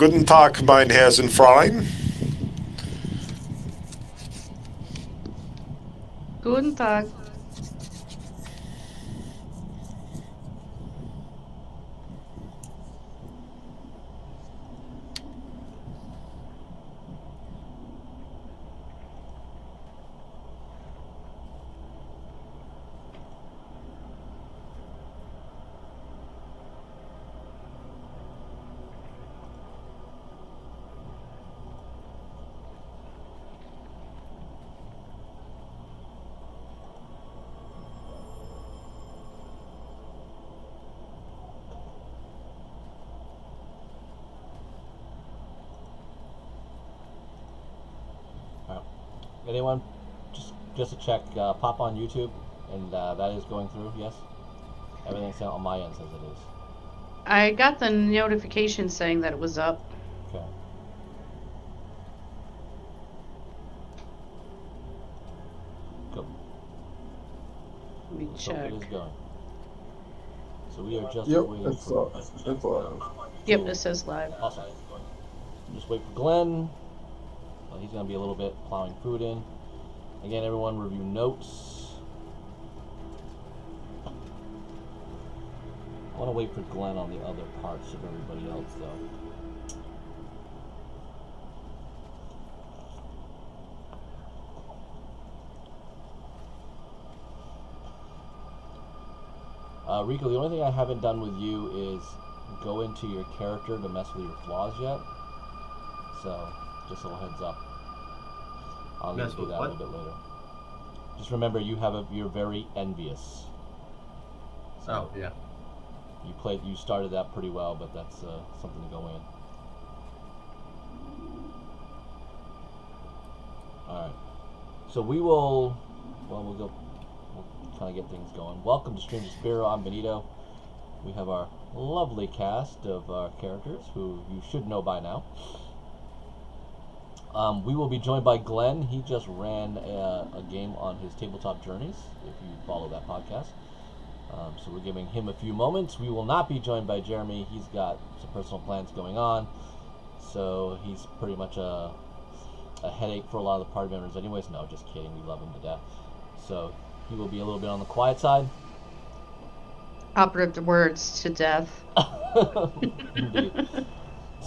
Guten Tag, mein Herren und Fräulein. Guten Tag. Anyone? Just to check, pop on YouTube, and that is going through, yes? Everything on my end says it is. I got the notification saying that it was up. Okay. Go. Let me Let's check. hope it is going. So we are just Yep, waiting it's for... live. Yep, it says live. Awesome. Just wait for Glenn. Well, he's going to be a little bit plowing food in. Again, everyone, review notes. I want to wait for Glenn on the other parts of everybody else, though. Rico, the only thing I haven't done with you is go into your character to mess with your flaws yet. So, just a little heads up. I'll need to do that a little bit later. Just remember, you're very envious. So, yeah. You started that pretty well, but that's something to go in. All right. So we'll kind of get things going. Welcome to Streams of Spero. I'm Benito. We have our lovely cast of characters who you should know by now. We will be joined by Glenn. He just ran a game on his Tabletop Journeys, if you follow that podcast. So we're giving him a few moments. We will not be joined by Jeremy. He's got some personal plans going on. So he's pretty much a headache for a lot of the party members anyways. No, just kidding. We love him to death. So he will be a little bit on the quiet side. Operative words to death. Indeed.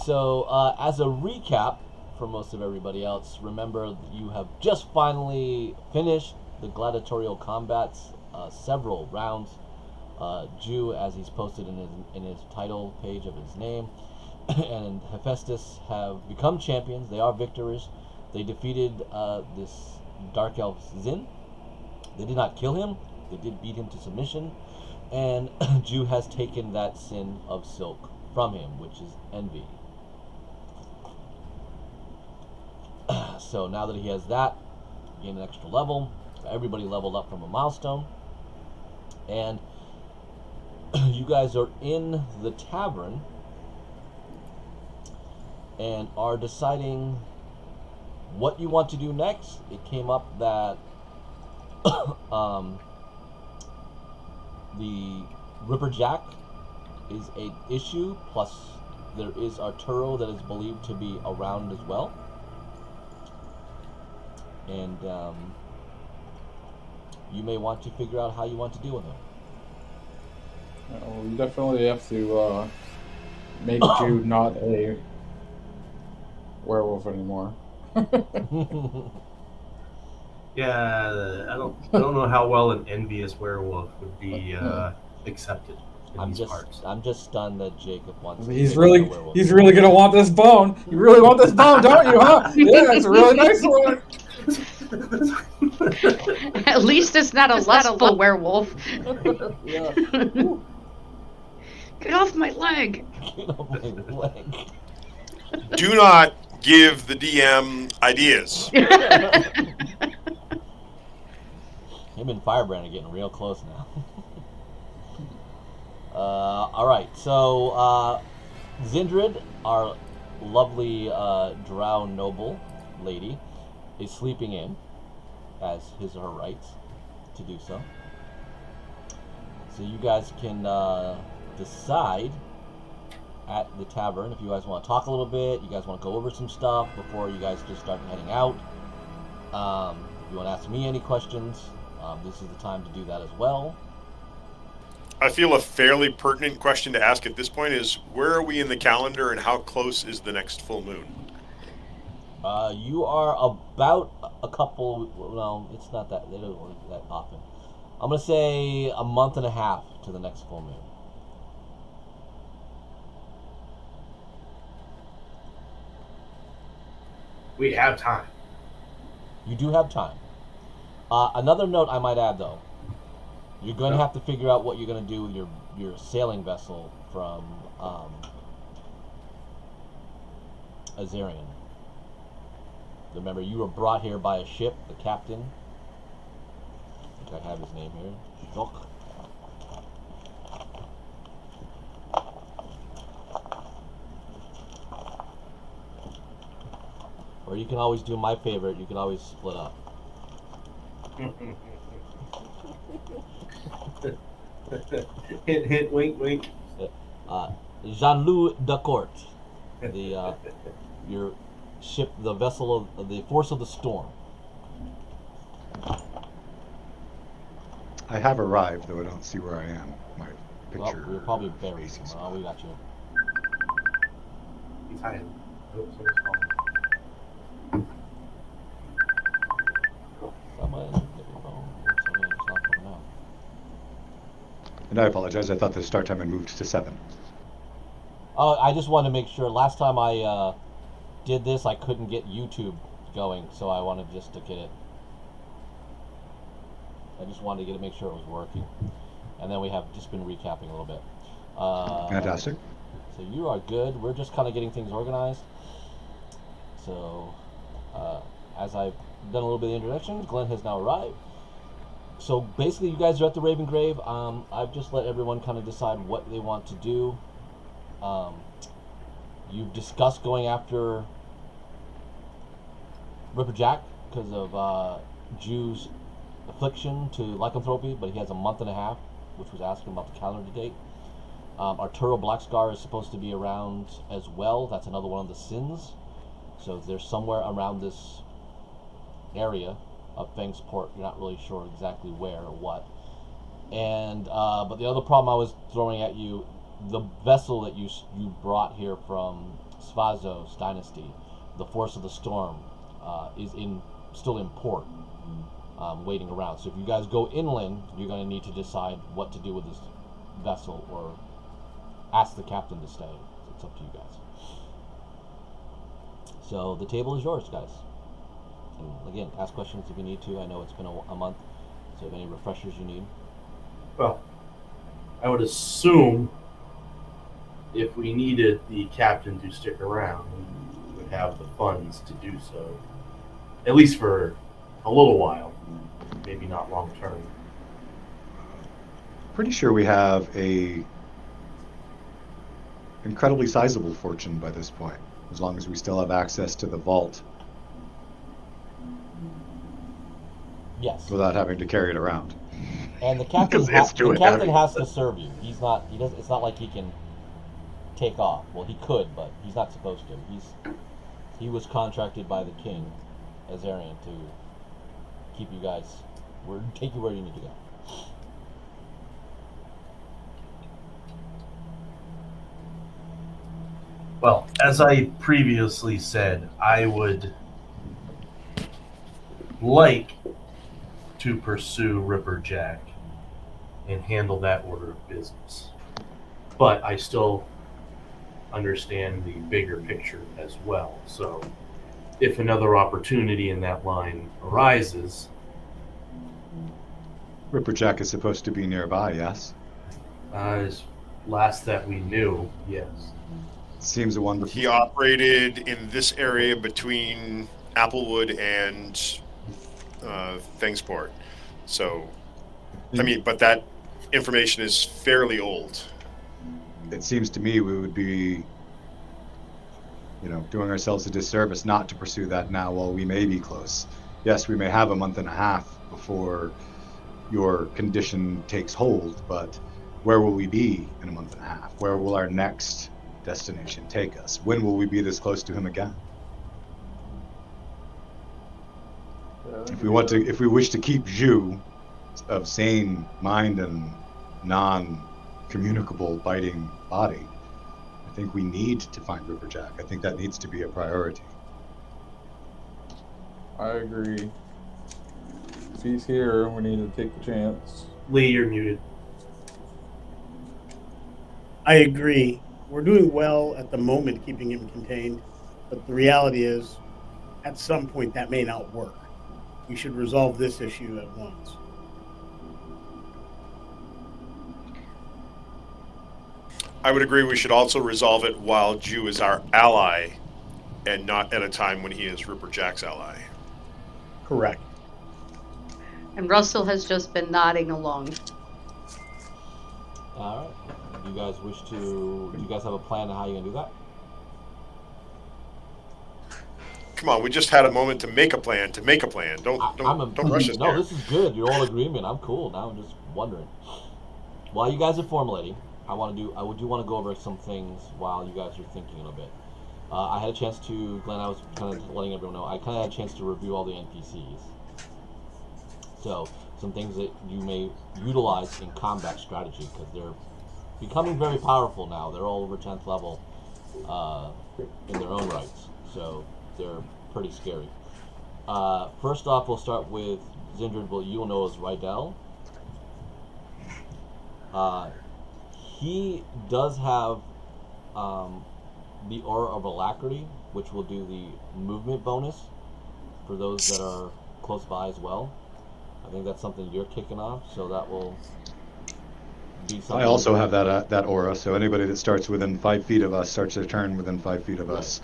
So as a recap for most of everybody else, remember you have just finally finished the gladiatorial combats, several rounds. Jew, as he's posted in his title page of his name, and Hephaestus have become champions. They are victors. They defeated this dark elf Zin. They did not kill him. They did beat him to submission, and Jew has taken that sin of silk from him, which is envy. So now that he has that, gain an extra level. Everybody leveled up from a milestone, and you guys are in the tavern and are deciding what you want to do next. It came up that the Ripperjack is an issue, plus there is Arturo that is believed to be around as well. And you may want to figure out how you want to deal with him. We definitely have to make you not a werewolf anymore. Yeah, I don't know how well an envious werewolf would be accepted in these parts. I'm just stunned that Jacob wants. He's really gonna want this bone. You really want this bone, don't you? Huh? Yeah, it's a really nice one. At least it's not a lustful werewolf. Yeah. Get off my leg! Get off my leg. Do not give the DM ideas. Him and Firebrand are getting real close now. Alright, so Zindrid, our lovely drow noble lady, is sleeping in, as his or her rights to do so. So you guys can decide at the tavern. If you guys want to talk a little bit, you guys want to go over some stuff before you guys just start heading out. If you want to ask me any questions, this is the time to do that as well. I feel a fairly pertinent question to ask at this point is, where are we in the calendar and how close is the next full moon? You are about a couple, well, it's not that, they don't work that often. I'm going to say a month and a half to the next full moon. We have time. You do have time. Another note I might add, though. You're going to have to figure out what you're going to do with your sailing vessel from Azarian. Remember, you were brought here by a ship, the captain. I think I have his name here. Jok. Or you can always do my favorite. You can always split up. Hint, hint, wink, wink. Jean-Louis Dacourt, your ship, the vessel of the Force of the Storm. I have arrived, though I don't see where I am. My Well, picture. we're probably buried. faces. We got you. He's hiding. Oh, someone's calling. Somebody get your phone. Somebody just not coming out. And I apologize. I thought the start time had moved to 7. Oh, I just wanted to make sure. Last time I did this, I couldn't get YouTube going, so I wanted just to get it. I just wanted to make sure it was working. And then we have just been recapping a little bit. Fantastic. So you are good. We're just kind of getting things organized. So, as I've done a little bit of introductions, Glenn has now arrived. So basically, you guys are at the Raven Grave. I've just let everyone kind of decide what they want to do. You've discussed going after Ripper Jack because of Jew's affliction to lycanthropy, but he has a month and a half, which was asking about the calendar date. Arturo Blackscar is supposed to be around as well. That's another one of the sins. So they're somewhere around this area of Feng's port. You're not really sure exactly where or what. And but the other problem I was throwing at you, the vessel that you brought here from Svazo's dynasty, the Force of the Storm, is still in port, waiting around. So if you guys go inland, you're going to need to decide what to do with this vessel, or ask the captain to stay. It's up to you guys. So the table is yours, guys. And again, ask questions if you need to. I know it's been a month, so if any refreshers you need. Well, I would assume if we needed the captain to stick around, we would have the funds to do so. At least for a little while. Maybe not long term. Pretty sure we have a incredibly sizable fortune by this point, as long as we still have access to the vault Yes. without having to carry it around. And the captain, It's too the captain heavy. has to serve you. He's not. He does. It's not like he can take off. Well, he could, but he's not supposed to. He was contracted by the king, Azarian, to keep you guys, take you where you need to go. Well, as I previously said, I would like to pursue Ripper Jack and handle that order of business. But I still understand the bigger picture as well. So if another opportunity in that line arises... Ripper Jack is supposed to be nearby, yes? As last that we knew, yes. Seems a wonderful... He operated in this area between Applewood and Fengsport. So, I mean, but that information is fairly old. It seems to me we would be, doing ourselves a disservice not to pursue that now while we may be close. Yes, we may have a month and a half before your condition takes hold, but where will we be in a month and a half? Where will our next destination take us? When will we be this close to him again? If we wish to keep Zhu of sane mind and non-communicable biting body, I think we need to find Riverjack. I think that needs to be a priority. I agree. If he's here, we need to take the chance. Lee, you're muted. I agree. We're doing well at the moment keeping him contained, but the reality is, at some point, that may not work. We should resolve this issue at once. I would agree we should also resolve it while Jew is our ally and not at a time when he is Ripperjack's ally. Correct. And Russell has just been nodding along. All right. Do you guys have a plan on how you're going to do that? Come on, we just had a moment to make a plan. Don't rush us No, here. this is good. You're all agreement. I'm cool. Now I'm just wondering. While you guys are formulating, I do want to go over some things while you guys are thinking a bit. I had a chance to, Glenn, I was kind of letting everyone know, I kind of had a chance to review all the NPCs. So, some things that you may utilize in combat strategy, because they're becoming very powerful now. They're all over 10th level in their own rights. So, they're pretty scary. First off, we'll start with Zindred, what you'll know as Rydell. He does have the Aura of Alacrity, which will do the movement bonus for those that are close by as well. I think that's something you're kicking off, so that will be something. I also have that aura, so anybody that starts within 5 feet of us, starts their turn within 5 feet of us,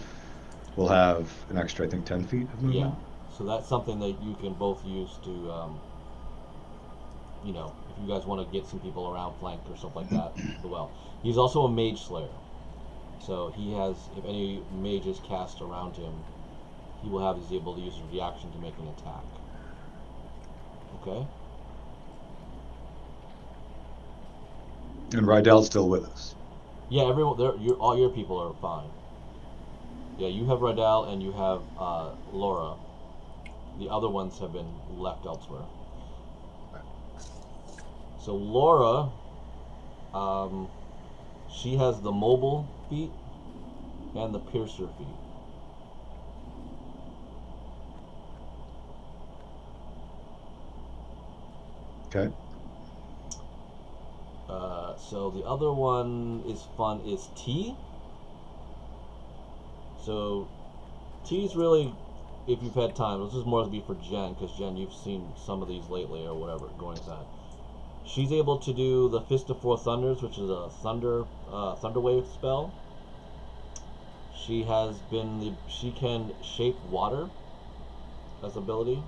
will have an extra, I think, 10 feet of movement. Yeah, so that's something that you can both use to, if you guys want to get some people around flanked or stuff like that, well. He's also a Mage Slayer. So he has, if any mage is cast around him, he will have his able to use his reaction to make an attack. Okay? And Rydell's still with us. Yeah, everyone, all your people are fine. Yeah, you have Rydell and you have Laura. The other ones have been left elsewhere. So Laura, she has the mobile feat and the piercer feat. Okay. So the other one is T. So T's really, if you've had time, this is more to be for Jen, because Jen, you've seen some of these lately or whatever going inside. She's able to do the Fist of Four Thunders, which is a thunder wave spell. She can shape water as ability.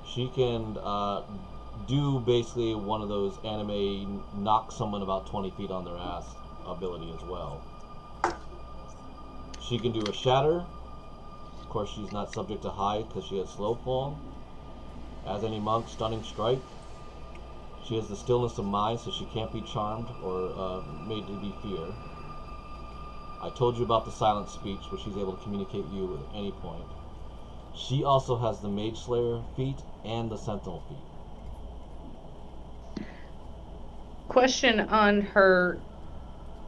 She can do basically one of those anime knock someone about 20 feet on their ass ability as well. She can do a shatter. Of course, she's not subject to hide because she has slow fall. As any monk, stunning strike. She has the stillness of mind, so she can't be charmed or made to be feared. I told you about the silent speech, where she's able to communicate with you at any point. She also has the Mage Slayer feat and the Sentinel feat. Question on her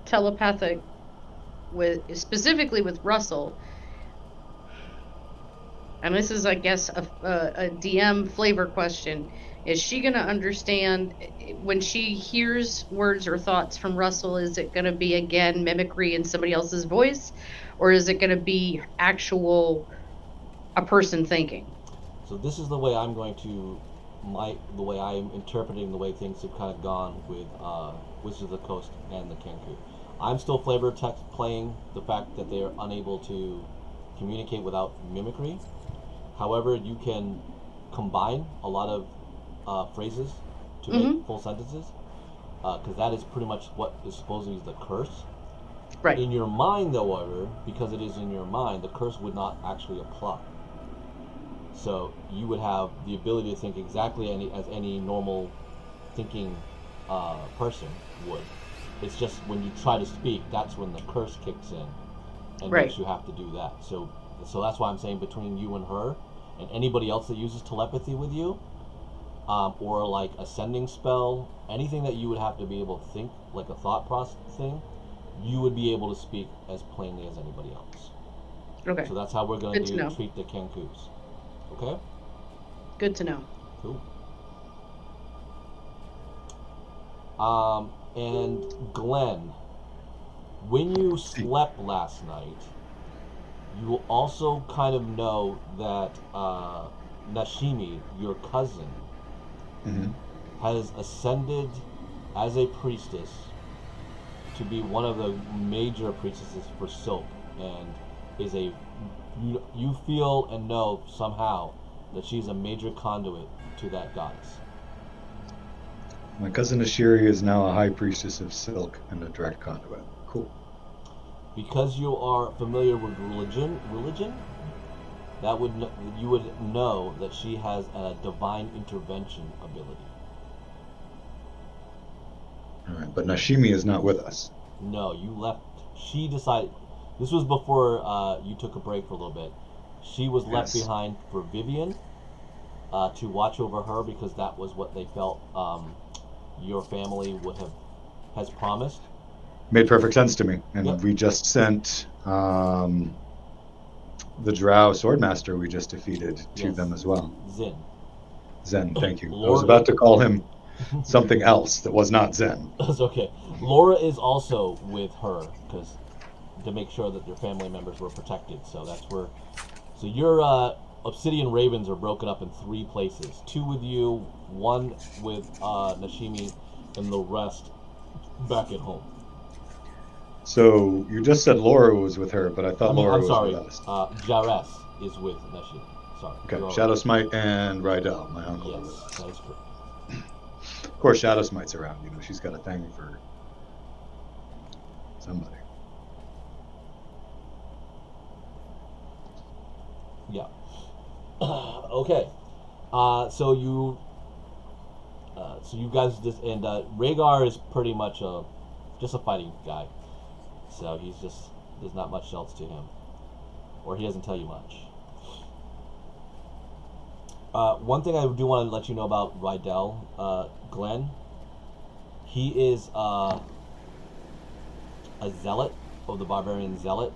telepathic, specifically with Russell. And this is, I guess, a DM flavor question. Is she going to understand when she hears words or thoughts from Russell? Is it going to be, again, mimicry in somebody else's voice? Or is it going to be a person thinking? So this is the way I'm going to, the way I'm interpreting the way things have kind of gone with Wizards of the Coast and the Kenku. I'm still flavor text playing the fact that they are unable to communicate without mimicry. However, you can combine a lot of phrases to make full sentences, because that is pretty much what is supposed to be the curse. Right. In your mind, however, because it is in your mind, the curse would not actually apply. So you would have the ability to think exactly as any normal thinking person would. It's just when you try to speak, that's when the curse kicks in and Right. makes you have to do that. So that's why I'm saying between you and her and anybody else that uses telepathy with you, or like a sending spell, anything that you would have to be able to think, like a thought process thing, you would be able to speak as plainly as anybody else. Okay. So that's how we're going Good to know. treat the Kenkus. Okay? Good to know. Cool. And Glenn, when you slept last night, you will also kind of know that Nashimi, your cousin, has ascended as a priestess to be one of the major priestesses for Silk, and is you feel and know somehow that she's a major conduit to that goddess. My cousin Ashiri is now a high priestess of Silk and a direct conduit. Cool. Because you are familiar with religion, that you would know that she has a divine intervention ability. All right, but Nashimi is not with us. No, you left. She decided. This was before you took a break for a little bit. She was left behind for Vivian to watch over her because that was what they felt your family has promised. Made perfect sense to me. And Yep. we just sent the Drow Swordmaster we just defeated to Yes. them as well. Zen. Thank you. I Lord- was about to call him something else that was not Zen. That's okay. Laura is also with her to make sure that their family members were protected. So that's where. So your Obsidian Ravens are broken up in 3 places: 2 with you, 1 with Nashimi, and the rest back at home. So you just said Laura was with her, but I thought Laura I'm was sorry. with us. Jares is with Nashimi. Sorry. Okay, You're Shadow Smite and Rydell, my uncle. are with Yes, us. that is correct. Of course, Shadow Smite's around. You know, she's got a thing for somebody. Yeah. Okay. So you guys just and Rhaegar is pretty much just a fighting guy. So there's not much else to him, or he doesn't tell you much. One thing I do want to let you know about Rydell, Glenn. He is a zealot of the barbarian zealot.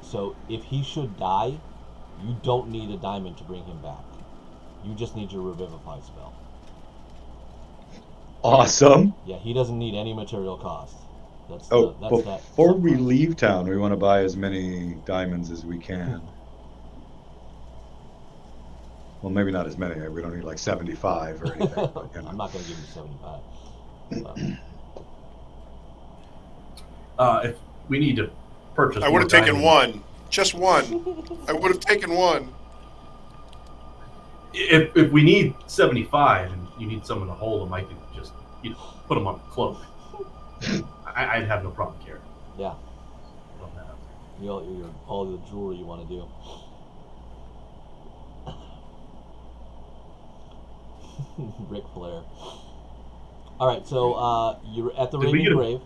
So if he should die, you don't need a diamond to bring him back. You just need your revivify spell. Awesome. Yeah, he doesn't need any material cost. That's Before we leave town, we want to buy as many diamonds as we can. Well, maybe not as many. We don't need like 75 or anything. But, you know. I'm not going to give you 75. If we need to purchase, I would have taken diamonds- one. Just one. I would have taken one. If we need 75 and you need someone to hold them, I could just put them on a cloak. I'd have no problem carrying. Yeah. On that. All the jewelry you want to do. Ric Flair. All right, so you're at the Did we Radiant get a- Grave.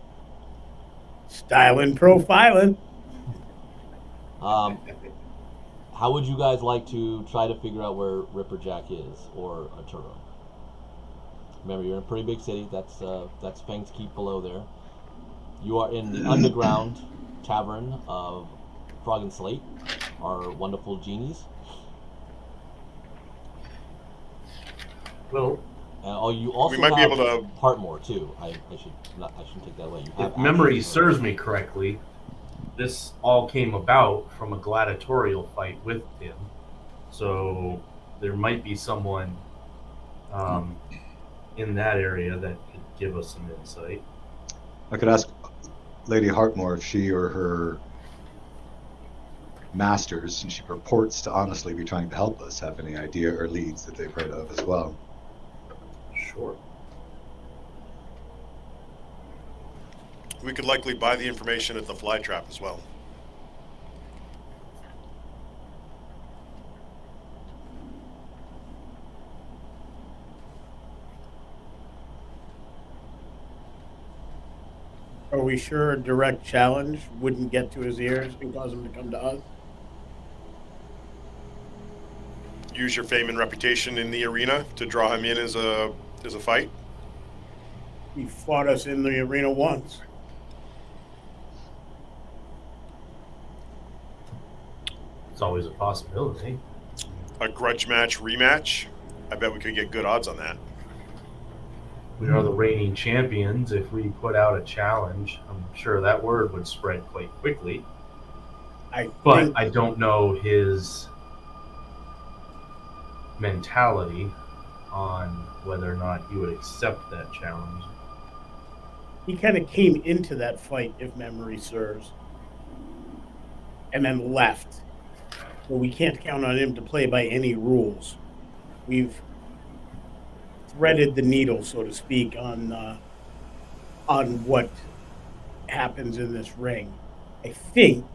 Styling, profiling. How would you guys like to try to figure out where Ripperjack is, or Arturo? Remember, you're in a pretty big city. That's Feng's Keep below there. You are in the underground tavern of Frog and Slate, our wonderful genies. Well, you also We might be have able to- Heartmore too. I shouldn't take that away. You have if memory access to serves me correctly, this all came about from a gladiatorial fight with him. So there might be someone in that area that could give us some insight. I could ask Lady Hartmore if she or her masters, and she purports to honestly be trying to help us, have any idea or leads that they've heard of as well. Sure. We could likely buy the information at the fly trap as well. Are we sure a direct challenge wouldn't get to his ears and cause him to come to us? Use your fame and reputation in the arena to draw him in as a fight. He fought us in the arena once. It's always a possibility. A grudge match rematch. I bet we could get good odds on that. We are the reigning champions. If we put out a challenge, I'm sure that word would spread quite quickly. But think I don't know his mentality on whether or not he would accept that challenge. he kind of came into that fight, if memory serves, and then left. So we can't count on him to play by any rules. We've threaded the needle, so to speak, on what happens in this ring. I think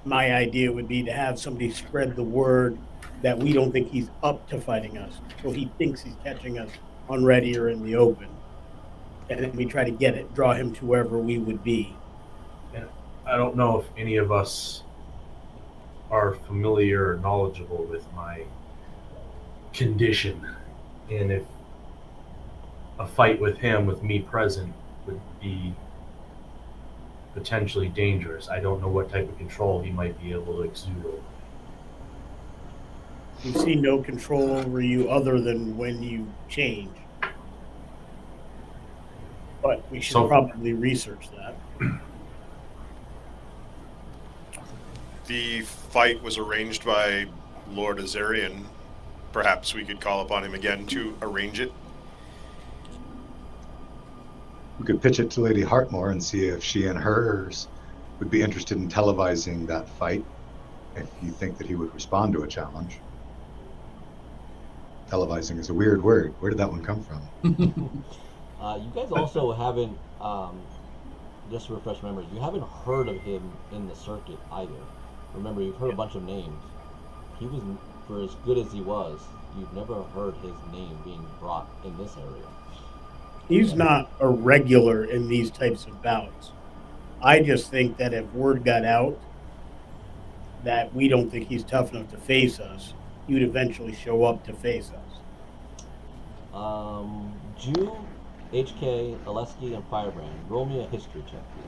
my idea would be to have somebody spread the word that we don't think he's up to fighting us, so he thinks he's catching us unready or in the open, and then we try to get it, draw him to wherever we would be. And I don't know if any of us are familiar or knowledgeable with my condition, and if a fight with him, with me present, would be potentially dangerous. I don't know what type of control he might be able to exude over. We see no control over you other than when you change. But we should probably research that. The fight was arranged by Lord Azarian. Perhaps we could call upon him again to arrange it. We could pitch it to Lady Hartmore and see if she and hers would be interested in televising that fight, if you think that he would respond to a challenge. Televising is a weird word. Where did that one come from? You guys also haven't, just to refresh memory, you haven't heard of him in the circuit either. Remember, you've heard a bunch of names. He was, for as good as he was, you've never heard his name being brought in this area. He's not a regular in these types of bouts. I just think that if word got out that we don't think he's tough enough to face us, he would eventually show up to face us. Jew, HK, Aleski, and Firebrand. Roll me a history check, please.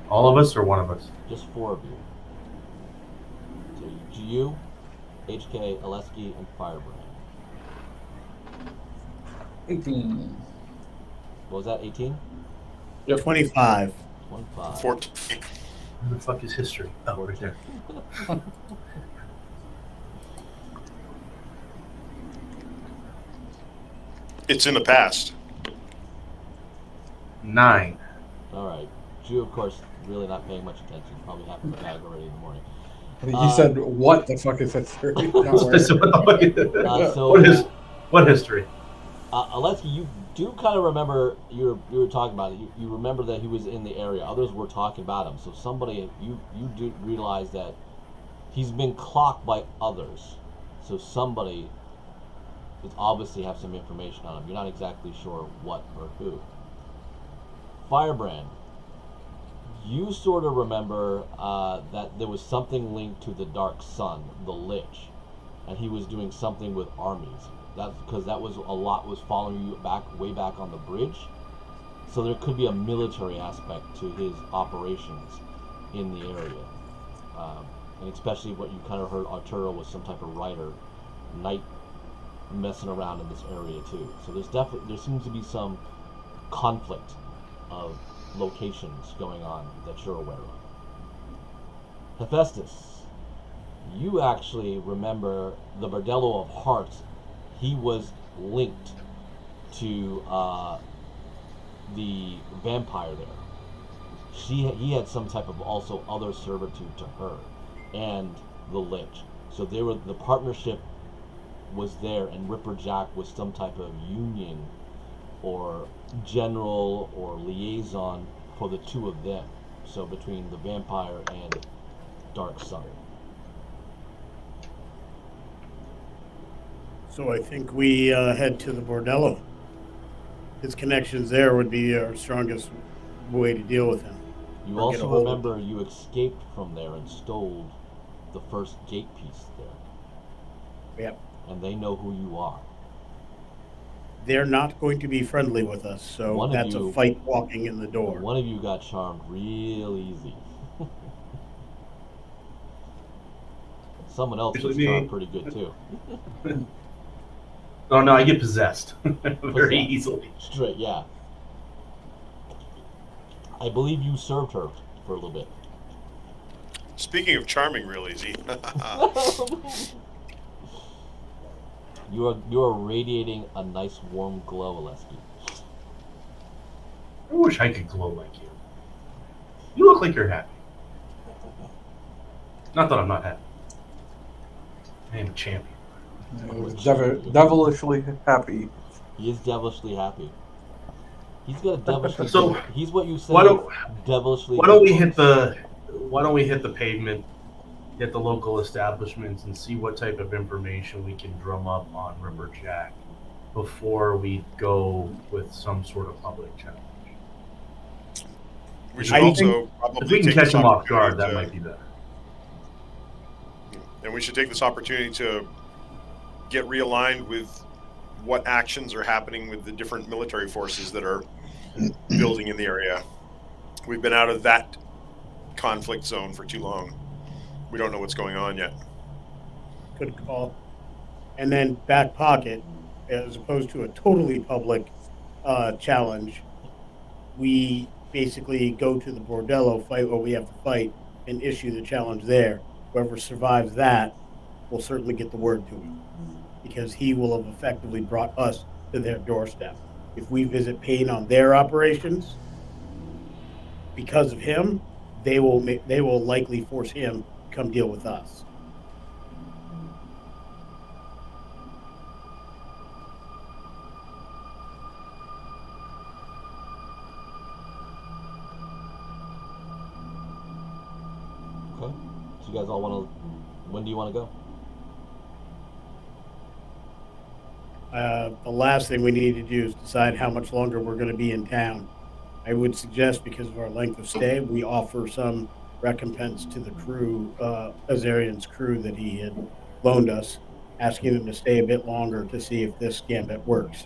All of us or one of us? Just 4 of you. So Jew, HK, Aleski, and Firebrand. 18. What was that, 18? Yep. 25. 25. 14. Who the fuck is history? Oh, right there. It's in the past. 9. Alright. Jew, of course, really not paying much attention. Probably half the bag already in the morning. He said, "What the fuck is history?" Not where. So, What history? Aleski, you do kind of remember, you were talking about it. You remember that he was in the area. Others were talking about him. So somebody, you do realize that he's been clocked by others. So somebody would obviously have some information on him. You're not exactly sure what or who. Firebrand, you sort of remember that there was something linked to the Dark Sun, the Lich, and he was doing something with armies. That's because that was a lot was following you way back on the bridge. So there could be a military aspect to his operations in the area, and especially what you kind of heard Arturo was some type of rider, knight messing around in this area too. So there seems to be some conflict of locations going on that you're aware of. Hephaestus, you actually remember the Bordello of Hearts. He was linked to the vampire there. He had some type of also other servitude to her and the Lich. So the partnership was there, and Ripper Jack was some type of union or general or liaison for the two of them. So between the vampire and Dark Sun. So I think we head to the Bordello. his connections there would be our strongest way to deal with him. You Or get a also hold of remember you escaped from there and stole the first gate piece there. Yep. And they know who you are. They're not going to be friendly with us, so One of that's you- a fight walking in the door. One of you got charmed real easy. Someone else Usually was me. charmed pretty good too. Oh no, I get possessed very Possessed. easily. Straight, yeah. I believe you served her for a little bit. Speaking of charming real easy, You are radiating a nice warm glow, Alesky. I wish I could glow like you. You look like you're happy. Not that I'm not happy. I am a champion. Devilishly happy. He is devilishly happy. He's got a devilishly. So, he's what you said. why don't- devilishly. Why don't we hit the pavement, hit the local establishments, and see what type of information we can drum up on Ripperjack before we go with some sort of public challenge. we should I also think- probably If we can take catch this them off guard, opportunity that to- might be better. And we should take this opportunity to get realigned with what actions are happening with the different military forces that are building in the area. We've been out of that conflict zone for too long. We don't know what's going on yet. Good call. And then back pocket, as opposed to a totally public challenge, we basically go to the bordello, fight what we have to fight, and issue the challenge there. Whoever survives that will certainly get the word to him, because he will have effectively brought us to their doorstep. If we visit Payne on their operations, because of him, they will likely force him to come deal with us. Okay. So you guys all want to? When do you want to go? The last thing we need to do is decide how much longer we're going to be in town. I would suggest, because of our length of stay, we offer some recompense to the crew, Azarian's crew that he had loaned us, asking them to stay a bit longer to see if this gambit works.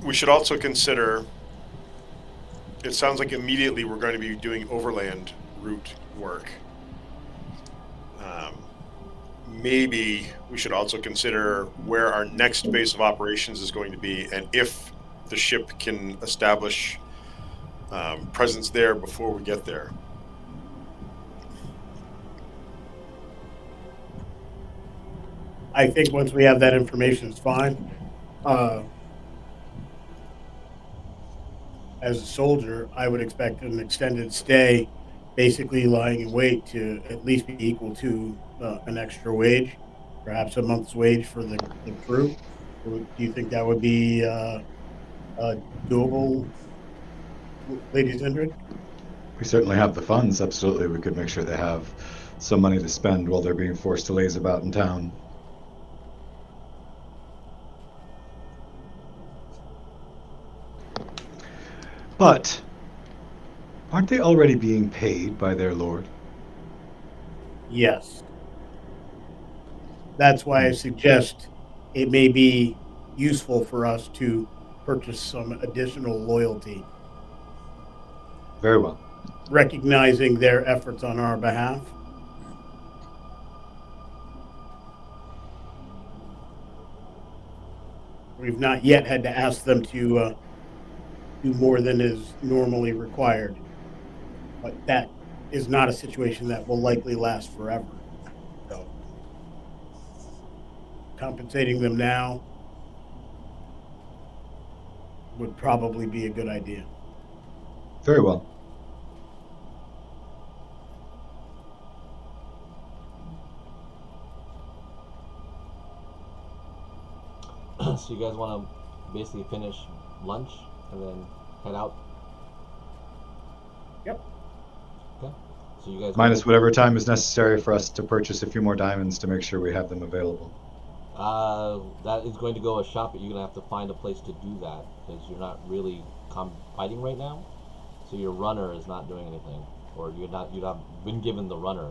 We should also consider, it sounds like immediately we're going to be doing overland route work. Maybe we should also consider where our next base of operations is going to be, and if the ship can establish presence there before we get there. I think once we have that information, it's fine. As a soldier, I would expect an extended stay, basically lying in wait, to at least be equal to an extra wage, perhaps a month's wage for the crew. Do you think that would be doable, Lady Zindred? We certainly have the funds. Absolutely, we could make sure they have some money to spend while they're being forced to laze about in town. But aren't they already being paid by their lord? Yes. That's why I suggest it may be useful for us to purchase some additional loyalty, Very well. recognizing their efforts on our behalf. We've not yet had to ask them to do more than is normally required, but that is not a situation that will likely last forever. So, compensating them now would probably be a good idea. Very well. So you guys want to basically finish lunch and then head out? Yep. Okay. So you guys Minus whatever time is necessary for us to purchase a few more diamonds to make sure we have them available. That is going to go a shop, but you're gonna have to find a place to do that because you're not really fighting right now. So your runner is not doing anything, or you're not been given the runner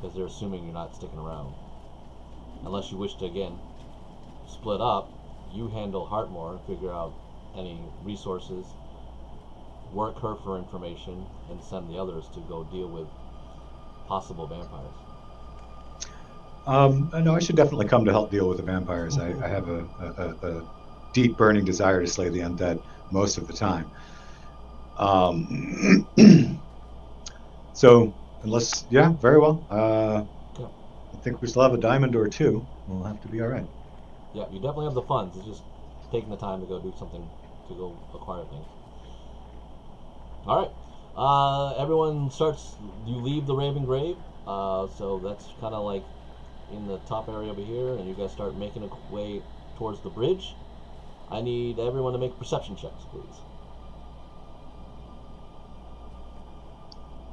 because they're assuming you're not sticking around, unless you wish to again split up. You handle Heartmore, figure out any resources, work her for information, and send the others to go deal with possible vampires. No, I should definitely come to help deal with the vampires. I have a deep burning desire to slay the undead most of the time. So, unless, yeah, very well. I think we still have a diamond or two. We'll have to be all right. Yeah, you definitely have the funds. It's just taking the time to go do something, to go acquire things. All right. Everyone starts. You leave the Raven Grave. So that's kind of like in the top area over here, and you guys start making a way towards the bridge. I need everyone to make perception checks, please.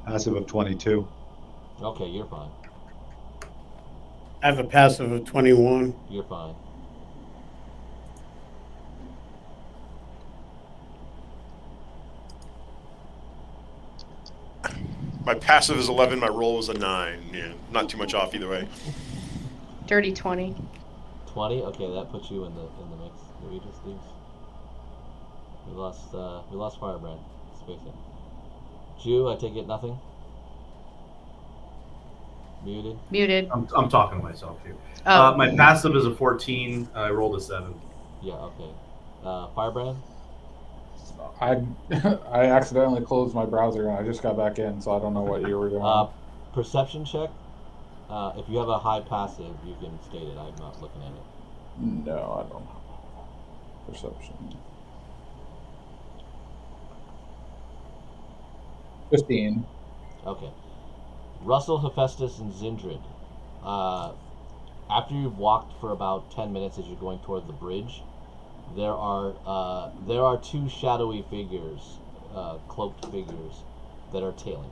Passive of 22. Okay, you're fine. I have a passive of 21. You're fine. My passive is 11. My roll was a 9. Yeah, not too much off either way. Dirty 20. 20. Okay, that puts you in the mix. Did we just lose? We lost Firebrand. Space it. Jew, I take it nothing. Muted. Muted. I'm talking to myself here. Oh. My passive is a 14. I rolled a 7. Yeah. Okay. Firebrand. I accidentally closed my browser and I just got back in, so I don't know what you were doing. Perception check. If you have a high passive, you can state it. I'm not looking at it. No, I don't have perception. 15. Okay. Russell, Hephaestus, and Zindrid. After you've walked for about 10 minutes as you're going toward the bridge, there are two shadowy figures, cloaked figures, that are tailing you.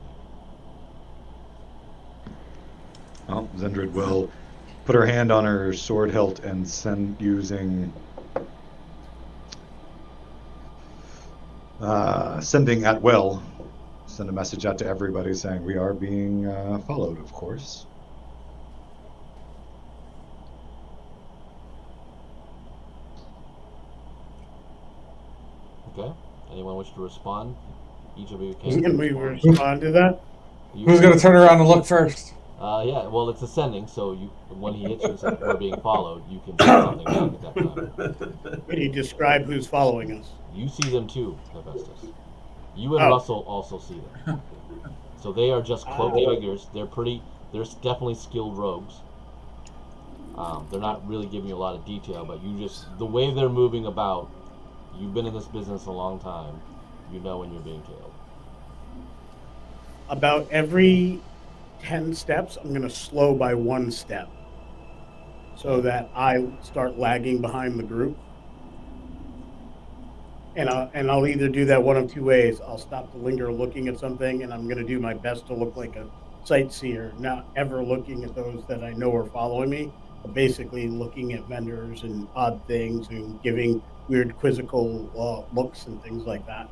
Well, Zendrid will put her hand on her sword hilt and send using sending at will. Send a message out to everybody saying we are being followed, of course. Okay. Anyone wish to respond? Each of you can. Can we respond to that? Who's going to turn around and look first? Yeah. Well, it's ascending, so when he hits you and says we're being followed, you can say something back at that time. Can you describe who's following us? You see them too, Hephaestus. You and Russell also see them. So they are just cloaked figures. They're definitely skilled rogues. They're not really giving you a lot of detail, but the way they're moving about, you've been in this business a long time. You know when you're being tailed. About every 10 steps, I'm going to slow by 1 step so that I start lagging behind the group. And I'll either do that one of two ways. I'll stop to linger looking at something, and I'm going to do my best to look like a sightseer, not ever looking at those that I know are following me, but basically looking at vendors and odd things and giving weird quizzical looks and things like that.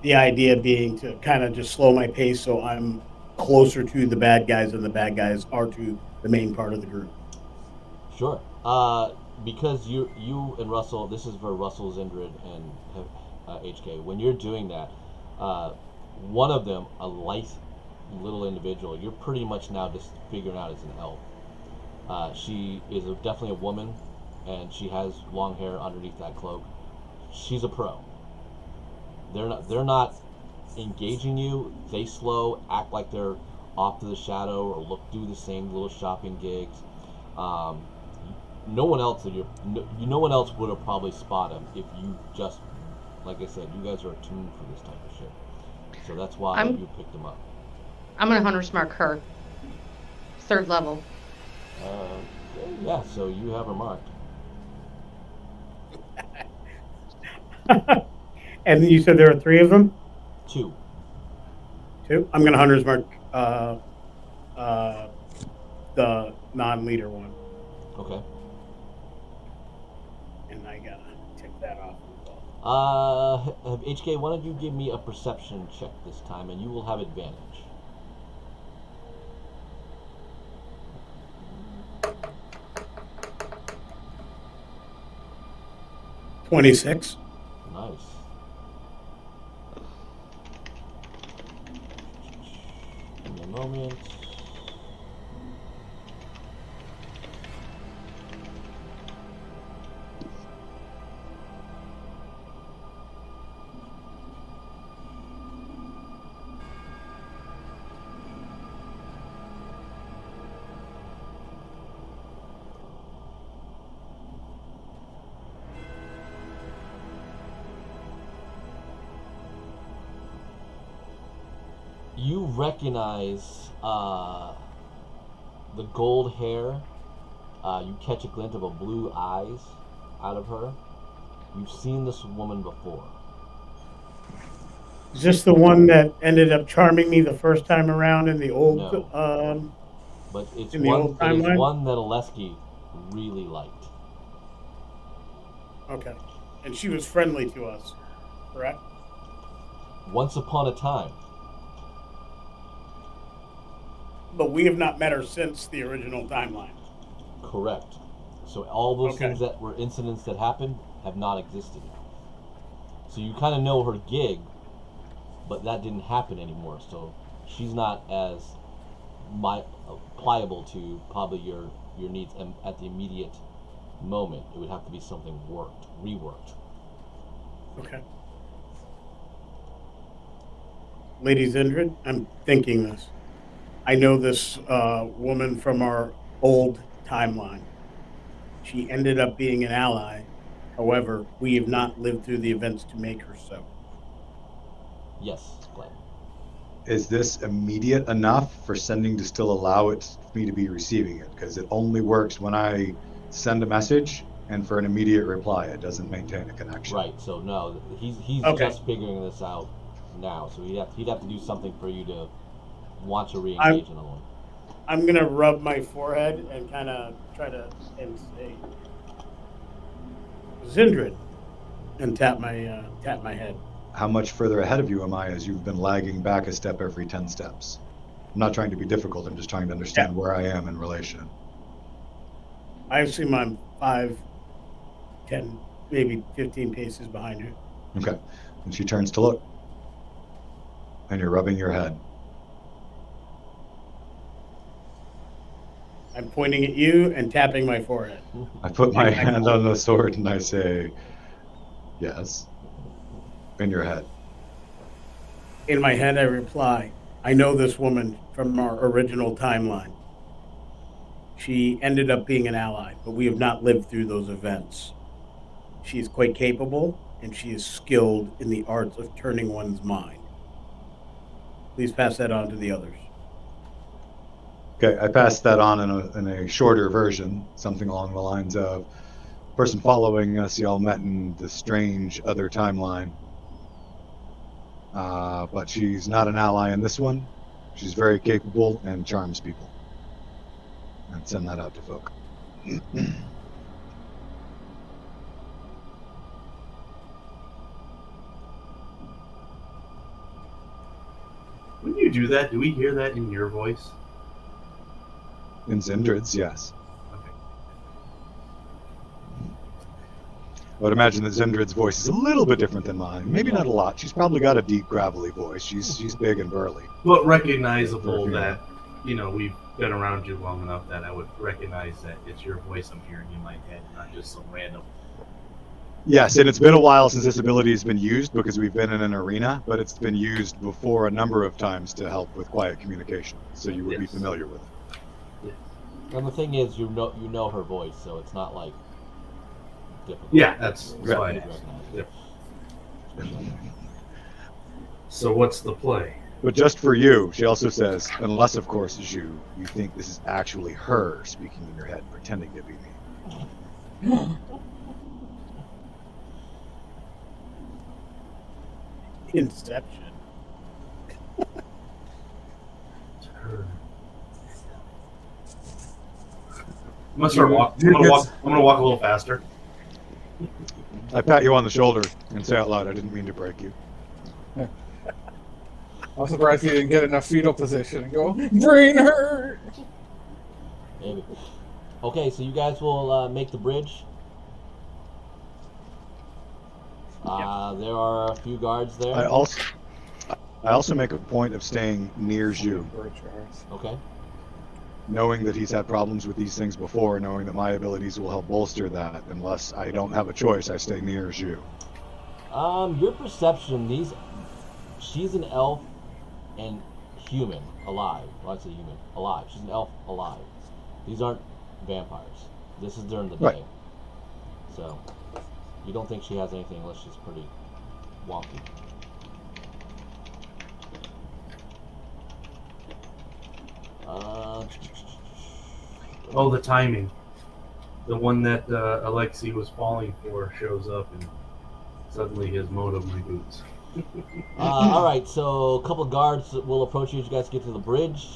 The idea being to kind of just slow my pace so I'm closer to the bad guys than the bad guys are to the main part of the group. Sure. Because you and Russell, this is for Russell, Zindrid, and HK. When you're doing that, one of them, a light little individual, you're pretty much now just figuring out as an elf. She is definitely a woman, and she has long hair underneath that cloak. She's a pro. They're not engaging you. They slow, act like they're off to the shadow, or do the same little shopping gigs. No one else no one else would have probably spotted him if you just, like I said, you guys are attuned for this type of shit. So that's why you picked him up. I'm gonna hunter's mark her. 3rd level. Yeah, so you have her marked. And you said there are 3 of them? 2. 2. I'm going to hunter's mark the non-leader one, Okay. and I gotta tick that off as well. HK, why don't you give me a perception check this time, and you will have advantage. 26. Nice. Give me a moment. You recognize the gold hair. You catch a glint of a blue eyes out of her. You've seen this woman before. Is this the one that ended up charming me the first time around in the old? No. But it's in the one. old It is timeline? one that Oleski really liked. Okay, and she was friendly to us, correct? Once upon a time. But we have not met her since the original timeline. Correct. So all those Okay. things that were incidents that happened have not existed. So you kind of know her gig, but that didn't happen anymore. So she's not as pliable to probably your needs at the immediate moment. It would have to be something reworked. Okay. Lady Zindred, I'm thinking this. I know this woman from our old timeline. She ended up being an ally. However, we have not lived through the events to make her so. Yes, Glenn. Is this immediate enough for sending to still allow it for me to be receiving it? Because it only works when I send a message and for an immediate reply. It doesn't maintain a connection. Right. So no, he's Okay. just figuring this out now. So he'd have to do something for you to want to re-engage another one. I'm gonna rub my forehead and kind of try to and say Zindred and tap my head. How much further ahead of you am I as you've been lagging back a step every 10 steps? I'm not trying to be difficult. I'm just trying to understand where I am in relation. I assume I'm 5, 10, maybe 15 paces behind you. Okay. And she turns to look. And you're rubbing your head. I'm pointing at you and tapping my forehead. I put my hand on the sword and I say, yes. In your head. In my head, I reply, I know this woman from our original timeline. She ended up being an ally, but we have not lived through those events. She is quite capable, and she is skilled in the arts of turning one's mind. Please pass that on to the others. Okay, I passed that on in a shorter version, something along the lines of, person following us, y'all met in the strange other timeline. But she's not an ally in this one. She's very capable and charms people. And send that out to folk. When you do that, do we hear that in your voice? In Zindred's, yes. Okay. I would imagine that Zindred's voice is a little bit different than mine. Maybe not a lot. She's probably got a deep, gravelly voice. She's big and burly. But recognizable that, we've been around you long enough that I would recognize that it's your voice I'm hearing in my head, not just some random. Yes, and it's been a while since this ability has been used because we've been in an arena, but it's been used before a number of times to help with quiet communication, so you would be Yes. familiar with it. And the thing is, you know her voice, so it's not like difficult. Yeah, that's Yeah. fine. Recognize. Yep. So what's the play? But just for you, she also says, unless of course as you think this is actually her speaking in your head, pretending to be me. Inception. I'm gonna start walk. I'm gonna walk a little faster. I pat you on the shoulder and say out loud, I didn't mean to break you. I'm surprised you didn't get enough fetal position and go, brain hurt! Maybe. Okay, so you guys will make the bridge. There are a few guards there. I also make a point of staying near Zhu, Okay. knowing that he's had problems with these things before, knowing that my abilities will help bolster that. Unless I don't have a choice, I stay near Zhu. Your perception, she's an elf and human, alive. Well, I say human, alive. She's an elf, alive. These aren't vampires. This is during the day. Right. So, you don't think she has anything unless she's pretty wonky. Oh, the timing. The one that Alexei was falling for shows up, and suddenly his motive reboots. All right, so a couple guards will approach you as you guys get to the bridge,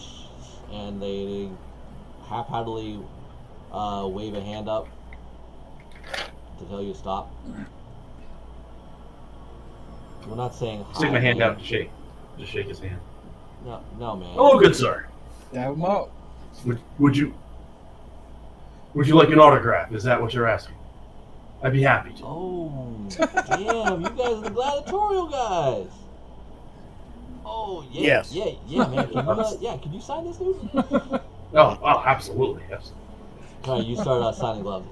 and they half-heartedly wave a hand up to tell you to stop. We're not saying hi. Stick my hand out to shake. Just shake his hand. No, man. Hello, good sir. Dab him up. Would you like an autograph? Is that what you're asking? I'd be happy to. Oh, damn! You guys are the gladiatorial guys. Oh yeah, Yes. yeah, man. Can you sign this, dude? Oh, absolutely, yes. All right, you start signing gloves.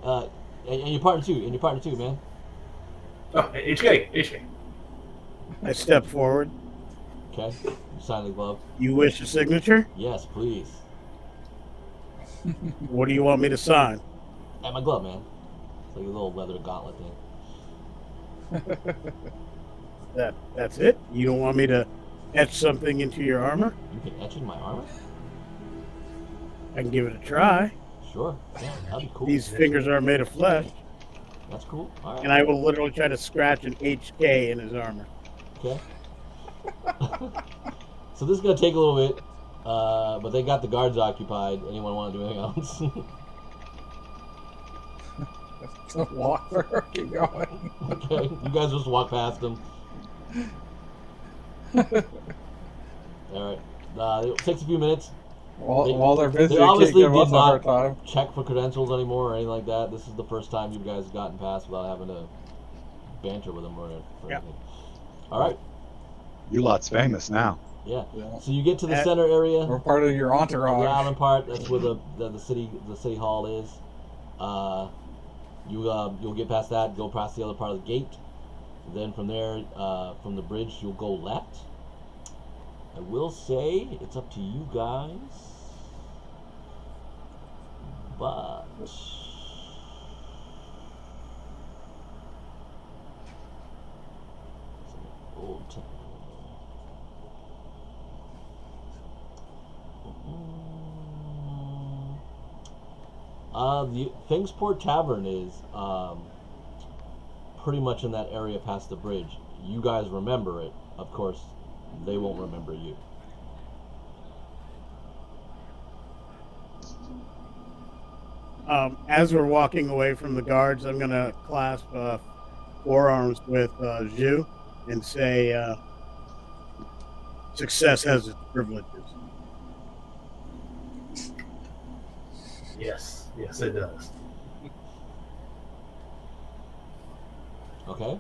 And your partner too, man. Oh, HK. I step forward. Okay, you sign the glove. You wish a signature? Yes, please. What do you want me to sign? And my glove, man. It's like a little leather gauntlet thing. That's it? You don't want me to etch something into your armor? You can etch in my armor? I can give it a try. Sure. Yeah, that'd be cool. These fingers are made of flesh, That's cool. All right. and I will literally try to scratch an HK in his armor. Okay. So this is gonna take a little bit, but they got the guards occupied. Anyone want to do anything else? Walk for keep going. Okay, you guys just walk past them. All right. It takes a few minutes. While they're busy, They they obviously can't give did us a hard not time. check for credentials anymore or anything like that. This is the first time you guys have gotten past without having to banter with them or Yeah. anything. All right. You lot's famous now. Yeah. Yeah. So you get to the Uh, center area. We're part of your The entourage. island part, that's where the city hall is. You'll get past that, go past the other part of the gate. Then from there, from the bridge, you'll go left. I will say it's up to you guys, but old town. The Fengsport Tavern is pretty much in that area past the bridge. You guys remember it. Of course, they won't remember you. As we're walking away from the guards, I'm going to clasp forearms with Zhu and say, success has its privileges. Yes, it does. Okay.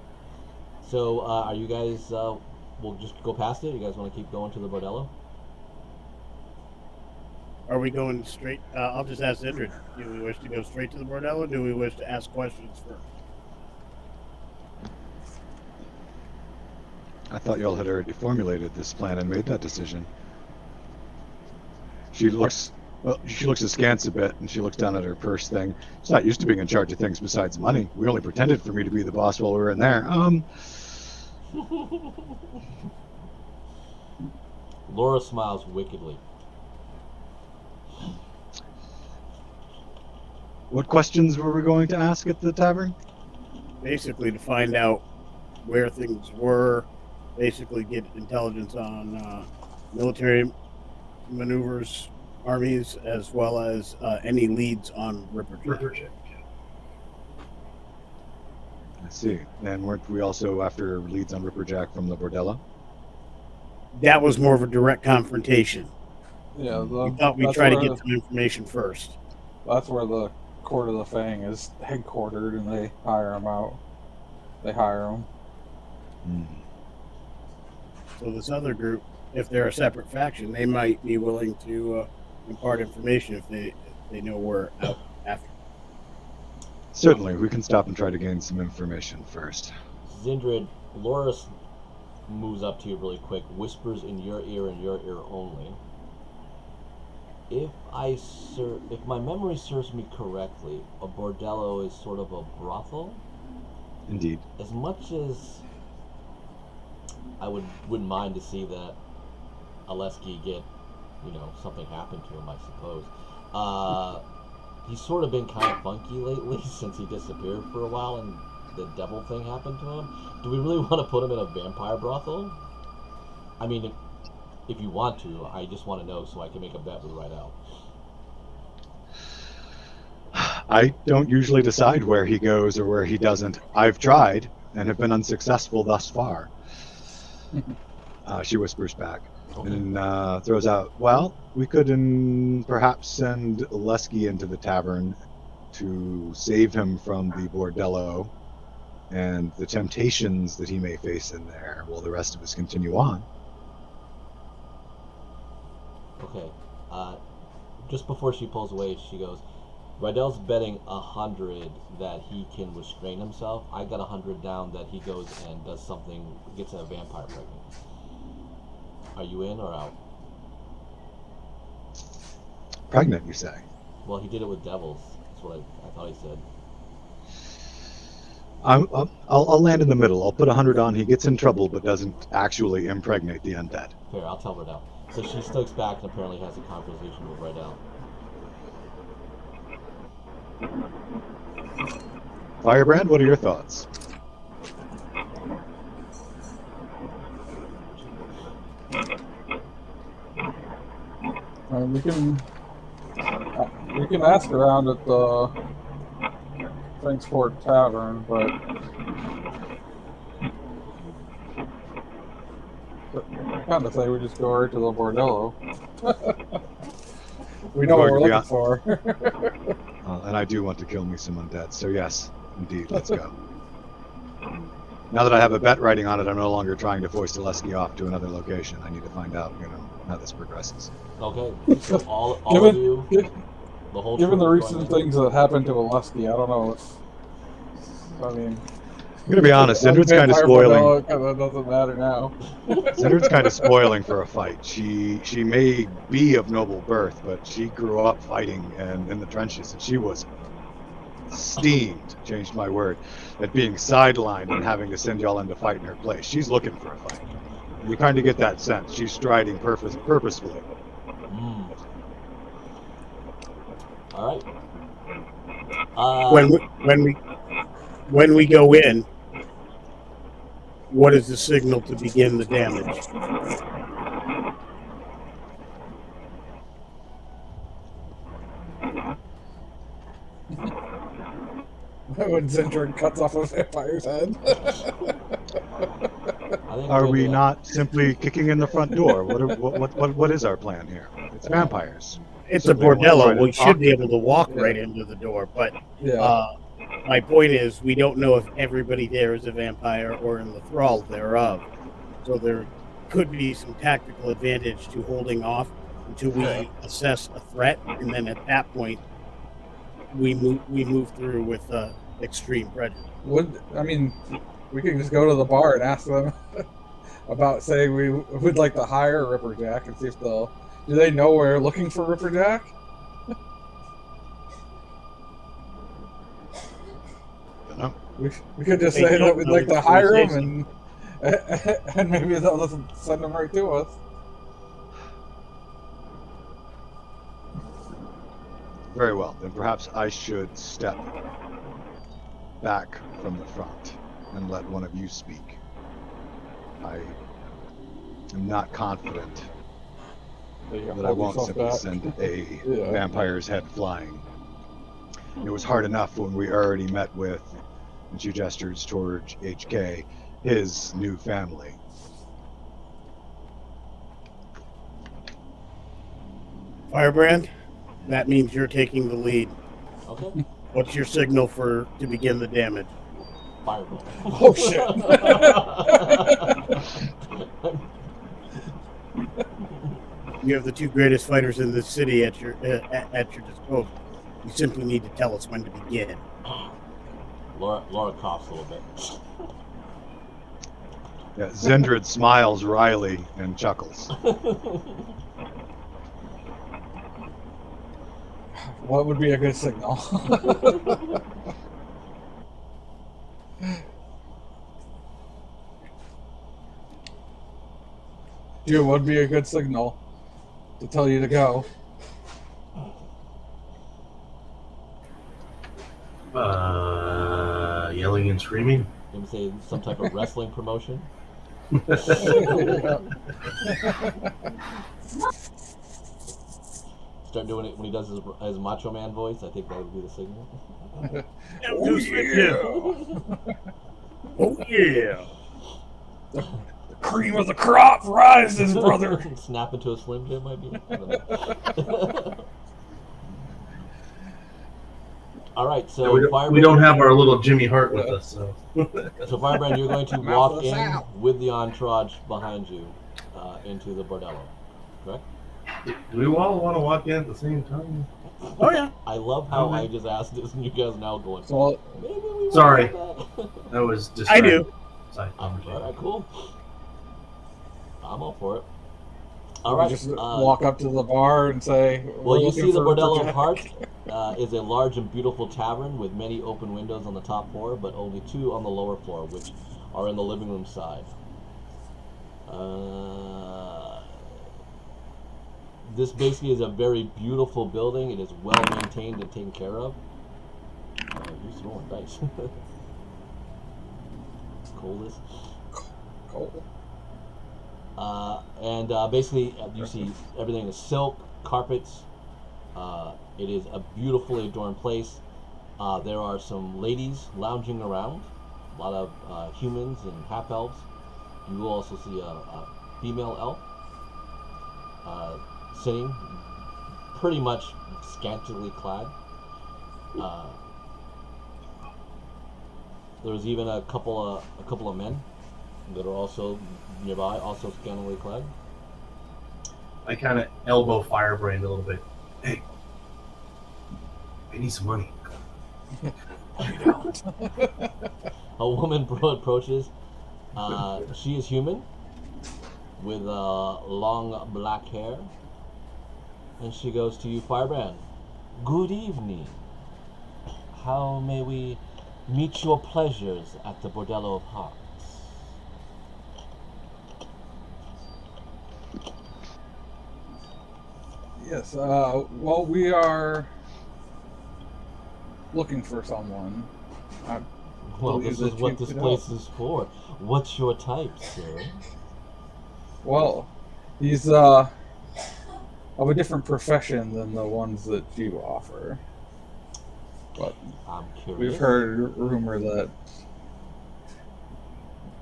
So, are you guys? We'll just go past it. You guys want to keep going to the bordello? Are we going straight? I'll just ask Indrid. Do we wish to go straight to the bordello, or do we wish to ask questions first? I thought y'all had already formulated this plan and made that decision. She looks askance a bit, and she looks down at her purse thing. She's not used to being in charge of things besides money. We only pretended for me to be the boss while we were in there. Laura smiles wickedly. What questions were we going to ask at the tavern? Basically, to find out where things were, basically get intelligence on military maneuvers armies as well as any leads on Ripperjack. Ripperjack. I see. And weren't we also after leads on Ripperjack from the Bordello? That was more of a direct confrontation. Yeah, We thought we'd that's try to where get some information first. that's where the Court of the Feng is headquartered, and they hire them out. They hire them. Hmm. So this other group, if they're a separate faction, they might be willing to impart information if they know we're out after. Certainly, we can stop and try to gain some information first. Zindrid, Loris moves up to you really quick, whispers in your ear and your ear only. If my memory serves me correctly, a bordello is sort of a brothel. Indeed. As much as I wouldn't mind to see that Aleski get, something happen to him, I suppose. He's sort of been kind of funky lately since he disappeared for a while and the devil thing happened to him. Do we really want to put him in a vampire brothel? I mean, if you want to, I just want to know so I can make a bet with Rydell. I don't usually decide where he goes or where he doesn't. I've tried and have been unsuccessful thus far. She whispers back. Okay. And throws out, well, we could perhaps send Lesky into the tavern to save him from the bordello and the temptations that he may face in there while the rest of us continue on. Okay. Just before she pulls away, she goes, Rydell's betting 100 that he can restrain himself. I got 100 down that he goes and does something, gets a vampire pregnant. Are you in or out? Pregnant, you say? Well, he did it with devils. That's what I thought he said. I'll land in the middle. I'll put 100 on. He gets in trouble, but doesn't actually impregnate the undead. Fair, I'll tell Rydell. So she sticks back and apparently has a conversation with Rydell. Firebrand, what are your thoughts? We can ask around at the Franksport Tavern, but I kind of say we just go right to the bordello. We know what we're looking for. And I do want to kill me some undead, so yes, indeed, let's go. Now that I have a bet writing on it, I'm no longer trying to force Zaleski off to another location. I need to find out, how this progresses. Okay, so all of you, the whole given the troop is recent going things that happened to Aleski, I don't know. I'm going to be honest, Sindrid's kind of spoiling. It doesn't matter now. Sindrid's kind of spoiling for a fight. She may be of noble birth, but she grew up fighting and in the trenches, and she was steamed, changed my word, at being sidelined and having to send y'all in to fight in her place. She's looking for a fight. You kind of get that sense. She's striding purposefully. All right. When we go in, what is the signal to begin the damage? When Zindrid cuts off a vampire's head. Are we not simply kicking in the front door? What is our plan here? It's vampires. It's a bordello. We should be able to walk right into the door, but my point is we don't know if everybody there is a vampire or in the thrall thereof. So there could be some tactical advantage to holding off until we assess a threat, and then at that point we move through with extreme prejudice. We can just go to the bar and ask them about saying we would like to hire Ripperjack and see if do they know we're looking for Ripperjack? We could just say that we'd like to hire him, and maybe they'll just send him right to us. Very well. Then perhaps I should step back from the front and let one of you speak. I am not confident You that I hold won't yourself simply back. send a Yeah. vampire's head flying. It was hard enough when we already met with, and she gestures towards HK, his new family. Firebrand, that means you're taking the lead. Okay. What's your signal to begin the damage? Firebrand. Oh shit! You have the two greatest fighters in this city at your disposal. You simply need to tell us when to begin. Laura coughs a little bit. Yeah, Zendrid smiles wryly and chuckles. What would be a good signal? Dude, what would be a good signal to tell you to go? Yelling and screaming. Maybe say some type of wrestling promotion. Start doing it when he does his Macho Man voice. I think that would be the signal. Oh yeah! Oh yeah! The cream of the crop rises, brother. Snap into a Slim Jim might be. I don't know. All right, so we don't have our little Jimmy Hart with us, so. So Firebrand, you're going to Mouth walk us in out. with the entourage behind you into the bordello, correct? Do we all want to walk in at the same time? Oh yeah! I love how Okay. I just asked this and you guys now going, So, maybe we won't Sorry. do that. That was just. I do. All right, cool. I'm all for it. All we right. just walk up to the bar and say, Well, you "We're see looking the for Bordello of Jack." Heart is a large and beautiful tavern with many open windows on the top floor, but only 2 on the lower floor, which are in the living room side. This basically is a very beautiful building. It is well maintained and taken care of. Who's rolling dice? Coldest. Cool. And basically, you see everything is silk, carpets. It is a beautifully adorned place. There are some ladies lounging around, a lot of humans and half elves. You will also see a female elf sitting, pretty much scantily clad. There's even a couple of men that are also nearby, also scantily clad. I kind of elbow Firebrand a little bit. Hey, I need some money. A woman approaches. She is human, with long black hair, and she goes to you, Firebrand. Good evening. How may we meet your pleasures at the Bordello of Hearts? Yes, well, we are looking for someone. Well, believe this is that what you this could place help. is for. What's your type, sir? Well, he's of a different profession than the ones that you offer. But I'm curious. we've heard rumor that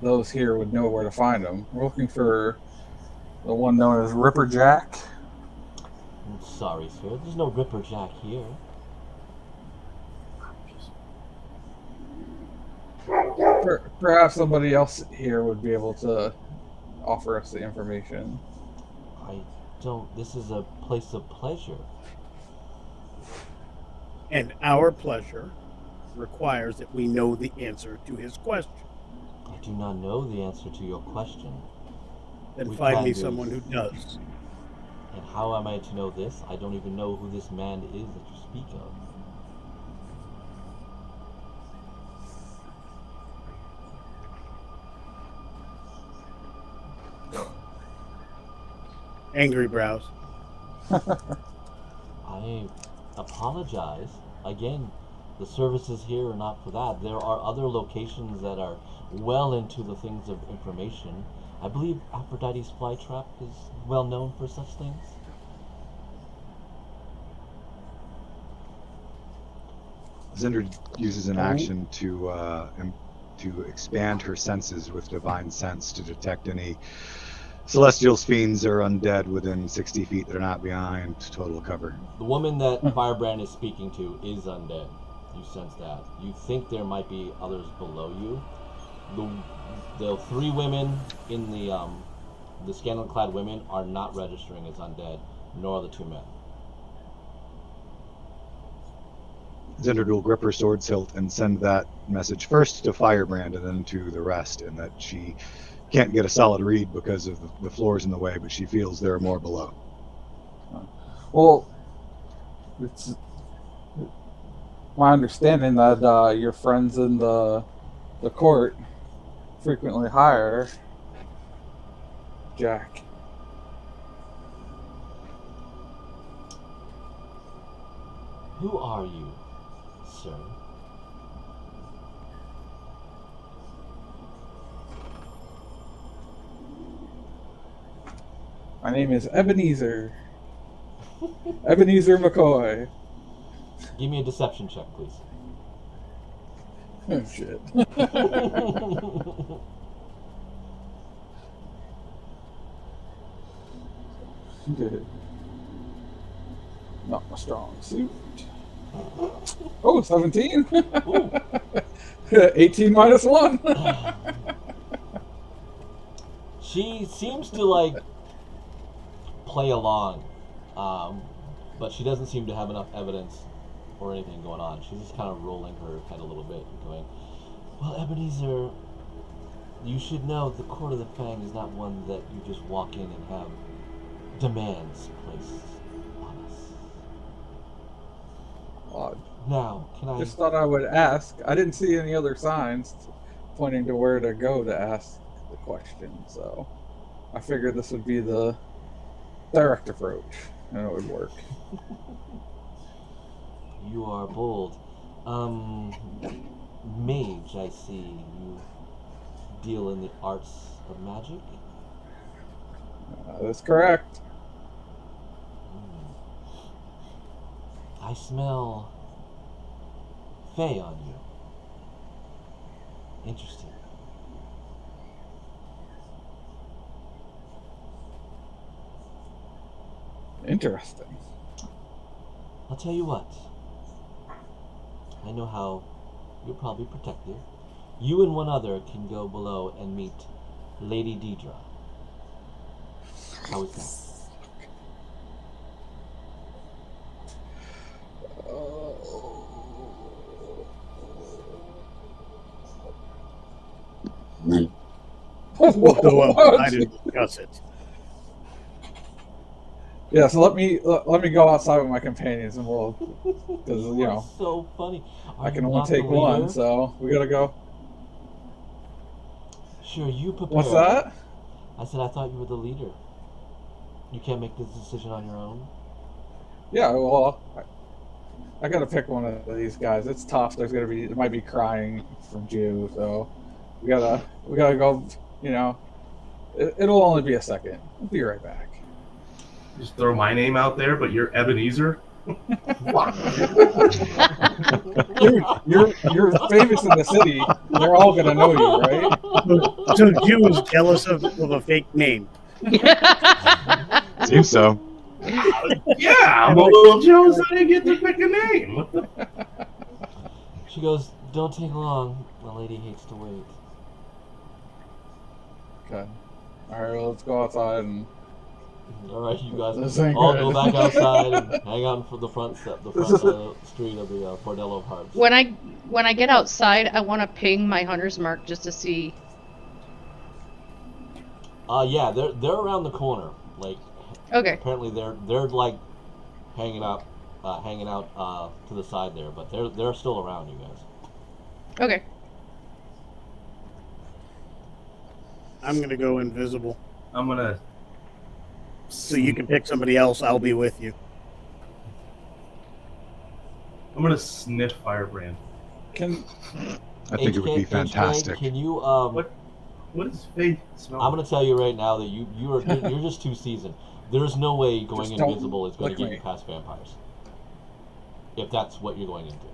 those here would know where to find him. We're looking for the one known as Ripper Jack. I'm sorry, sir. There's no Ripper Jack here. Perhaps somebody else here would be able to offer us the information. I don't. This is a place of pleasure. And our pleasure requires that we know the answer to his question. I do not know the answer to your question. Then We find can me do. someone who does. And how am I to know this? I don't even know who this man is that you speak of. Angry brows. I apologize. Again, the services here are not for that. There are other locations that are well into the things of information. I believe Aphrodite's Flytrap is well known for such things. Zinder uses an action to expand her senses with divine sense to detect any celestials, fiends, or undead within 60 feet that are not behind total cover. The woman that Firebrand is speaking to is undead. You sense that. You think there might be others below you. The three women in the scantily-clad women are not registering as undead, nor the two men. Zinder will grip her sword's hilt and send that message first to Firebrand and then to the rest, and that she can't get a solid read because of the floors in the way, but she feels there are more below. Well, it's my understanding that your friends in the court frequently hire Jack. Who are you, sir? My name is Ebenezer. Ebenezer McCoy. Give me a deception check, please. Oh, shit. Good. Not my strong suit. Oh, 17? 18 minus 1. She seems to, like, play along, but she doesn't seem to have enough evidence or anything going on. She's just kind of rolling her head a little bit and going, well, Ebenezer, you should know the Court of the Feng is not one that you just walk in and have demands placed on us. Odd. Now, can I... Just thought I would ask. I didn't see any other signs pointing to where to go to ask the question, so I figured this would be the direct approach, and it would work. You are bold. Mage, I see. You deal in the arts of magic? That's correct. I smell Fey on you. Interesting. Interesting. I'll tell you what. I know how you're probably protected. You and one other can go below and meet Lady Deidre. How is that? We'll go outside and discuss it. Yeah, so let me go outside with my companions, and we'll, because you know, so funny. I can only take one, so we gotta go. Sure, you prepare. What's that? I said I thought you were the leader. You can't make this decision on your own. Yeah, well, I gotta pick one of these guys. It's tough. There might be crying from Jew, so we gotta go. You know, it'll only be a second. I'll be right back. Just throw my name out there, but you're Ebenezer. You're famous in the city. They're all gonna know you, right? So Jew is jealous of a fake name. Seems so. Yeah, I'm a little jealous I didn't get to pick a name. What the? She goes, don't take long. The lady hates to wait. Okay. All right, well, let's go outside and. All right, you guys This ain't all good. go back outside and hang out for the front street of the Bordello of Hearts. When I get outside, I want to ping my hunter's mark just to see. Yeah, they're around the corner. Like, Okay. apparently they're like hanging out to the side there, but they're still around you guys. Okay. I'm gonna go invisible. I'm gonna. So you can pick somebody else. I'll be with you. I'm gonna sniff Firebrand. Can I think it would be HK, fantastic. Can you What does Faith smell? I'm gonna tell you right now that you're just too seasoned. There's no way going Just don't invisible is going to lick get you me. past vampires. If that's what you're going into.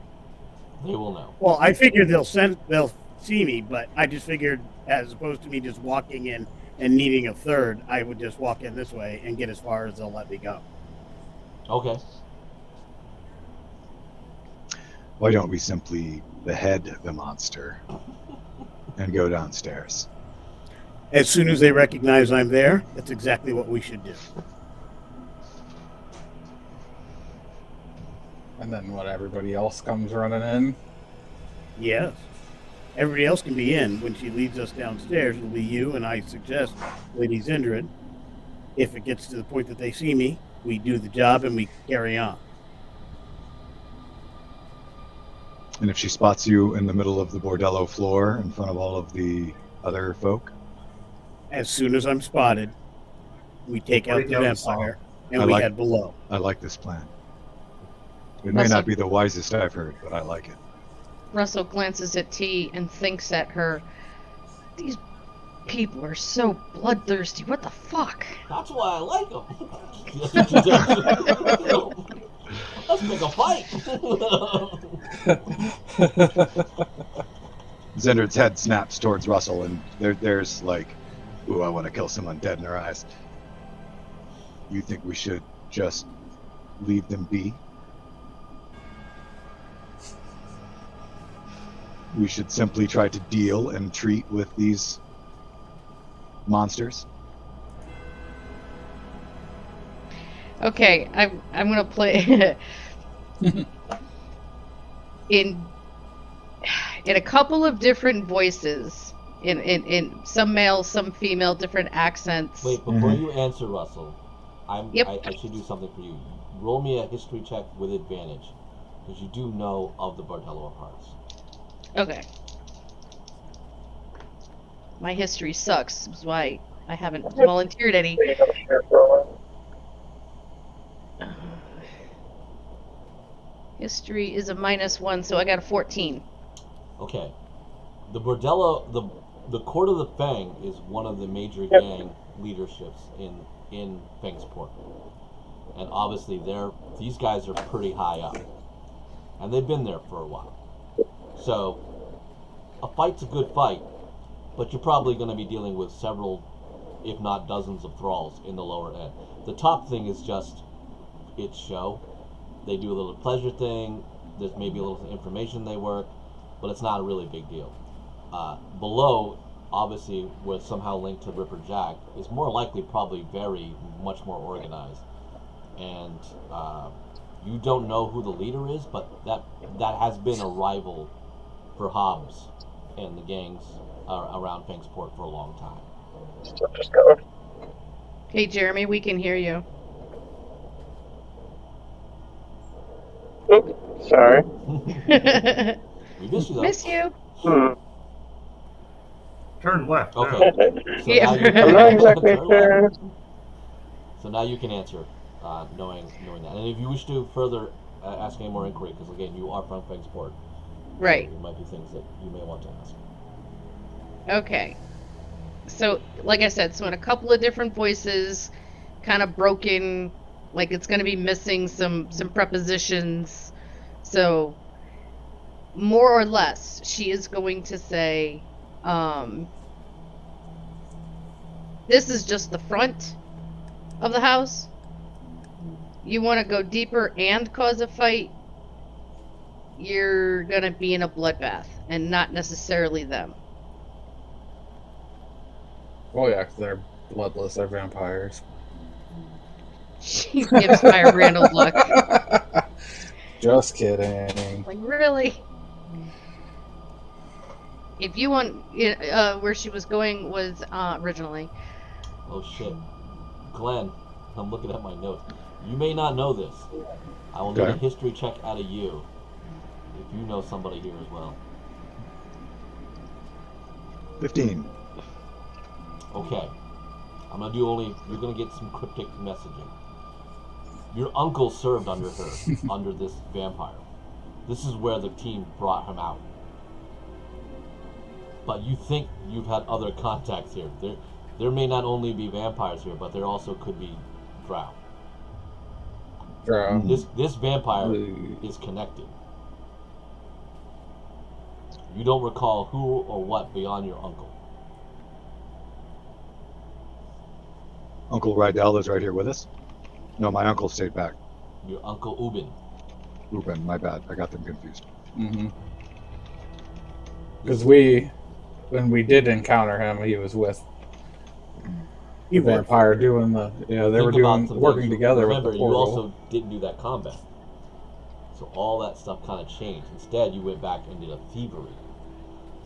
They will know. Well, I figured they'll see me, but I just figured as opposed to me just walking in and needing a third, I would just walk in this way and get as far as they'll let me go. Okay. Why don't we simply behead the monster and go downstairs? As soon as they recognize I'm there, that's exactly what we should do. And then what? Everybody else comes running in. Yes. Everybody else can be in. When she leads us downstairs, it'll be you, and I suggest Lady Zindred. If it gets to the point that they see me, we do the job and we carry on. And if she spots you in the middle of the bordello floor in front of all of the other folk? As soon as I'm spotted, we take out Right the down the vampire and I we like- head below. I like this plan. It may Russell- not be the wisest I've heard, but I like it. Russell glances at T and thinks at her. These people are so bloodthirsty. What the fuck? That's why I like them. That's what she does. Let's make a fight. Zendred's head snaps towards Russell, and there's like, ooh, I want to kill someone dead in her eyes. You think we should just leave them be? We should simply try to deal and treat with these monsters? Okay, I'm gonna play in a couple of different voices, in some male, some female, different accents. Wait, before you answer, Russell, Yep. I should do something for you. Roll me a history check with advantage, because you do know of the Bordello of Hearts. Okay. My history sucks, which is why I haven't volunteered any. History is a -1, so I got a 14. Okay. The Bordello, the Court of the Feng is one of the major gang leaderships in Feng's Port. And obviously these guys are pretty high up. And they've been there for a while. So a fight's a good fight, but you're probably going to be dealing with several, if not dozens of thralls in the lower end. The top thing is just its show. They do a little pleasure thing, there's maybe a little information they work, but it's not a really big deal. Below, obviously, where somehow linked to Ripper Jack, is more likely probably very much more organized. And you don't know who the leader is, but that has been a rival for Hobbs and the gangs around Feng's Port for a long time. Hey, Jeremy, we can hear you. Oops, sorry. We miss you though. Miss you. Turn left. Okay. now. So Yeah. now you I'm not exactly sure. So now you can answer, knowing that. And if you wish to further ask any more inquiry, because again, you are from Feng's Port, Right. there might be things that you may want to ask. Okay. So, like I said, so in a couple of different voices, kind of broken, like it's going to be missing some prepositions. So, more or less, she is going to say, this is just the front of the house. You want to go deeper and cause a fight, you're going to be in a bloodbath, and not necessarily them. Oh yeah, 'cause they're bloodless. They're vampires. She gives Firebrand a look. Just kidding. Like, really? If you want, where she was going was originally. Oh shit. Glenn, I'm looking at my notes. You may not know this. I will need a Okay. history check out of you if you know somebody here as well. 15. Okay. I'm gonna do only, you're gonna get some cryptic messaging. Your uncle served under her, under this vampire. This is where the team brought him out. But you think you've had other contacts here. There may not only be vampires here, but there also could be drow. Drow. This vampire Ooh. is connected. You don't recall who or what beyond your uncle. Uncle Rydell is right here with us. No, my uncle stayed back. Your uncle Ubin. Ruben, my bad. I got them confused. Because when we did encounter him, he was with He the worked. vampire doing the, they were Think about some working things. together Remember, with the you portal. also didn't do that combat. So all that stuff kind of changed. Instead, you went back and did a thievery.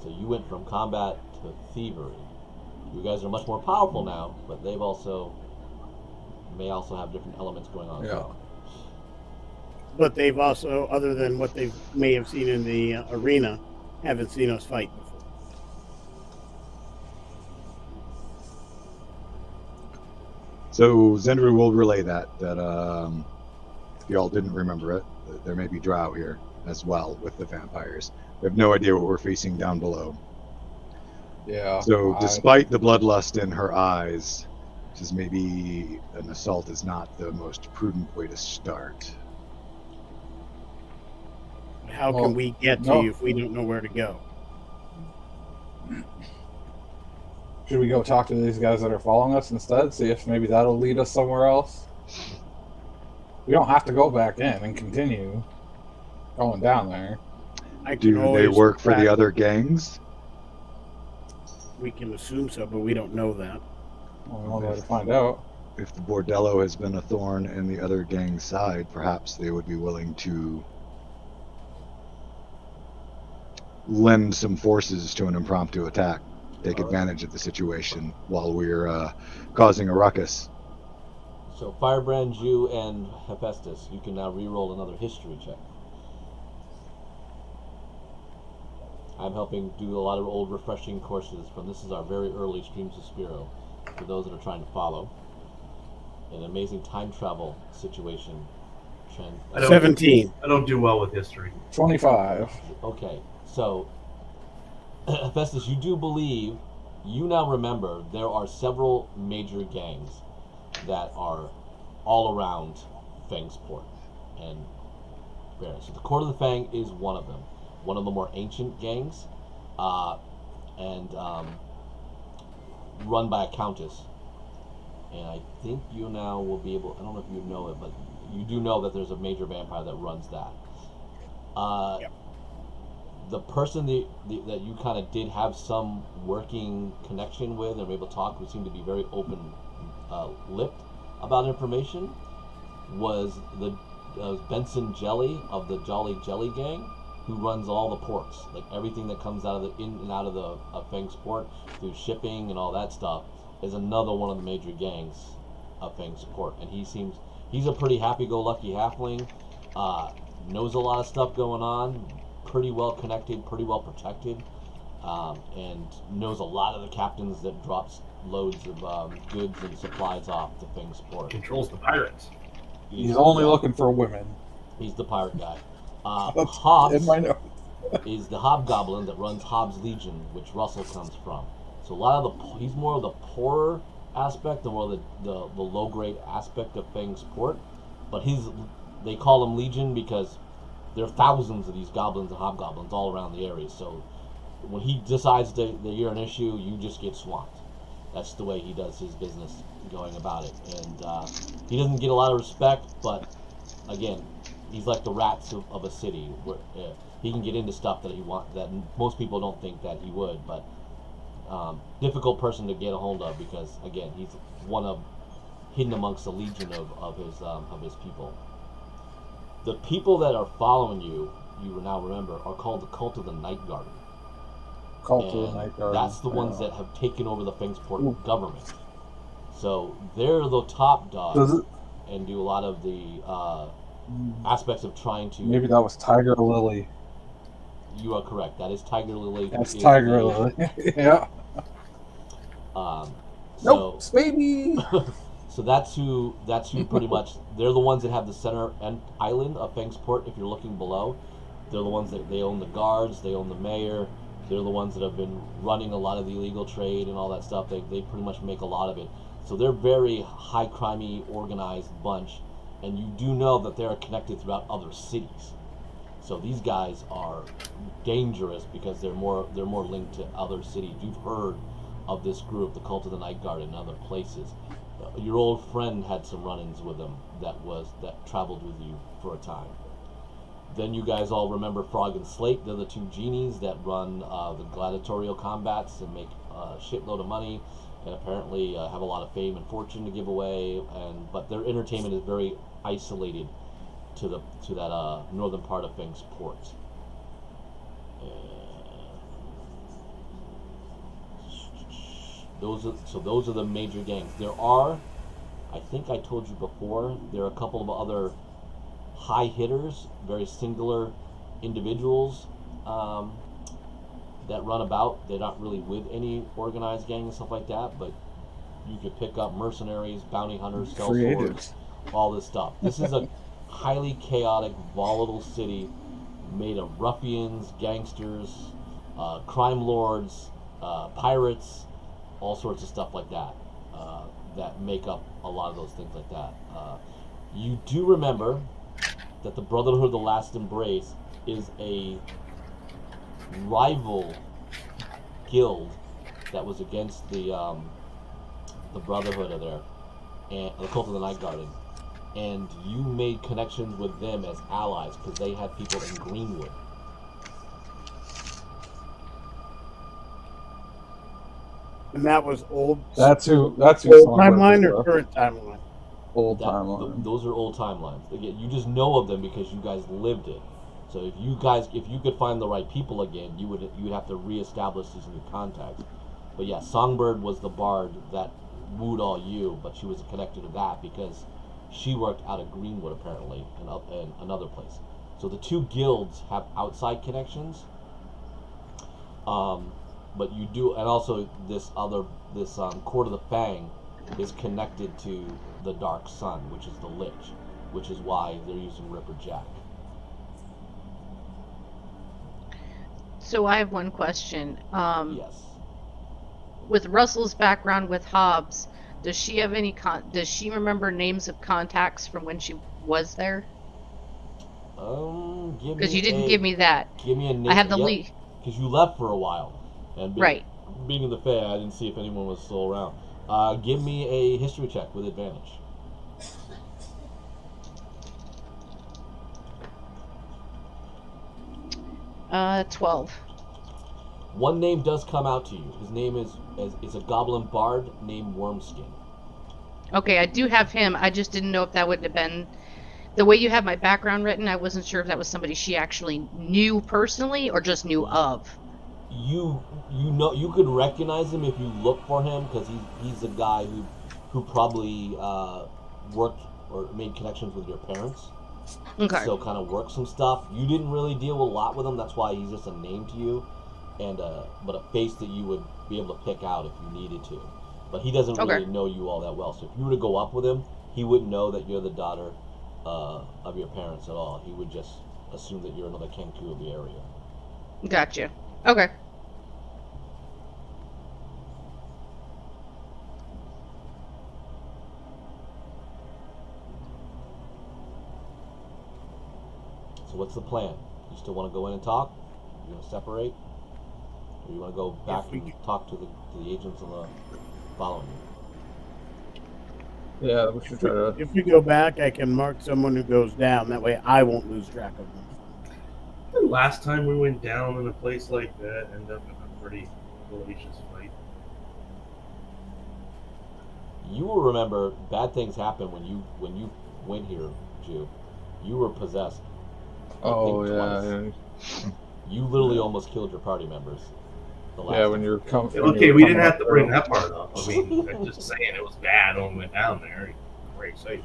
So you went from combat to thievery. You guys are much more powerful now, but they've also may also have different elements going on. as Yeah. well. But they've also, other than what they may have seen in the arena, haven't seen us fight before. So Zendru will relay that if y'all didn't remember it, there may be drow here as well with the vampires. We have no idea what we're facing down below. Yeah. So despite the bloodlust in her eyes, just maybe an assault is not the most prudent way to start. How Well, can we get to no. you if we don't know where to go? Should we go talk to these guys that are following us instead? See if maybe that'll lead us somewhere else? We don't have to go back in and continue going down there. I can Do they always work for the track- other gangs? We can assume so, but we don't know that. Well, we won't be able to find out. If the Bordello has been a thorn in the other gang's side, perhaps they would be willing to lend some forces to an impromptu attack, take advantage of the situation while we're causing a ruckus. So Firebrand, you, and Hephaestus, you can now re-roll another history check. I'm helping do a lot of old refreshing courses from this is our very early streams of Spero for those that are trying to follow. An amazing time travel situation. I don't- 17. I don't do well with history. 25. Okay, so Hephaestus, you do believe, you now remember there are several major gangs that are all around Feng's port and Spero. So the Court of the Feng is one of them. One of the more ancient gangs, and run by a countess. And I think you now will be able, I don't know if you know it, but you do know that there's a major vampire that runs that. Yep. The person that you kind of did have some working connection with and were able to talk, who seemed to be very open-lipped about information, was the Benson Jelly of the Jolly Jelly Gang, who runs all the ports, like everything that comes out of the in and out of the Feng's port through shipping and all that stuff, is another one of the major gangs of Feng's port. And he's a pretty happy-go-lucky halfling, knows a lot of stuff going on, pretty well connected, pretty well protected, and knows a lot of the captains that drops loads of goods and supplies off to Feng's port. Controls the pirates. He's only looking for women. He's the pirate guy. That's Hobbs in my notes. is the hobgoblin that runs Hobbs Legion, which Russell comes from. So a lot of he's more of the poorer aspect, and more of the low grade aspect of Feng's port. But they call him Legion because there are thousands of these goblins and hobgoblins all around the area. So when he decides that you're an issue, you just get swamped. That's the way he does his business going about it, and he doesn't get a lot of respect. But again, he's like the rats of a city, where he can get into stuff that that most people don't think that he would. But difficult person to get a hold of because again, he's one of hidden amongst the legion of his people. The people that are following you now remember, are called the Cult of the Night Garden. Cult of the Night Garden. That's the ones that have taken over the Fengsport government. So they're the top dogs and do a lot of the aspects of trying to. Maybe that was Tiger Lily. You are correct. That is Tiger Lily. That's Tiger Lily. Yeah. Nope, baby. So that's who pretty much, they're the ones that have the center island of Fengsport. If you're looking below, they're the ones that they own the guards, they own the mayor, they're the ones that have been running a lot of the illegal trade and all that stuff. They pretty much make a lot of it. So they're very high crimey organized bunch, and you do know that they're connected throughout other cities. So these guys are dangerous because they're more linked to other cities. You've heard of this group, the Cult of the Night Guard, in other places. Your old friend had some run-ins with them that traveled with you for a time. Then you guys all remember Frog and Slate. They're the two genies that run the gladiatorial combats and make a shitload of money, and apparently have a lot of fame and fortune to give away. But their entertainment is very isolated to that northern part of Feng's port. Those are the major gangs. There are, I think I told you before, there are a couple of other high hitters, very singular individuals that run about. They're not really with any organized gang and stuff like that, but you could pick up mercenaries, bounty hunters, sellswords, all this stuff. This is a highly chaotic, volatile city made of ruffians, gangsters, crime lords, pirates, all sorts of stuff like that, that make up a lot of those things like that. You do remember that the Brotherhood of the Last Embrace is a rival guild that was against the Brotherhood of there, and the Cult of the Night Guard, and you made connections with them as allies because they had people in Greenwood. And that was old. That's who. Old Songbird timeline was or the current timeline? Old timeline. Those are old timelines. Again, you just know of them because you guys lived it. So if you could find the right people again, you'd have to reestablish these new contacts. But yeah, Songbird was the bard that wooed all you, but she was connected to that because she worked out of Greenwood apparently and another place. So the two guilds have outside connections. But you do, and also this Court of the Fang is connected to the Dark Sun, which is the Lich, which is why they're using Ripper Jack. So I have one question. Yes. With Russell's background with Hobbs, does she have any does she remember names of contacts from when she was there? Because you didn't give me that. Give me a name. I have the lead. Because you left for a while, and being in the Fae, I didn't see if anyone was still around. Give me a history check with advantage. 12. One name does come out to you. His name is a goblin bard named Wormskin. Okay, I do have him. I just didn't know if that would have been the way you have my background written. I wasn't sure if that was somebody she actually knew personally or just knew of. You know, you could recognize him if you look for him because he's a guy who probably worked or made connections with your parents. Okay. So kind of worked some stuff. You didn't really deal a lot with him. That's why he's just a name to you, and but a face that you would be able to pick out if you needed to. But he doesn't really know you all that well. So if you were to go up with him, he wouldn't know that you're the daughter of your parents at all. He would just assume that you're another Kenku of the area. Gotcha. Okay. So what's the plan? You still want to go in and talk? You want to separate? Or you want to go back and talk to the agents on the following you? Yeah, we should try to. If we go back, I can mark someone who goes down. That way I won't lose track of them. The last time we went down in a place like that, ended up in a pretty hellacious fight. You will remember bad things happened when you went here, Jew. You were possessed. Oh yeah. You literally almost killed your party members. When you're coming. Okay, we didn't have to bring that part up. I mean, I'm just saying it was bad when we went down there. Great safe.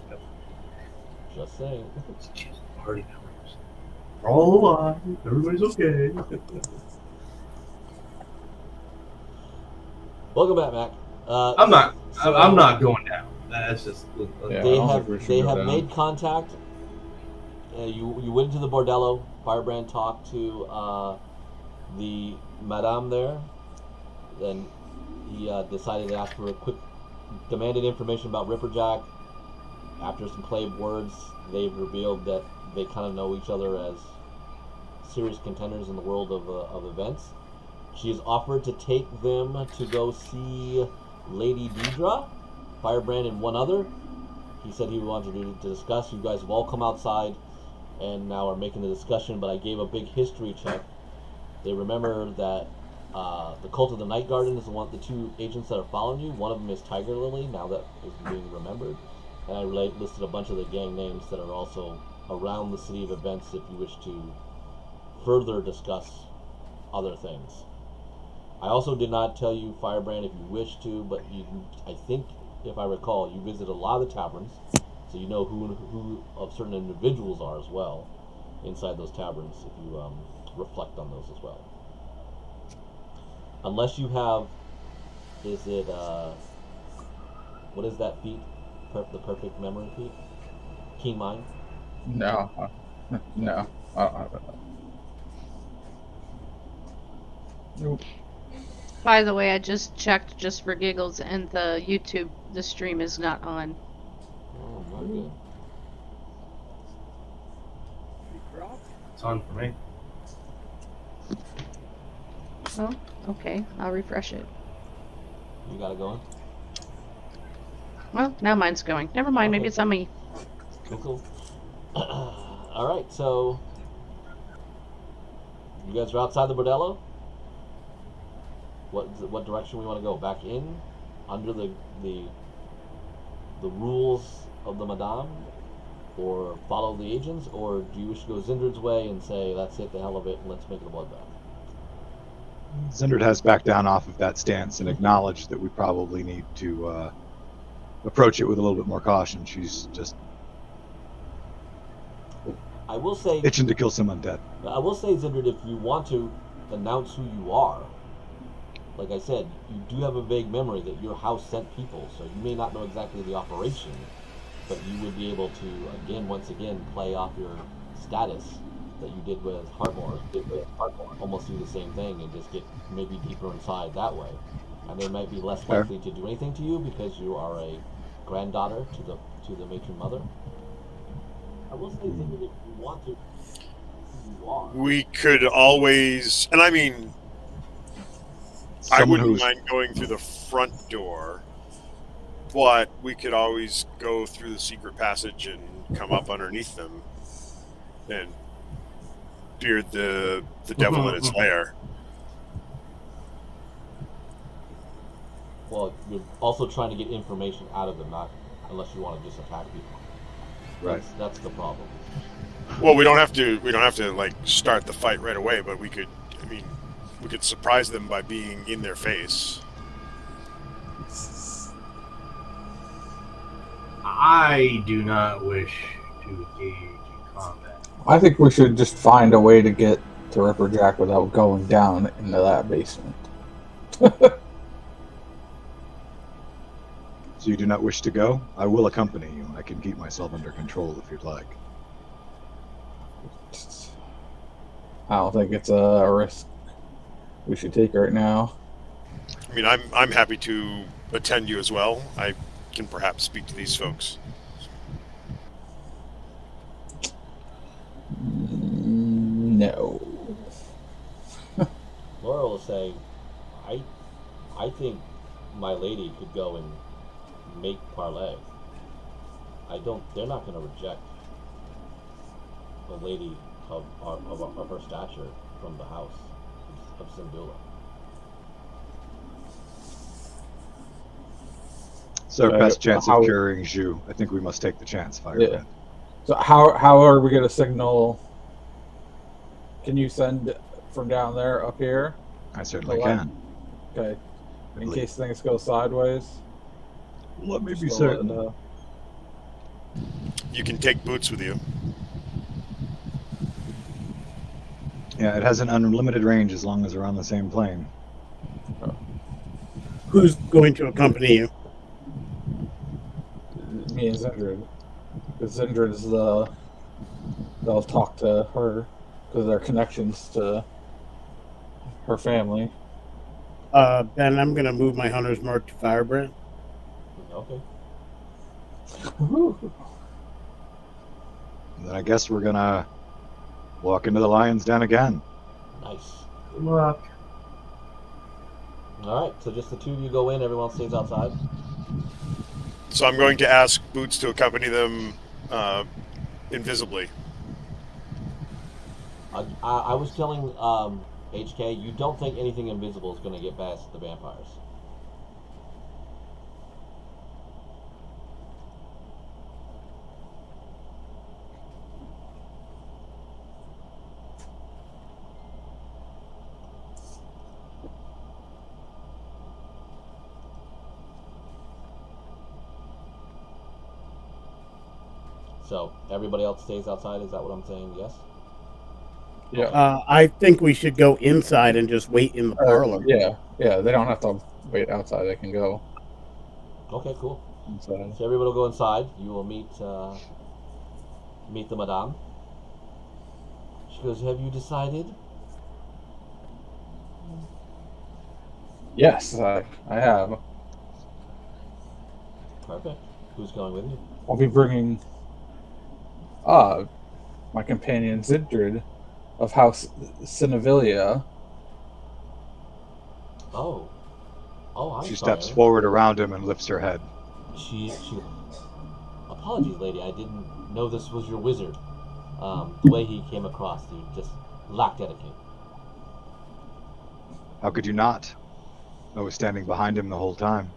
Just saying. It's just party members. We're all alive. Everybody's okay. Welcome back, Mac. I'm not going down. That's just. They have made contact. You went into the bordello. Firebrand talked to the madame there. Then he decided to ask for a quick, demanded information about Ripperjack. After some play words, they've revealed that they kind of know each other as serious contenders in the world of events. She has offered to take them to go see Lady Deidre, Firebrand, and one other. He said he wanted to discuss. You guys have all come outside and now are making the discussion, but I gave a big history check. They remember that the Cult of the Night Garden is the two agents that are following you. One of them is Tiger Lily, now that is being remembered. And I listed a bunch of the gang names that are also around the City of Events if you wish to further discuss other things. I also did not tell you, Firebrand, if you wish to, but I think, if I recall, you visit a lot of the taverns, so you know who of certain individuals are as well inside those taverns, if you reflect on those as well. Unless you have, what is that feat? The perfect memory feat? Keen mind? No. No. I don't have it. Nope. By the way, I just checked just for giggles, and the stream is not on. Oh, not good. It's on for me. Oh, okay. I'll refresh it. You got it going? Well, now mine's going. Never mind. Maybe Okay. it's on me. Cool. Alright, so you guys are outside the bordello? What direction we want to go? Back in? Under the rules of the Madame? Or follow the agents? Or do you wish to go Zindred's way and say, that's it, the hell of it, and let's make it a bloodbath? Zindred has backed down off of that stance and acknowledged that we probably need to approach it with a little bit more caution. She's just I will say, itching to kill some undead. Zindred, if you want to announce who you are, like I said, you do have a vague memory that your house sent people, so you may not know exactly the operation, but you would be able to, once again, play off your status that you did with Heartmore. Almost do the same thing and just get maybe deeper inside that way. And they might be less likely to do anything to you because you are a granddaughter to the matron mother. I will say, Zindred, if you want to, you are. We could always, and I mean, I wouldn't mind going through the front door, but we could always go through the secret passage and come up underneath them and beard the devil in its lair. Well, you're also trying to get information out of them, not unless you want to just attack people. Right. That's the problem. Well, we don't have to like start the fight right away, but we could surprise them by being in their face. I do not wish to engage in combat. I think we should just find a way to get to Ripperjack without going down into that basement. So you do not wish to go? I will accompany you. I can keep myself under control if you'd like. I don't think it's a risk we should take right now. I mean, I'm happy to attend you as well. I can perhaps speak to these folks. No. Laura will say, I think my lady could go and make parlay. They're not going to reject a lady of her stature from the house of Sindula. It's our best chance of curing Zhu. I think we must take the chance, Firebrand. Yeah. So how are we going to signal? Can you send from down there up here? I certainly can. Okay. In case things go sideways. Let me be certain. You can take boots with you. Yeah, it has an unlimited range as long as we're on the same plane. Who's going to accompany you? Me and Zindred. Because Zindred is they'll talk to her because they're connections to her family. Ben, I'm going to move my hunter's mark to Firebrand. Okay. Then I guess we'll walk into the lion's den again. Nice. Good luck. All right, so just the two of you go in. Everyone else stays outside. So I'm going to ask Boots to accompany them invisibly. I was telling HK, you don't think anything invisible is going to get past the vampires. So everybody else stays outside. Is that what I'm saying? Yes. Yeah. I think we should go inside and just wait in the parlor. Yeah. They don't have to wait outside. They can go Okay, cool. inside. So everybody will go inside. You will meet the madame. She goes, "Have you decided?" Yes, I have. Perfect. Who's going with you? I'll be bringing my companion Zindrid of House Cinevilia. Oh, I'm She sorry. steps forward around him and lifts her head. She. Apologies, lady. I didn't know this was your wizard. The way he came across, he just lacked etiquette. How could you not? I was standing behind him the whole time.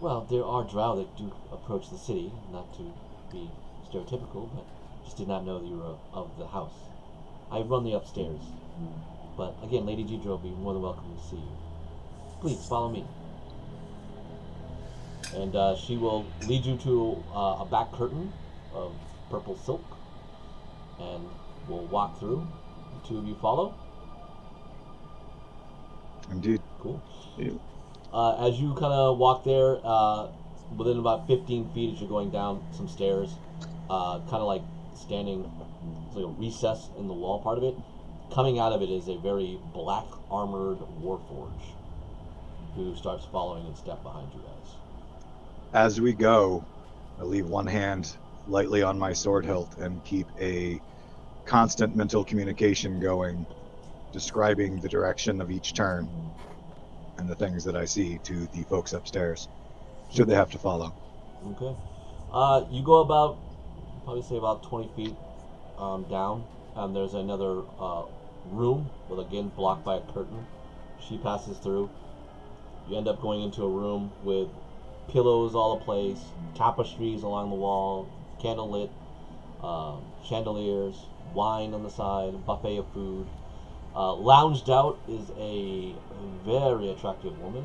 Well, there are drow that do approach the city, not to be stereotypical, but just did not know that you were of the house. I run the upstairs. But again, Lady Deidre will be more than welcome to see you. Please, follow me. And she will lead you to a back curtain of purple silk, and we'll walk through. The two of you follow. Indeed. Cool. Yeah. As you kind of walk there, within about 15 feet as you're going down some stairs, kind of like standing, it's like a recess in the wall part of it. Coming out of it is a very black armored warforge who starts following in step behind you guys. As we go, I leave one hand lightly on my sword hilt and keep a constant mental communication going, describing the direction of each turn and the things that I see to the folks upstairs, should they have to follow. Okay. You go about, probably say about 20 feet down, and there's another room with, again, blocked by a curtain. She passes through. You end up going into a room with pillows all the place, tapestries along the wall, candlelit, chandeliers, wine on the side, a buffet of food. Lounged out is a very attractive woman.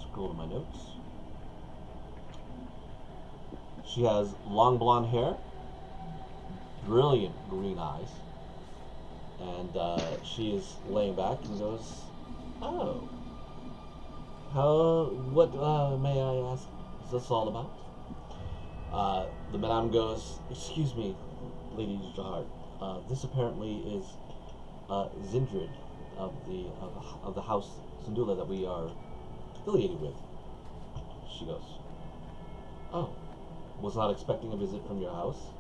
Scroll to my notes. She has long blonde hair, brilliant green eyes, and she is laying back and goes, "Oh. What may I ask is this all about?" The madame goes, "Excuse me, Lady Jahart. This apparently is Zindrid of the House Zindula that we are affiliated with." She goes, "Oh, was not expecting a visit from your house."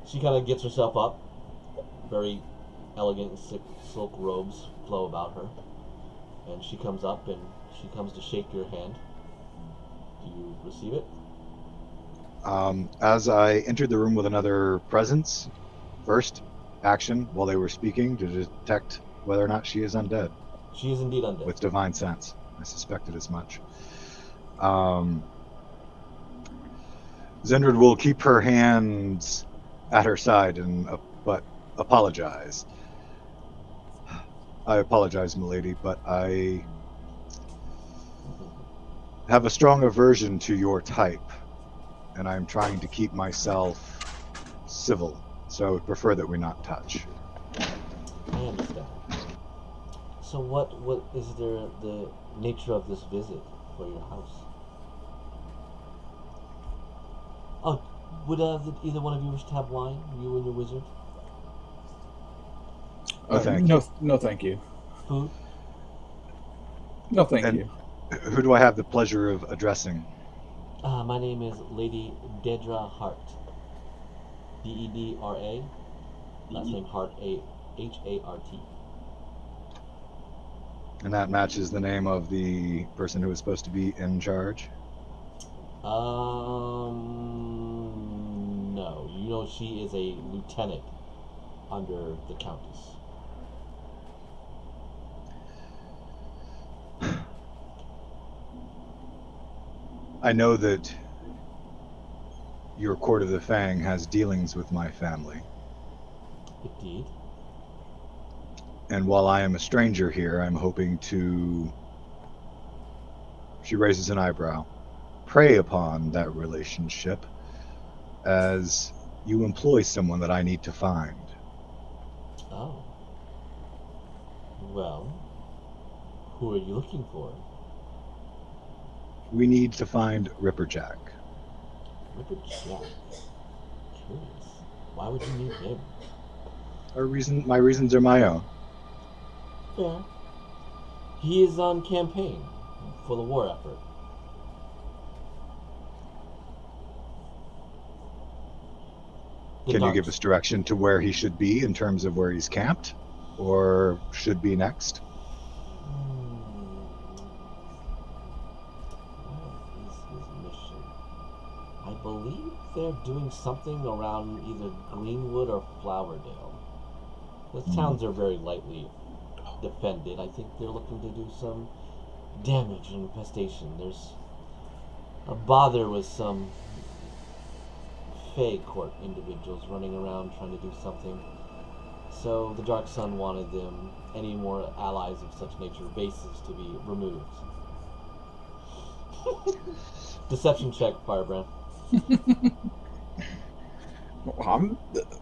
She kind of gets herself up. Very elegant silk robes flow about her. And she comes up and she comes to shake your hand. Do you receive it? As I entered the room with another presence, first action while they were speaking to detect whether or not she is undead. She is indeed undead. With divine sense. I suspected as much. Zendrid will keep her hands at her side but apologize. I apologize, milady, but I have a strong aversion to your type, and I'm trying to keep myself civil, so I would prefer that we not touch. I understand. So what is the nature of this visit for your house? Oh, would either one of you wish to have wine, you and your wizard? Oh, thank you. No, thank you. Food? No, thank And- you. Who do I have the pleasure of addressing? My name is Lady Dedra Hart. Dedra. Last name Hart, Hart. And that matches the name of the person who was supposed to be in charge. No. You know she is a lieutenant under the Countess. I know that your Court of the Fang has dealings with my family. Indeed. And while I am a stranger here, I'm hoping to... She raises an eyebrow. Prey upon that relationship as you employ someone that I need to find. Oh. Well, who are you looking for? We need to find Ripperjack. Ripperjack. Curious. Why would you need him? My reasons are my own. Fair. He is on campaign for the war effort. Can you give us direction to where he should be in terms of where he's camped? Or should be next? What is his mission? I believe they're doing something around either Greenwood or Flowerdale. Those towns are very lightly defended. I think they're looking to do some damage and infestation. There's a bother with some Fey court individuals running around trying to do something. So the Dark Sun wanted them, any more allies of such nature, bases to be removed. Deception check, Firebrand.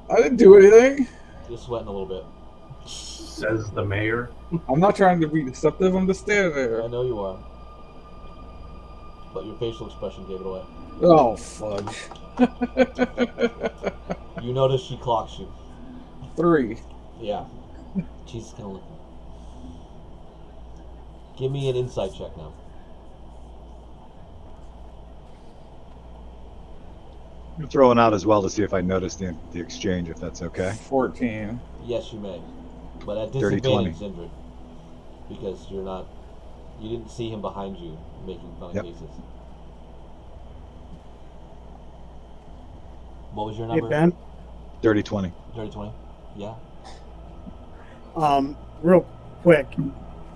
I didn't do anything. You're sweating a little bit. Says the mayor. I'm not trying to be deceptive. I'm just standing I there. know you are. But your facial expression gave it away. Oh, fudge. You notice she clocks you. 3. Yeah. She's kind of looking. Give me an insight check now. I'm throwing out as well to see if I noticed the exchange, if that's okay. 14. Yes, you may. But at Dirty disadvantage, Zindred. Because you didn't see him behind you making funny Yep. faces. What was your Hey, number? Ben. Dirty 20. Dirty 20? Yeah. Real quick,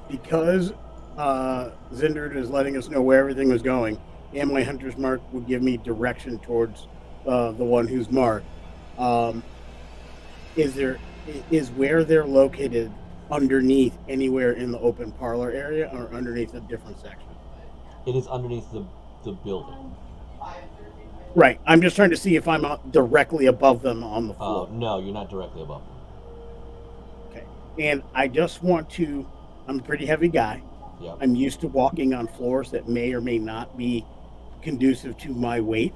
because Zinderd is letting us know where everything was going, and my hunter's mark would give me direction towards the one who's marked. Is where they're located underneath anywhere in the open parlor area, or underneath a different section? It is underneath the building. Right. I'm just trying to see if I'm directly above them on the floor. No, you're not directly above them. And I just want to, I'm a pretty heavy guy. Yeah. I'm used to walking on floors that may or may not be conducive to my weight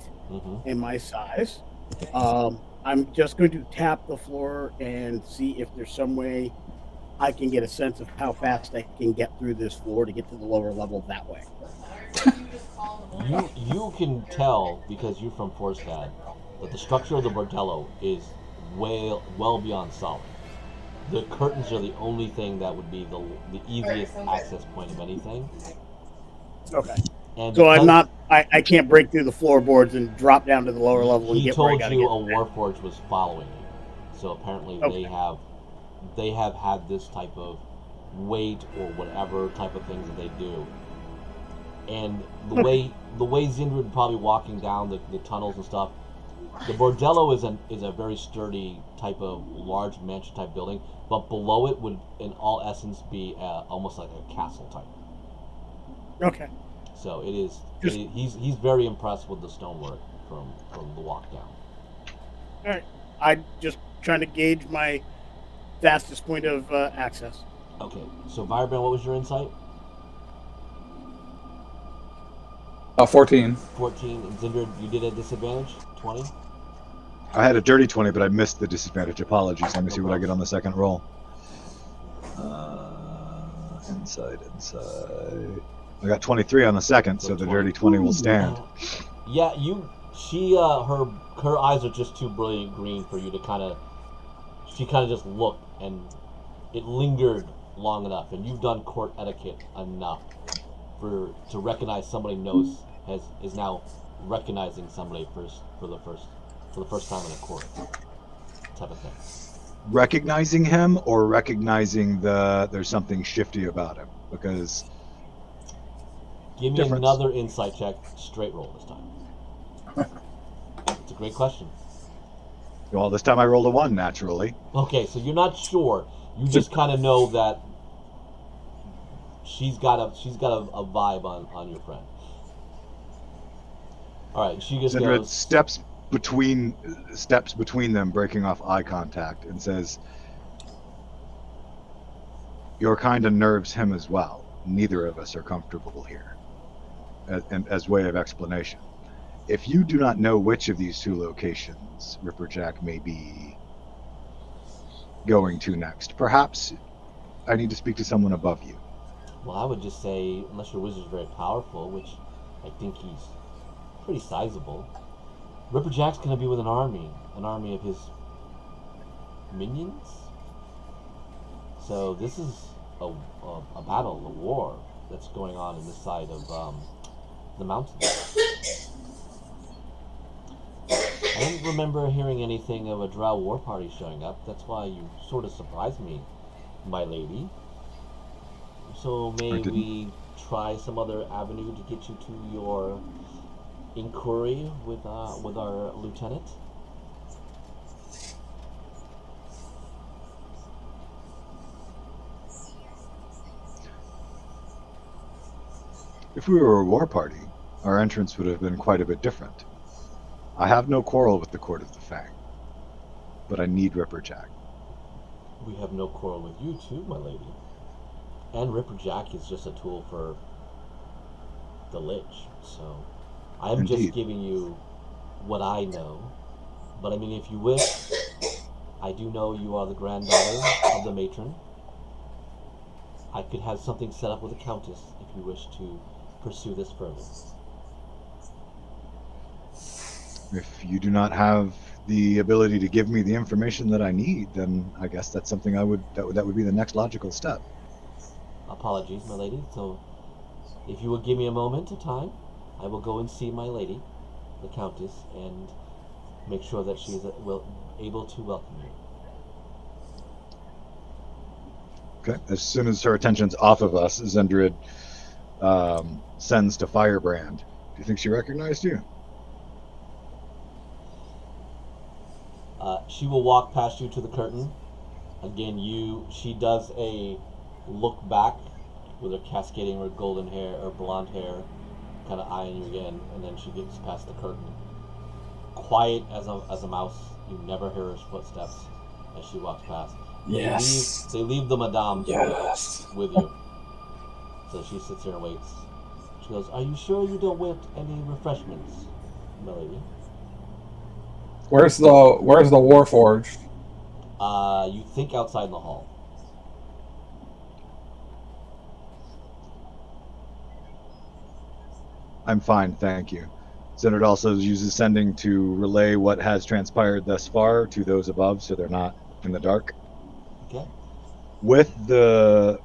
and my size. I'm just going to tap the floor and see if there's some way I can get a sense of how fast I can get through this floor to get to the lower level that way. You can tell, because you're from Forstad, that the structure of the bordello is well beyond solid. The curtains are the only thing that would be the easiest access point of anything. Okay. And So I'm because not, I can't break through the floorboards and drop down to the lower level and he get where I told gotta you get. a warforge was following you, so apparently Okay. they have had this type of weight or whatever type of things that they do. And the way Zindrid probably walking down the tunnels and stuff, the bordello is a very sturdy type of large mansion type building, but below it would in all essence be almost like a castle type. Okay. So it is. Just- He's very impressed with the stonework from the walk down. All right. I'm just trying to gauge my fastest point of access. Okay, so Firebrand, what was your insight? 14. 14. And Zindrid, you did a disadvantage? 20? I had a dirty 20, but I missed the disadvantage. Apologies. Let me see what I get on the second roll. Insight. I got 23 on the second, so the dirty 20 will stand. Yeah, her eyes are just too brilliant green for you to she kind of just looked, and it lingered long enough, and you've done court etiquette enough to recognize somebody is now recognizing somebody for the first time in a court type of thing. Recognizing him or recognizing there's something shifty about him? Because give me another insight check, straight roll this time. It's a great question. Well, this time I rolled a 1 naturally. Okay, so you're not sure. You just kind of know that she's got a vibe on your friend. All right, she just Zendred goes. steps between them, breaking off eye contact, and says, "Your kind unnerves him as well. Neither of us are comfortable here." As way of explanation, if you do not know which of these two locations Ripperjack may be going to next, perhaps I need to speak to someone above you. Well, I would just say, unless your wizard's very powerful, which I think he's pretty sizable, Ripperjack's going to be with an army of his minions. So this is a battle, a war that's going on in this side of the mountains. I don't remember hearing anything of a drow war party showing up. That's why you sort of surprised me, my lady. So may we try some other avenue to get you to your inquiry with our lieutenant? If we were a war party, our entrance would have been quite a bit different. I have no quarrel with the Court of the Feng, but I need Ripperjack. We have no quarrel with you too, my lady. And Ripperjack is just a tool for the Lich, so I'm just giving you what I know. But I mean, if you wish, I do know you are the granddaughter of the matron. I could have something set up with the Countess if you wish to pursue this further. If you do not have the ability to give me the information that I need, then I guess that's something that would be the next logical step. Apologies, my lady. So, if you would give me a moment of time, I will go and see my lady, the Countess, and make sure that she is able to welcome you. Okay. As soon as her attention's off of us, Zendrid sends to Firebrand. Do you think she recognized you? She will walk past you to the curtain. Again, she does a look back with her cascading her golden hair or blonde hair, kind of eyeing you again, and then she gets past the curtain. Quiet as a mouse. You never hear her footsteps as she walks past. Yes. They leave the madame Yes. with you. So she sits here and waits. She goes, "Are you sure you don't want any refreshments, my lady?" Where's the Warforged? You think outside in the hall. I'm fine, thank you. Zendrid also uses sending to relay what has transpired thus far to those above, so they're not in the dark. Okay. With the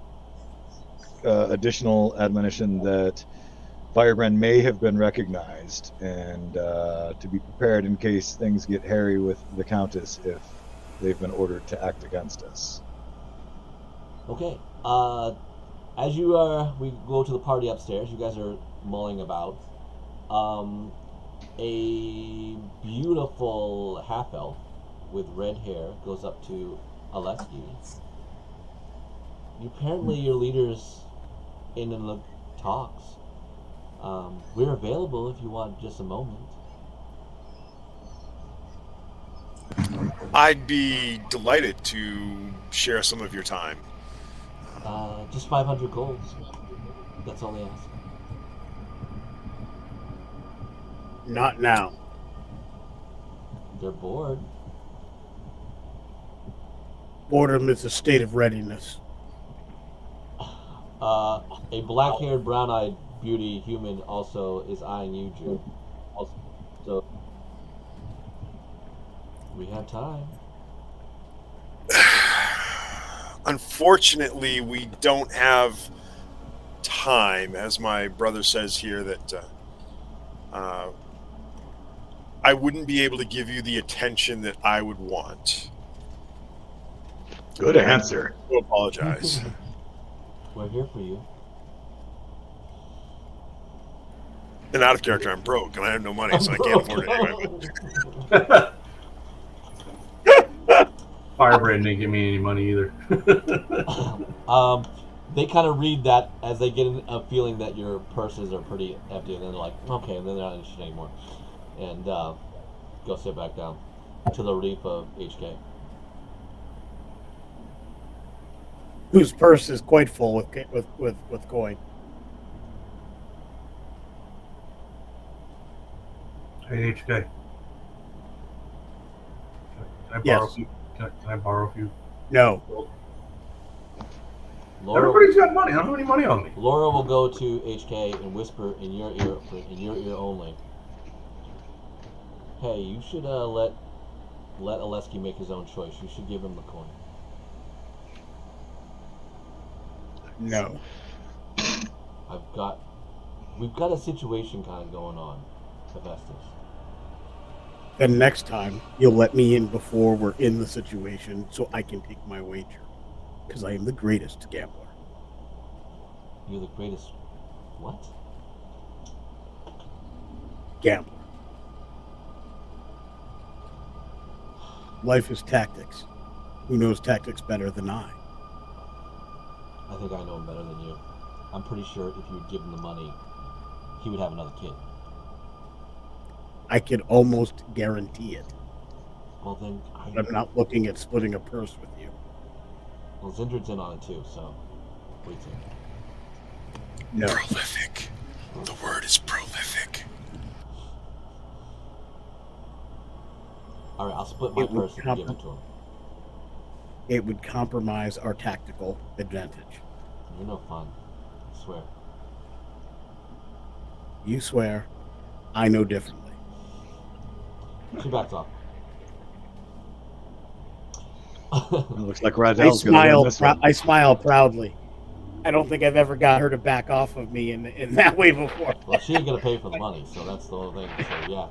additional admonition that Firebrand may have been recognized, and to be prepared in case things get hairy with the Countess if they've been ordered to act against us. Okay. As we go to the party upstairs, you guys are mulling about. A beautiful half-elf with red hair goes up to Aleski. Apparently your leader's in the talks. We're available if you want just a moment. I'd be delighted to share some of your time. Just 500 gold. That's all they ask. Not now. They're bored. Boredom is a state of readiness. A black-haired, brown-eyed beauty human also is eyeing you, Jew. Also, so we have time. Unfortunately, we don't have time, as my brother says here, that I wouldn't be able to give you the attention that I would want. Good answer. I apologize. We're here for you. And out of character, I'm broke, and I have no money, so I can't afford it anyway. Firebrand didn't give me any money either. They kind of read that as they get a feeling that your purses are pretty empty, and then they're like, okay, and then they're not interested anymore. And go sit back down to the relief of HK. Whose purse is quite full with coin. Hey, HK. Can I borrow Yes. a few? Can I borrow a few? No. Laura, Everybody's got money. I don't have any money on me. Laura will go to HK and whisper in your ear only. Hey, you should let Oleski make his own choice. You should give him the coin. No. We've got a situation kind of going on, Hephaestus. Then next time, you'll let me in before we're in the situation so I can take my wager. Because I am the greatest gambler. You're the greatest. What? Gambler. Life is tactics. Who knows tactics better than I? I think I know him better than you. I'm pretty sure if you would give him the money, he would have another kid. I can almost guarantee it. Well, then I'm not looking at splitting a purse with you. Well, Zindred's in on it too, so what do you think? No. Prolific. The word is prolific. All right, I'll split my It would purse and give it to him. It would compromise our tactical advantage. You're no fun. I swear. You swear, I know differently. She backs off. It looks like Radell's going to win this one. I smile proudly. I don't think I've ever got her to back off of me in that way before. Well, she ain't gonna pay for the money, so that's the whole thing. So yeah,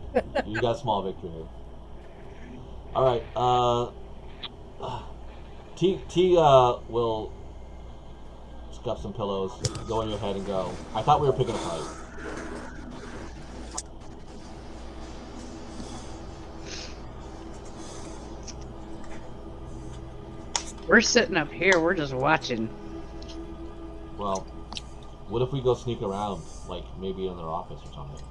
you got a small victory here. All right, T will scuff some pillows, go in your head, and go. I thought we were picking a fight. We're sitting up here. We're just watching. Well, what if we go sneak around, like maybe in their office or something?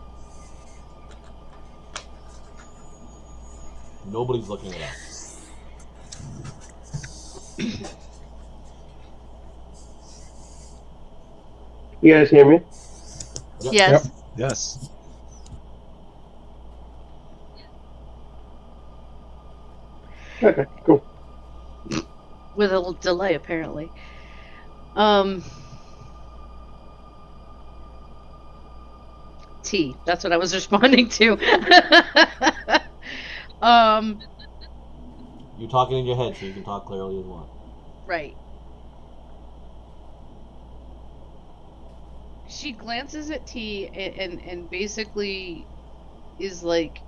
Nobody's looking at us. You guys hear me? Yep. Yes. Yes. Okay, cool. With a little delay, apparently. T. That's what I was responding to. You're talking in your head, so you can talk clearly as well. Right. She glances at T and basically is like,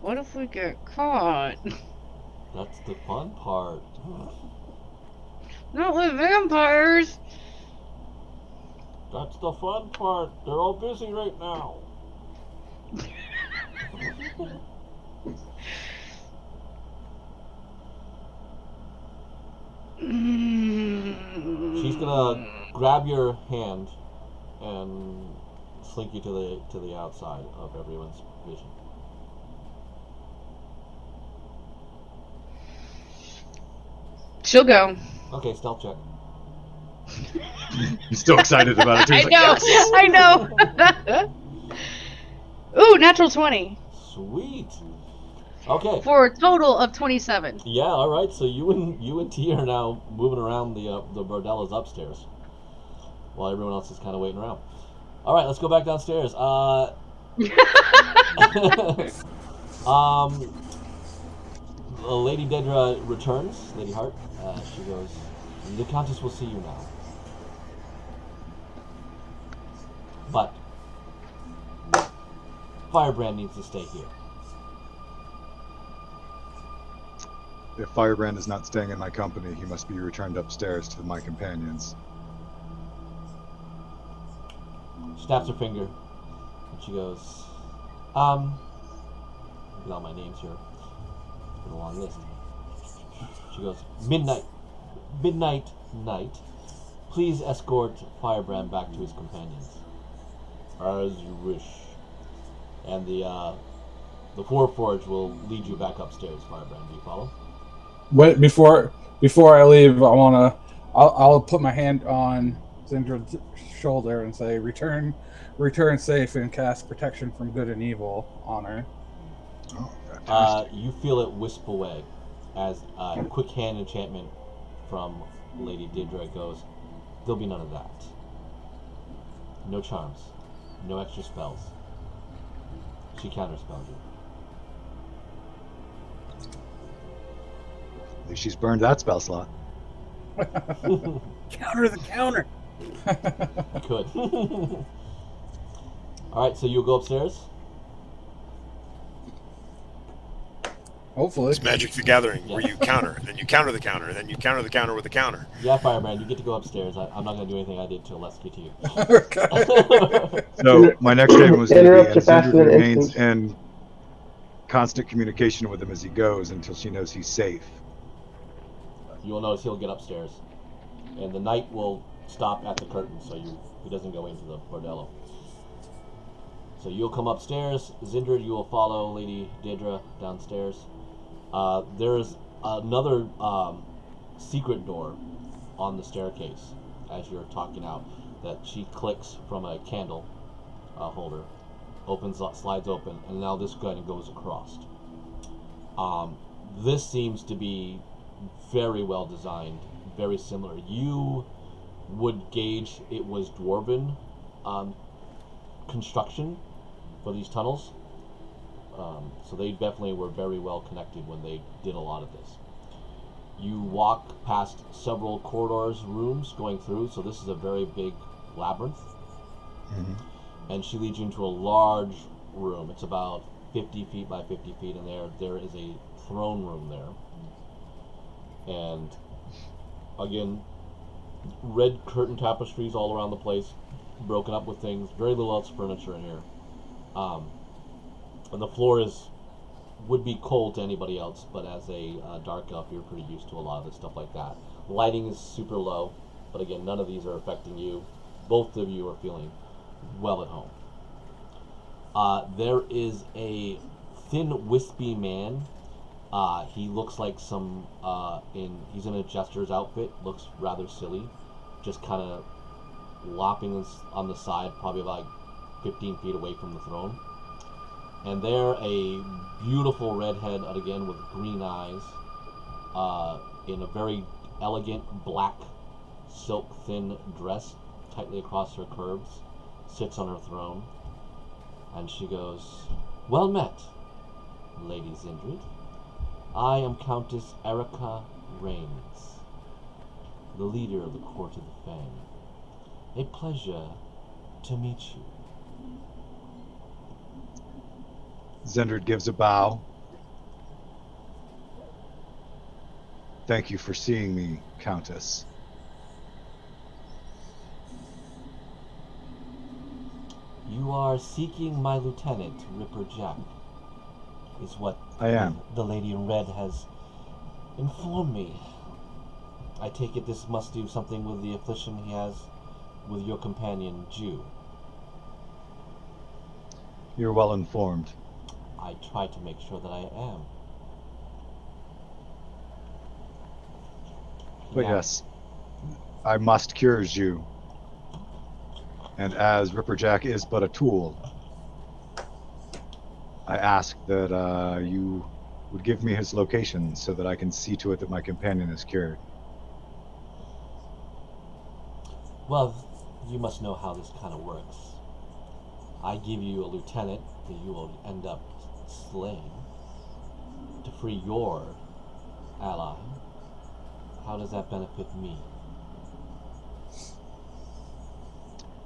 what if we get caught? That's the fun part. Not with vampires. That's the fun part. They're all busy right now. She's gonna grab your hand and slink you to the outside of everyone's vision. She'll go. Okay, stealth check. He's still excited about it too. I He's like, know. "Yes!" I know. Ooh, natural 20 Sweet. Okay. for a total of 27. Yeah. All right. So you and T are now moving around the bordellas upstairs. while everyone else is kind of waiting around. All right, let's go back downstairs. Lady Dedra returns. Lady Hart. She goes, "The Countess will see you now. But Firebrand needs to stay here." If Firebrand is not staying in my company, he must be returned upstairs to my companions. She taps her finger, and she goes, look at all my names here. Been a long list. She goes, midnight night. Please escort Firebrand back to his companions. As you wish. And the Warforge will lead you back upstairs, Firebrand. Do you follow? Wait, before I leave, I'll put my hand on Zindra's shoulder and say, return safe and cast protection from good and evil on her. Oh, fantastic. You feel it wisp away as a quick hand enchantment from Lady Dedra goes, there'll be none of that. No charms. No extra spells. She counterspelled you. At least she's burned that spell slot. Counter the counter. Could. Alright, so you'll go upstairs? Hopefully. It's Magic the Gathering, Yeah. where you counter, then you counter the counter, then you counter the counter with the counter. Yeah, Firebrand, you get to go upstairs. I'm not going to do anything I did to Lesky to you. Okay. So my next statement was going to Interrupt be, you and faster Sindri than remains instant. in constant communication with him as he goes until she knows he's safe. You will notice he'll get upstairs. And the knight will stop at the curtain so he doesn't go into the bordello. So you'll come upstairs. Zindrid, you will follow Lady Dedra downstairs. There's another secret door on the staircase as you're talking out that she clicks from a candle holder, slides open, and now this kind of goes across. This seems to be very well designed, very similar. You would gauge it was dwarven construction for these tunnels. So they definitely were very well connected when they did a lot of this. You walk past several corridors, rooms going through, so this is a very big labyrinth. Mm-hmm. And she leads you into a large room. It's about 50 feet by 50 feet, and there is a throne room there. And again, red curtain tapestries all around the place, broken up with things. Very little else furniture in here. And the floor would be cold to anybody else, but as a dark elf, you're pretty used to a lot of this stuff like that. Lighting is super low, but again, none of these are affecting you. Both of you are feeling well at home. There is a thin, wispy man. He looks like he's in a jester's outfit, looks rather silly, just kind of lopping on the side, probably like 15 feet away from the throne. And there, a beautiful redhead, again with green eyes, in a very elegant black silk thin dress, tightly across her curves, sits on her throne. And she goes, "Well met, Lady Zindrid. I am Countess Erica Rains, the leader of the Court of the Feng. A pleasure to meet you." Zendrid gives a bow. "Thank you for seeing me, Countess." "You are seeking my lieutenant, Ripper Jack, is what I am. the lady in red has informed me. I take it this must do something with the affliction he has with your companion, Jew." You're well informed. "I try to make sure that I am." But Yeah. yes, I must cure you. And as Ripperjack is but a tool, I ask that you would give me his location so that I can see to it that my companion is cured. Well, you must know how this kind of works. I give you a lieutenant that you will end up slaying to free your ally. How does that benefit me?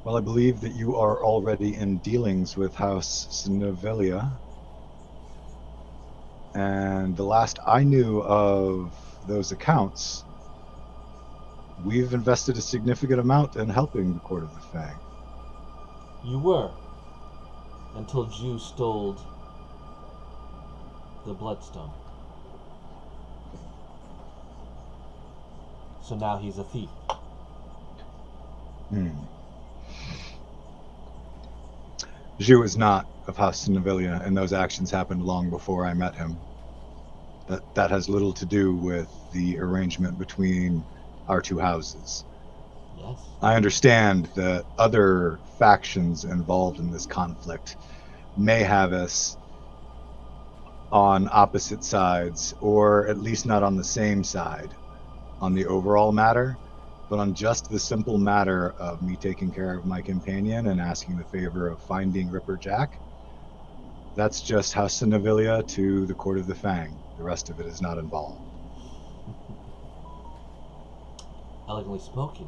Well, I believe that you are already in dealings with House Snevelia. And the last I knew of those accounts, we've invested a significant amount in helping the Court of the Fang. You were, until Jew stole the Bloodstone. So now he's a thief. Zhu is not of House Snevelia, and those actions happened long before I met him. That has little to do with the arrangement between our two houses. Yes. I understand that other factions involved in this conflict may have us on opposite sides, or at least not on the same side on the overall matter, but on just the simple matter of me taking care of my companion and asking the favor of finding Ripper Jack. That's just House Snevelia to the Court of the Fang. The rest of it is not involved. Elegantly spoken.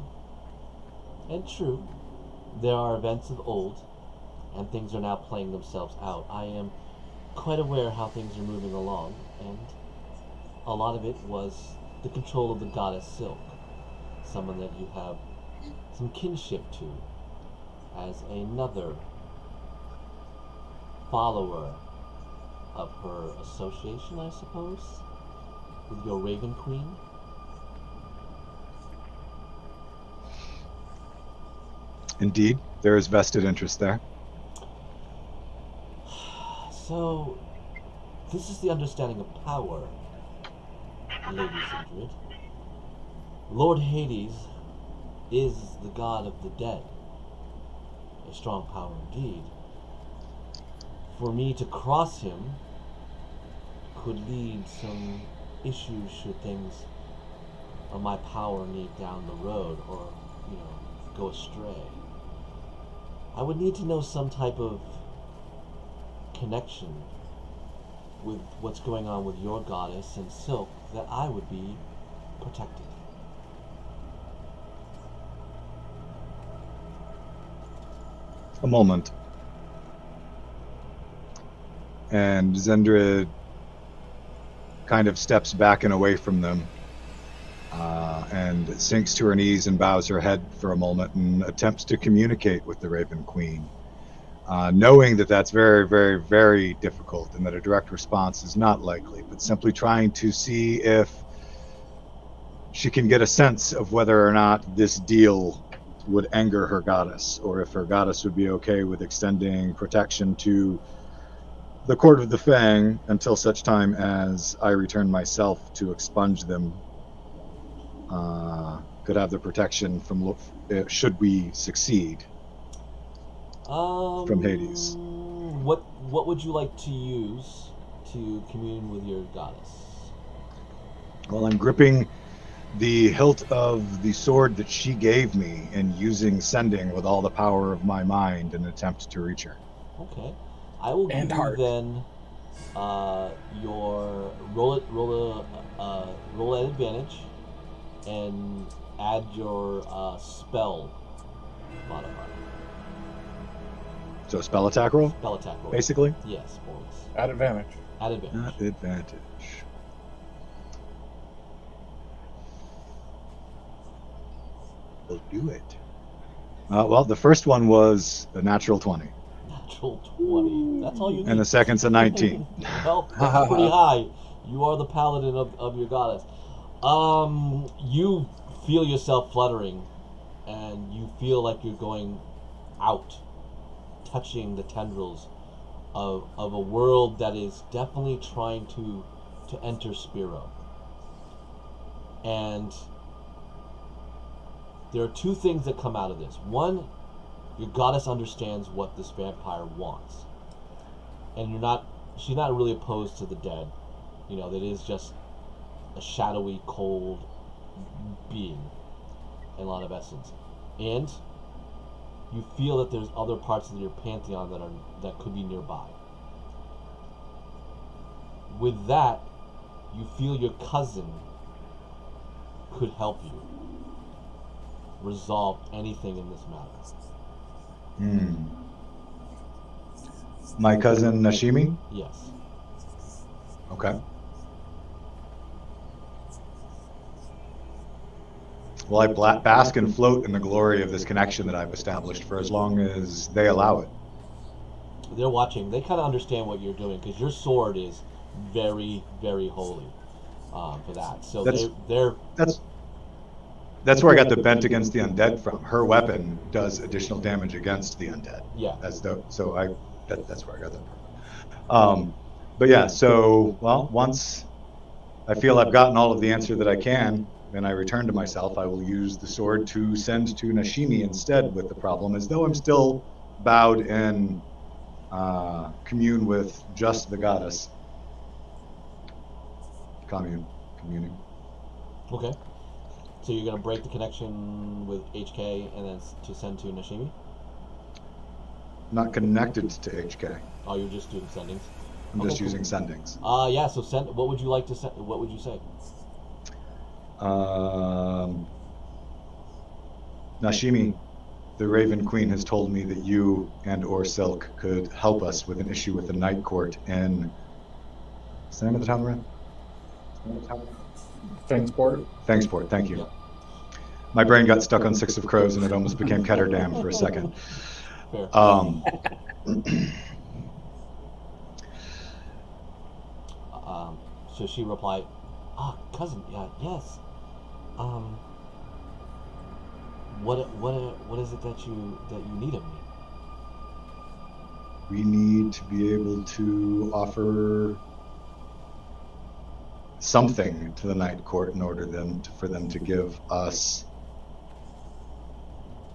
And true, there are events of old, and things are now playing themselves out. I am quite aware how things are moving along, and a lot of it was the control of the goddess Silk, someone that you have some kinship to, as another follower of her association, I suppose, with your Raven Queen. Indeed, there is vested interest there. So, this is the understanding of power, Lady Sindrid. Lord Hades is the god of the dead. A strong power indeed. For me to cross him could lead some issues should things of my power need down the road or, go astray. I would need to know some type of connection with what's going on with your goddess and Silk that I would be protected. A moment. And Zendrid kind of steps back and away from them and sinks to her knees and bows her head for a moment and attempts to communicate with the Raven Queen, knowing that that's very, very, very difficult and that a direct response is not likely, but simply trying to see if she can get a sense of whether or not this deal would anger her goddess, or if her goddess would be okay with extending protection to the Court of the Fang until such time as I return myself to expunge them. Could have the protection from should we succeed from Hades. What would you like to use to commune with your goddess? Well, I'm gripping the hilt of the sword that she gave me and using sending with all the power of my mind in an attempt to reach her. Okay. I will give you then your roll at advantage and add your spell modifier. So spell attack roll? Spell attack roll. Basically? Yes, bonus. At advantage. At advantage. At advantage. We'll do it. Well, the first one was a natural 20. Natural 20. That's all you need. And the second's a 19. Well, that's pretty high. You are the paladin of your goddess. You feel yourself fluttering, and you feel like you're going out, touching the tendrils of a world that is definitely trying to enter Spero. And there are two things that come out of this. One, your goddess understands what this vampire wants. And she's not really opposed to the dead. That is just a shadowy, cold being in a lot of essence. And you feel that there's other parts of your pantheon that could be nearby. With that, you feel your cousin could help you resolve anything in this matter. My cousin Nashimi? Yes. Okay. Well, I bask and float in the glory of this connection that I've established for as long as they allow it. They're watching. They kind of understand what you're doing because your sword is very, very holy for that. So that's where I got the bent against the undead from. Her weapon does additional damage against the undead. Yeah. That's where I got that from. But yeah, so once I feel I've gotten all of the answer that I can, and I return to myself, I will use the sword to send to Nashimi instead with the problem, as though I'm still bowed in commune with just the goddess. Communing. Okay. So you're gonna break the connection with HK and then to send to Nashimi? Not connected to HK. Oh, you're just doing sendings? I'm just using sendings. Yeah, so send. What would you like to send? What would you say? Nashimi, the Raven Queen has told me that you and or Silk could help us with an issue with the Night Court in... What's the name of the town we're in? Fengsport. Fengsport, thank you. My brain got stuck on Six of Crows and it almost became Ketterdam for a second. Fair. So she replied, cousin, yes. What is it that you need of me? We need to be able to offer something to the Night Court in order for them to give us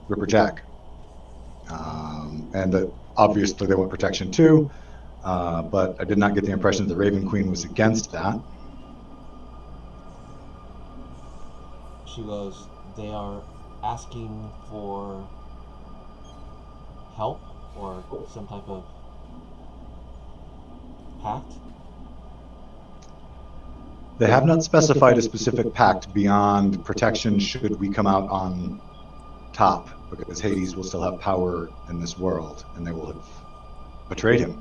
Ripper Jack. And that obviously they want protection too, but I did not get the impression that the Raven Queen was against that. She goes, they are asking for help or some type of pact? They have not specified a specific pact beyond protection should we come out on top, because Hades will still have power in this world, and they will have betrayed him.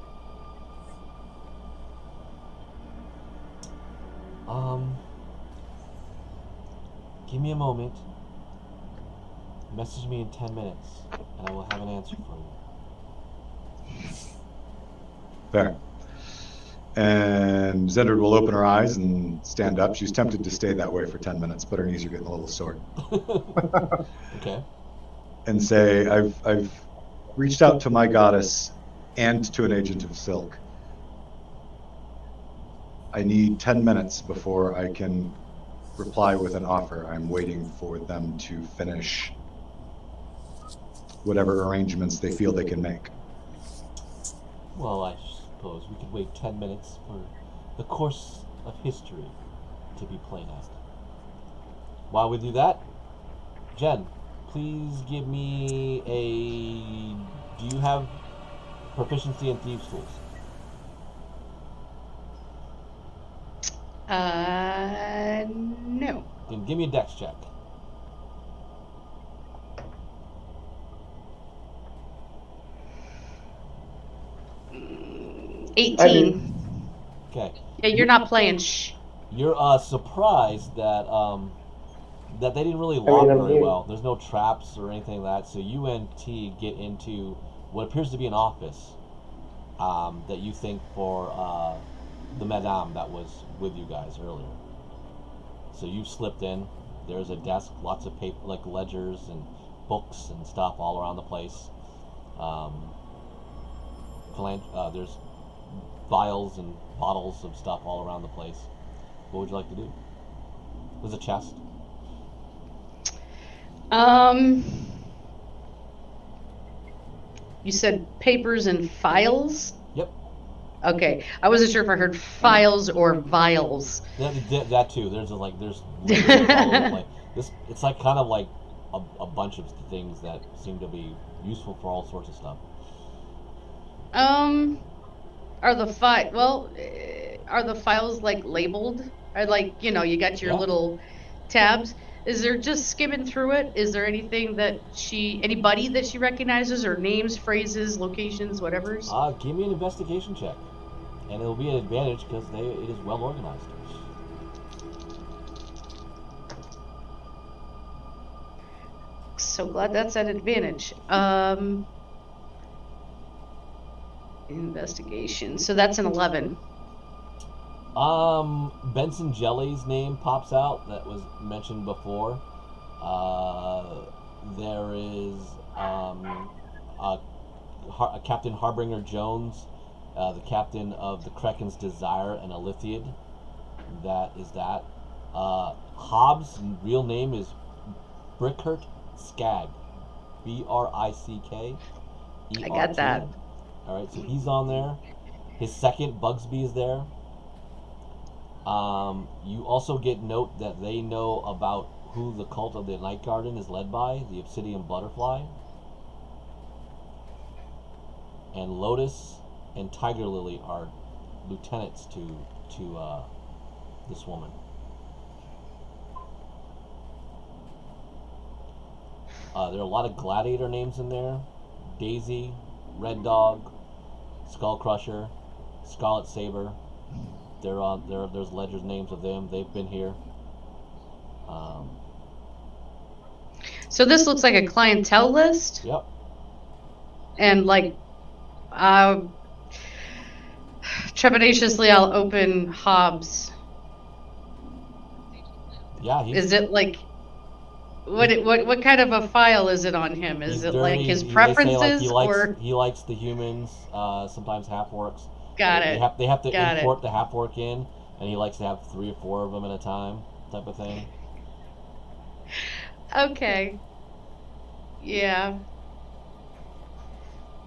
Give me a moment. Message me in 10 minutes, and I will have an answer for you. Fair. And Zendard will open her eyes and stand up. She's tempted to stay that way for 10 minutes, but her knees are getting a little sore. Okay. And say, I've reached out to my goddess and to an agent of Silk. I need 10 minutes before I can reply with an offer. I'm waiting for them to finish whatever arrangements they feel they can make. Well, I suppose we could wait 10 minutes for the course of history to be played out. While we do that, Jen, please give me do you have proficiency in Thieves' Tools? No. Then give me a dex check. Mm, 18. Okay. Yeah, you're not playing. Shh. You're surprised that that they didn't really lock I'm very here. well. There's no traps or anything like that. So you and T get into what appears to be an office that you think for the madame that was with you guys earlier. So you slipped in. There's a desk, lots of paper, like ledgers and books and stuff all around the place. There's vials and bottles of stuff all around the place. What would you like to do? There's a chest. You said papers and files? Yep. Okay, I wasn't sure if I heard files or vials. That too. There's ledgers all over the place. It's like kind of like a bunch of things that seem to be useful for all sorts of stuff. Are the are the files like labeled? Or like, you got your Yeah. little tabs. Is there just skimming through it? Is there anything that anybody that she recognizes, or names, phrases, locations, whatever's? Give me an investigation check, and it'll be an advantage because it is well organized. So glad that's an advantage. Investigation. So that's an 11. Benson Jelly's name pops out that was mentioned before. There is a Captain Harbinger Jones, the captain of the Kraken's Desire and Elithiad. That is that. Hobbs' real name is Brickert Skag. Brick. I got that. All right, so he's on there. His second, Bugsby, is there. You also get note that they know about who the cult of the Night Garden is led by, the Obsidian Butterfly. And Lotus and Tiger Lily are lieutenants to this woman. There are a lot of gladiator names in there. Daisy, Red Dog, Skull Crusher, Scarlet Saber. There's ledger's names of them. They've been here. So this looks like a clientele list. Yep. And like, trepidatiously, I'll open Hobbs. Yeah, Is it like, what kind of a file is it on him? Is it like his preferences, or he likes the humans, sometimes half-orcs. Got it. They have to Got import the half-orc in, and he likes to have 3 or 4 of them at a time, type of thing. Okay. Yeah.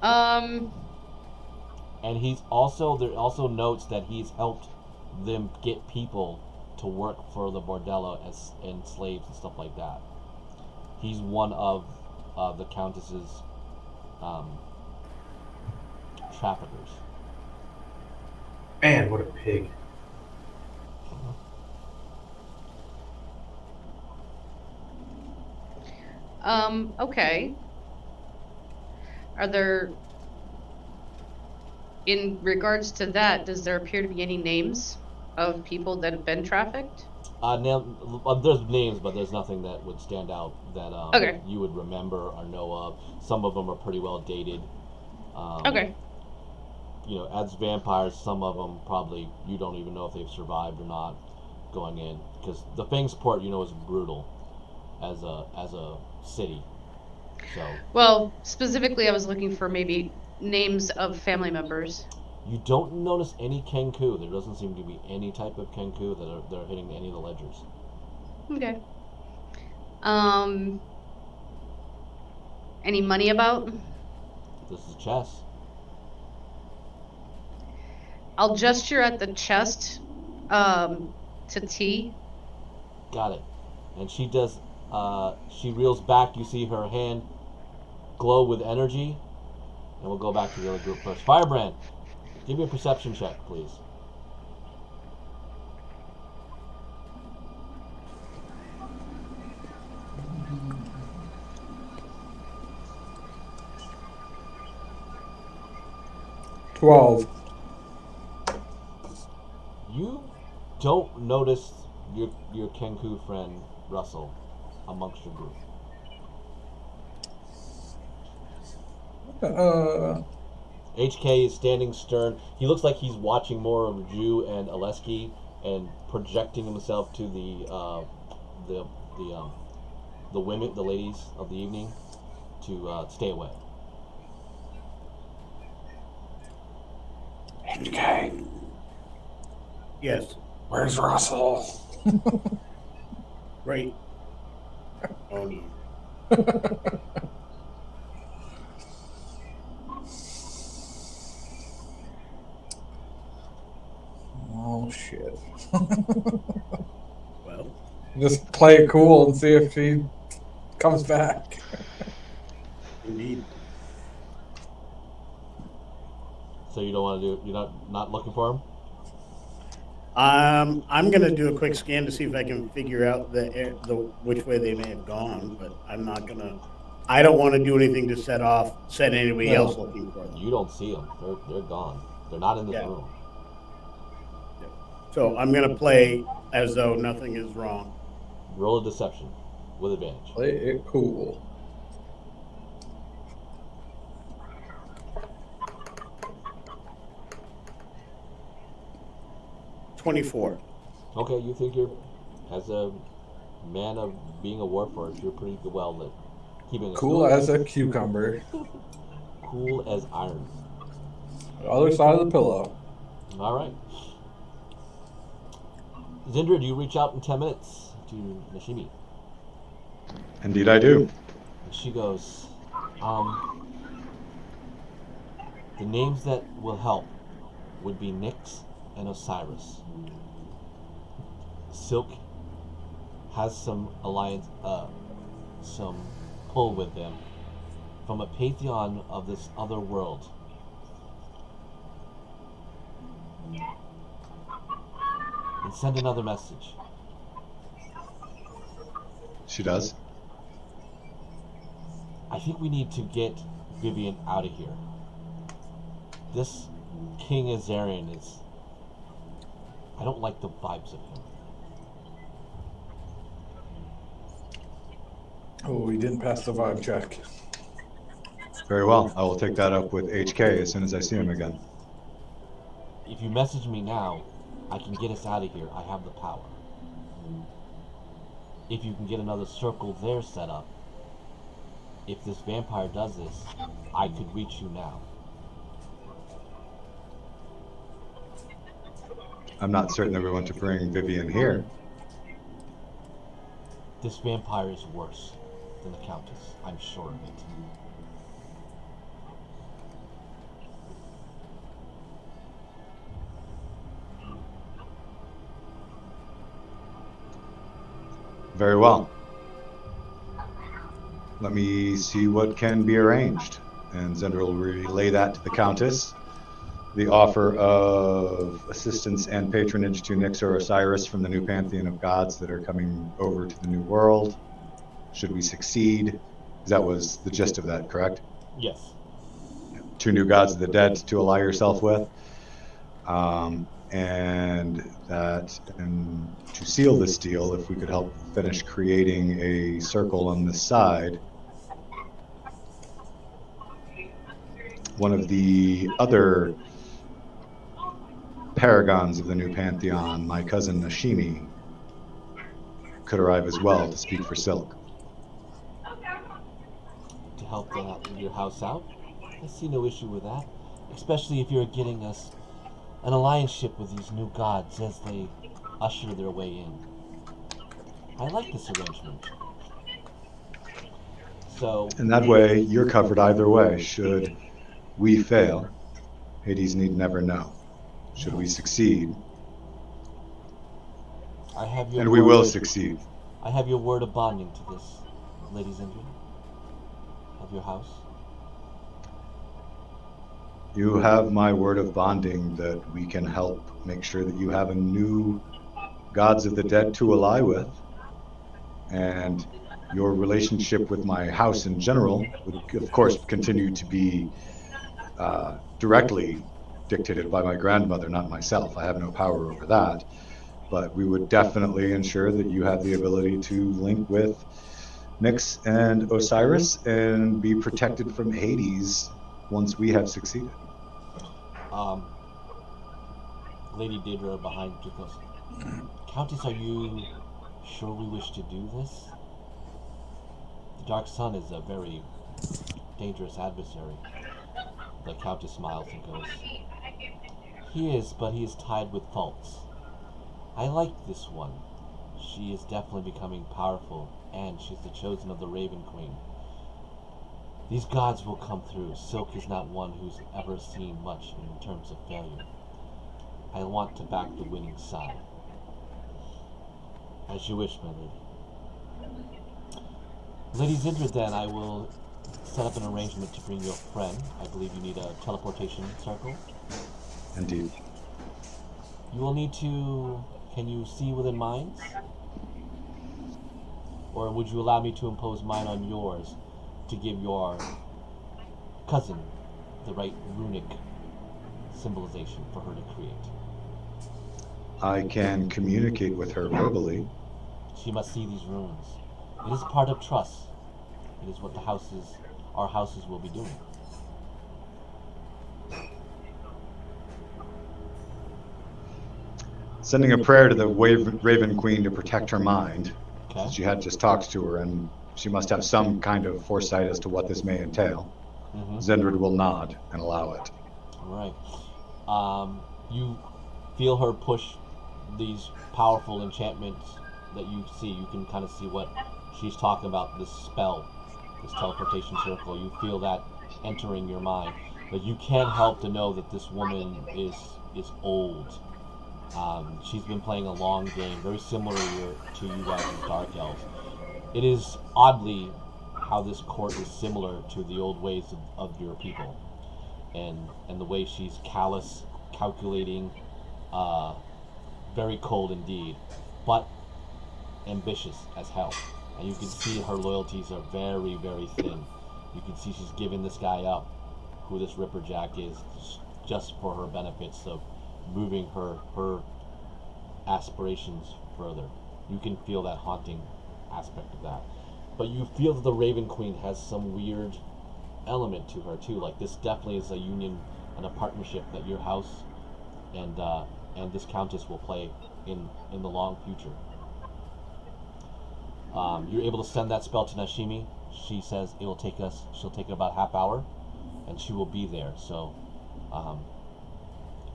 And there also notes that he's helped them get people to work for the bordello and slaves and stuff like that. He's one of the Countess's traffickers. Man, what a pig. Okay. Are there, in regards to that, does there appear to be any names of people that have been trafficked? There's names, but there's nothing that would stand out that Okay. you would remember or know of. Some of them are pretty well dated. Okay. As vampires, some of them probably you don't even know if they've survived or not going in, because the Feng's port, is brutal as a city. So. Well, specifically, I was looking for maybe names of family members. You don't notice any Kenku. There doesn't seem to be any type of Kenku that are hitting any of the ledgers. Okay. Any money about? This is chess. I'll gesture at the chest to T. Got it. And she does, she reels back. You see her hand glow with energy. And we'll go back to the other group first. Firebrand, give me a perception check, please. $12. You don't notice your Kenku friend Russell amongst your group. HK is standing stern. He looks like he's watching more of Jew and Aleski and projecting himself to the women, the ladies of the evening, to stay away. HK, Yes. where's Russell? Right. Oh, no. Oh shit. Well, Just play it cool and see if he comes back. Indeed. So you don't want to do? You're not looking for him? I'm gonna do a quick scan to see if I can figure out the which way they may have gone, but I'm not gonna. I don't want to do anything to set anybody No. else looking for them. You don't see them. They're gone. They're not in this Yeah. room. So I'm gonna play as though nothing is wrong. Roll a deception with advantage. Play it cool. $24. Okay, you think you're, as a man of being a warforged, you're pretty well lit. Keeping it Cool as a cucumber. cool as iron. The other side of the pillow. All right. Zindra, do you reach out in 10 minutes to Nashimi? Indeed, I do. And she goes, the names that will help would be Nyx and Osiris. Silk has some alliance, some pull with them from a pantheon of this other world. And send another message. She does. I think we need to get Vivian out of here. This King Azarian is... I don't like the vibes of him. Oh, we didn't pass the vibe check. Very well. I will take that up with HK as soon as I see him again. If you message me now, I can get us out of here. I have the power. If you can get another circle there set up, if this vampire does this, I could reach you now. I'm not certain that we want to bring Vivian here. This vampire is worse than the Countess. I'm sure of it. Very well. Let me see what can be arranged. And Zendra will relay that to the Countess. The offer of assistance and patronage to Nyx or Osiris from the new pantheon of gods that are coming over to the new world. Should we succeed? That was the gist of that, correct? Yes. 2 new gods of the dead to ally yourself with. And to seal this deal, if we could help finish creating a circle on this side, one of the other paragons of the new pantheon, my cousin Nashimi, could arrive as well to speak for Silk. To help your house out? I see no issue with that. Especially if you're getting us an alliance-ship with these new gods as they usher their way in. I like this arrangement. So... And that way, you're covered either way. Should we fail, Hades need never know. Should we succeed, I have your and we will word- succeed. I have your word of bonding to this, ladies and gentlemen, of your house. You have my word of bonding that we can help make sure that you have a new gods of the dead to ally with, and your relationship with my house in general would, of course, continue to be directly dictated by my grandmother, not myself. I have no power over that, but we would definitely ensure that you have the ability to link with Nyx and Osiris and be protected from Hades once we have succeeded. Lady Daedra behind you goes, Countess, are you sure we wish to do this? The Dark Sun is a very dangerous adversary. The Countess smiles and goes, he is, but he is tied with faults. I like this one. She is definitely becoming powerful, and she's the chosen of the Raven Queen. These gods will come through. Silk is not one who's ever seen much in terms of failure. I want to back the winning side. As you wish, my lady. Lady Zindra, then I will set up an arrangement to bring you a friend. I believe you need a teleportation circle. Indeed. You will need to... Can you see within minds? Or would you allow me to impose mine on yours to give your cousin the right runic symbolization for her to create? I can communicate with her verbally. She must see these runes. It is part of trust. It is what our houses will be doing. Sending a prayer to the Raven Queen to protect her mind. Okay. She had just talked to her, and she must have some kind of foresight as to what this may entail. Mm-hmm. Zendrid will nod and allow it. All right. You feel her push these powerful enchantments that you see. You can kind of see what she's talking about, this spell, this teleportation circle. You feel that entering your mind. But you can't help to know that this woman is old. She's been playing a long game, very similar to you guys as Dark Elves. It is oddly how this court is similar to the old ways of your people. And the way she's callous, calculating, very cold indeed, but ambitious as hell. And you can see her loyalties are very, very thin. You can see she's giving this guy up, who this Ripperjack is, just for her benefits of moving her aspirations further. You can feel that haunting aspect of that. But you feel that the Raven Queen has some weird element to her too. Like, this definitely is a union and a partnership that your house and this countess will play in the long future. You're able to send that spell to Nashimi. She says she'll take about half hour, and she will be there. So,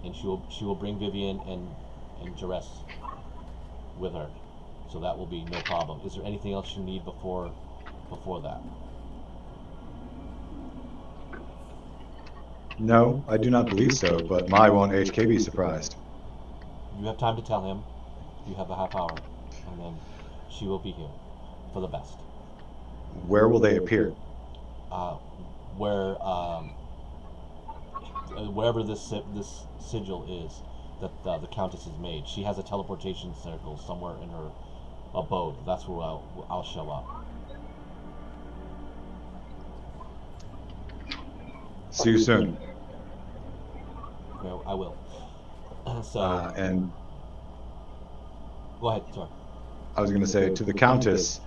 and she will bring Vivian and Jerez with her. So that will be no problem. Is there anything else you need before that? No, I do not believe so, but my won't HK be surprised. You have time to tell him. You have a half hour, and then she will be here for the best. Where will they appear? Wherever this sigil is that the Countess has made. She has a teleportation circle somewhere in her abode. That's where I'll show up. See you soon. Okay, I will. So, and go ahead, sorry. I was going to say to the Countess,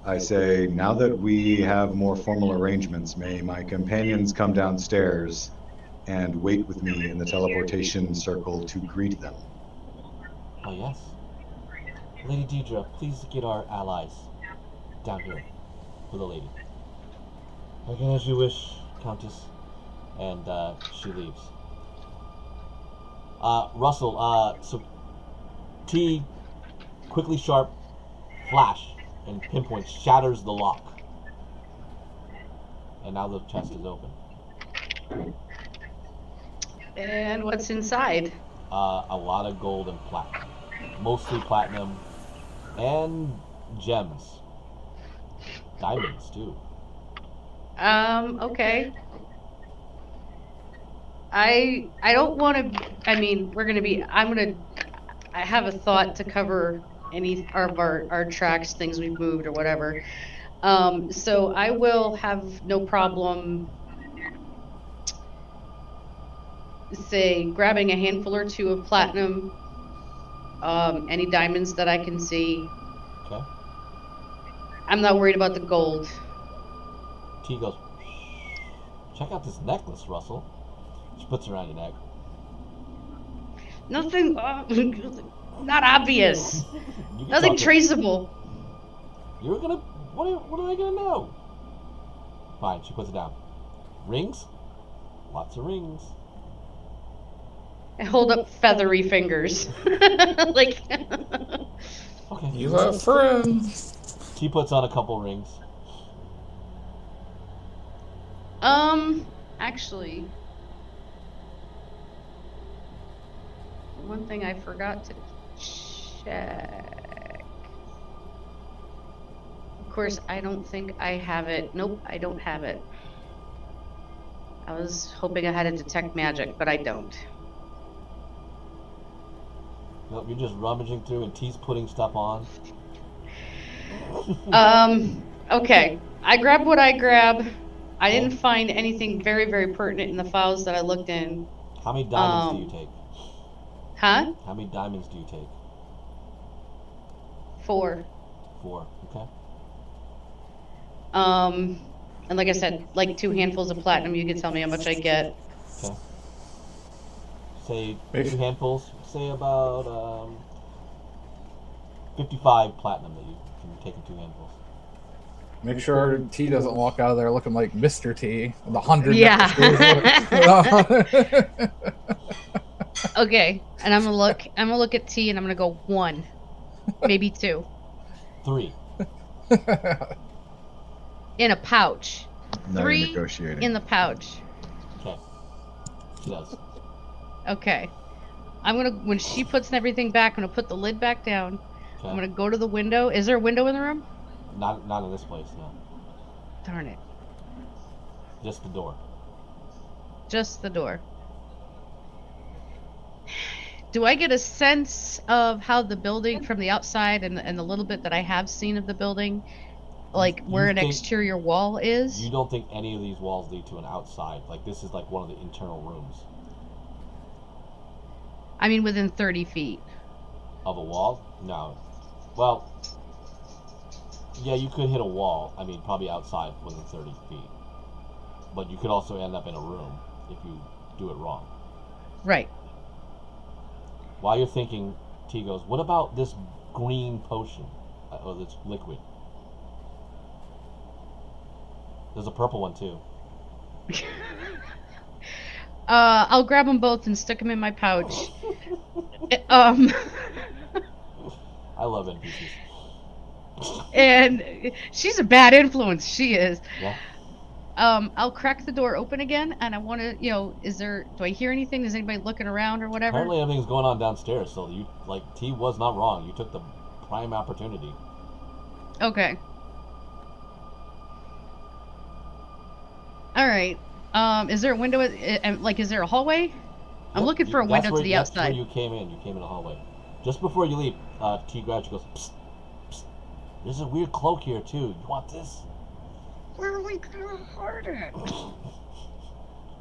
I say, now that we have more formal arrangements, may my companions come downstairs and wait with me in the teleportation circle to greet them. Oh, yes. Lady Deidre, please get our allies down here for the lady. Again, as you wish, Countess. And she leaves. Russell, so T, quickly sharp, flash, and pinpoint shatters the lock. And now the chest is open. And what's inside? A lot of gold and platinum. Mostly platinum and gems. Diamonds, too. Okay. I don't want to, I mean, I have a thought to cover any of our tracks, things we've moved or whatever. So I will have no problem, say, grabbing a handful or two of platinum, any diamonds that I can see. Okay. I'm not worried about the gold. T goes, check out this necklace, Russell. She puts it around your neck. Nothing, not obvious. Nothing traceable. You're gonna, what are they gonna know? Fine, she puts it down. Rings? Lots of rings. I hold up feathery fingers. Like, Okay. You have friends. She puts on a couple rings. Actually, one thing I forgot to check. course, I don't think I have it. Nope, I don't have it. I was hoping I had a detect magic, but I don't. Nope, you're just rummaging through and T's putting stuff on. Okay. I grabbed what I grabbed. I didn't find anything very, very pertinent in the files that I looked in. How many diamonds do you take? Huh? How many diamonds do you take? 4. 4. Okay. And like I said, like 2 handfuls of platinum, you can tell me how much I get. Okay. Say 2 handfuls. Say about 55 platinum that you can take in 2 handfuls. Make sure T doesn't walk out of there looking like Mr. T with 100. Yeah. Okay, and I'm gonna look at T and I'm gonna go 1, maybe 2. 3. In a pouch. Now you're 3 negotiating. in the pouch. Okay. She does. Okay. When she puts everything back, I'm gonna put the lid back down. Okay. I'm gonna go to the window. Is there a window in the room? Not in this place, no. Darn it. Just the door. Just the door. Do I get a sense of how the building from the outside and the little bit that I have seen of the building, like where an exterior wall is? You don't think any of these walls lead to an outside? Like this is like one of the internal rooms. I mean, within 30 feet. Of a wall? No. Well, yeah, you could hit a wall. I mean, probably outside within 30 feet. But you could also end up in a room if you do it wrong. Right. While you're thinking, T goes, what about this green potion? Or this liquid? There's a purple one too. I'll grab them both and stick them in my pouch. I love NPCs. And she's a bad influence. She is. Yeah. I'll crack the door open again, and I want to, do I hear anything? Is anybody looking around or whatever? Apparently everything's going on downstairs, so T was not wrong. You took the prime opportunity. Okay. All right. Is there a window? Is there a hallway? I'm looking for a window to the outside. That's where you came in. You came in a hallway. Just before you leave, T grabs you, goes, psst, psst. There's a weird cloak here too. You want this? Where are we gonna hide it?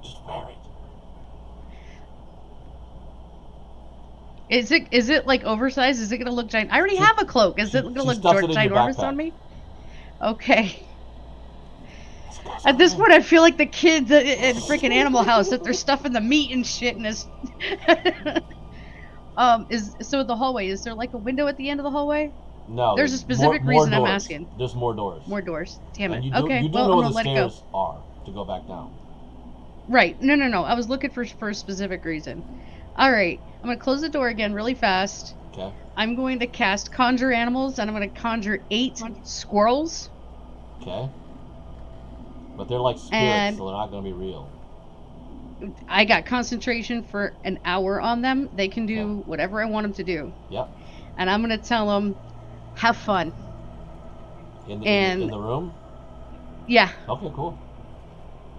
Just wear it. Is it like oversized? Is it gonna look giant? I already have a cloak. Is it gonna look ginormous on me? Okay. At this point, I feel like the kids at freaking Animal House that they're stuffing the meat and shit in this. So the hallway, is there like a window at the end of the hallway? No. There's a specific reason I'm asking. There's more doors. More doors. Damn it. You Okay. do Well, know I'm where gonna the let it go. stairs are to go back down. Right. No. I was looking for a specific reason. All right. I'm gonna close the door again really fast. Okay. I'm going to cast Conjure Animals, and I'm going to conjure 8 squirrels. Okay. But they're like spirits, so they're not going to be real. I got concentration for an hour on them. They can do whatever I want them to do. Yep. And I'm going to tell them, have fun. In the room? Yeah. Okay, cool.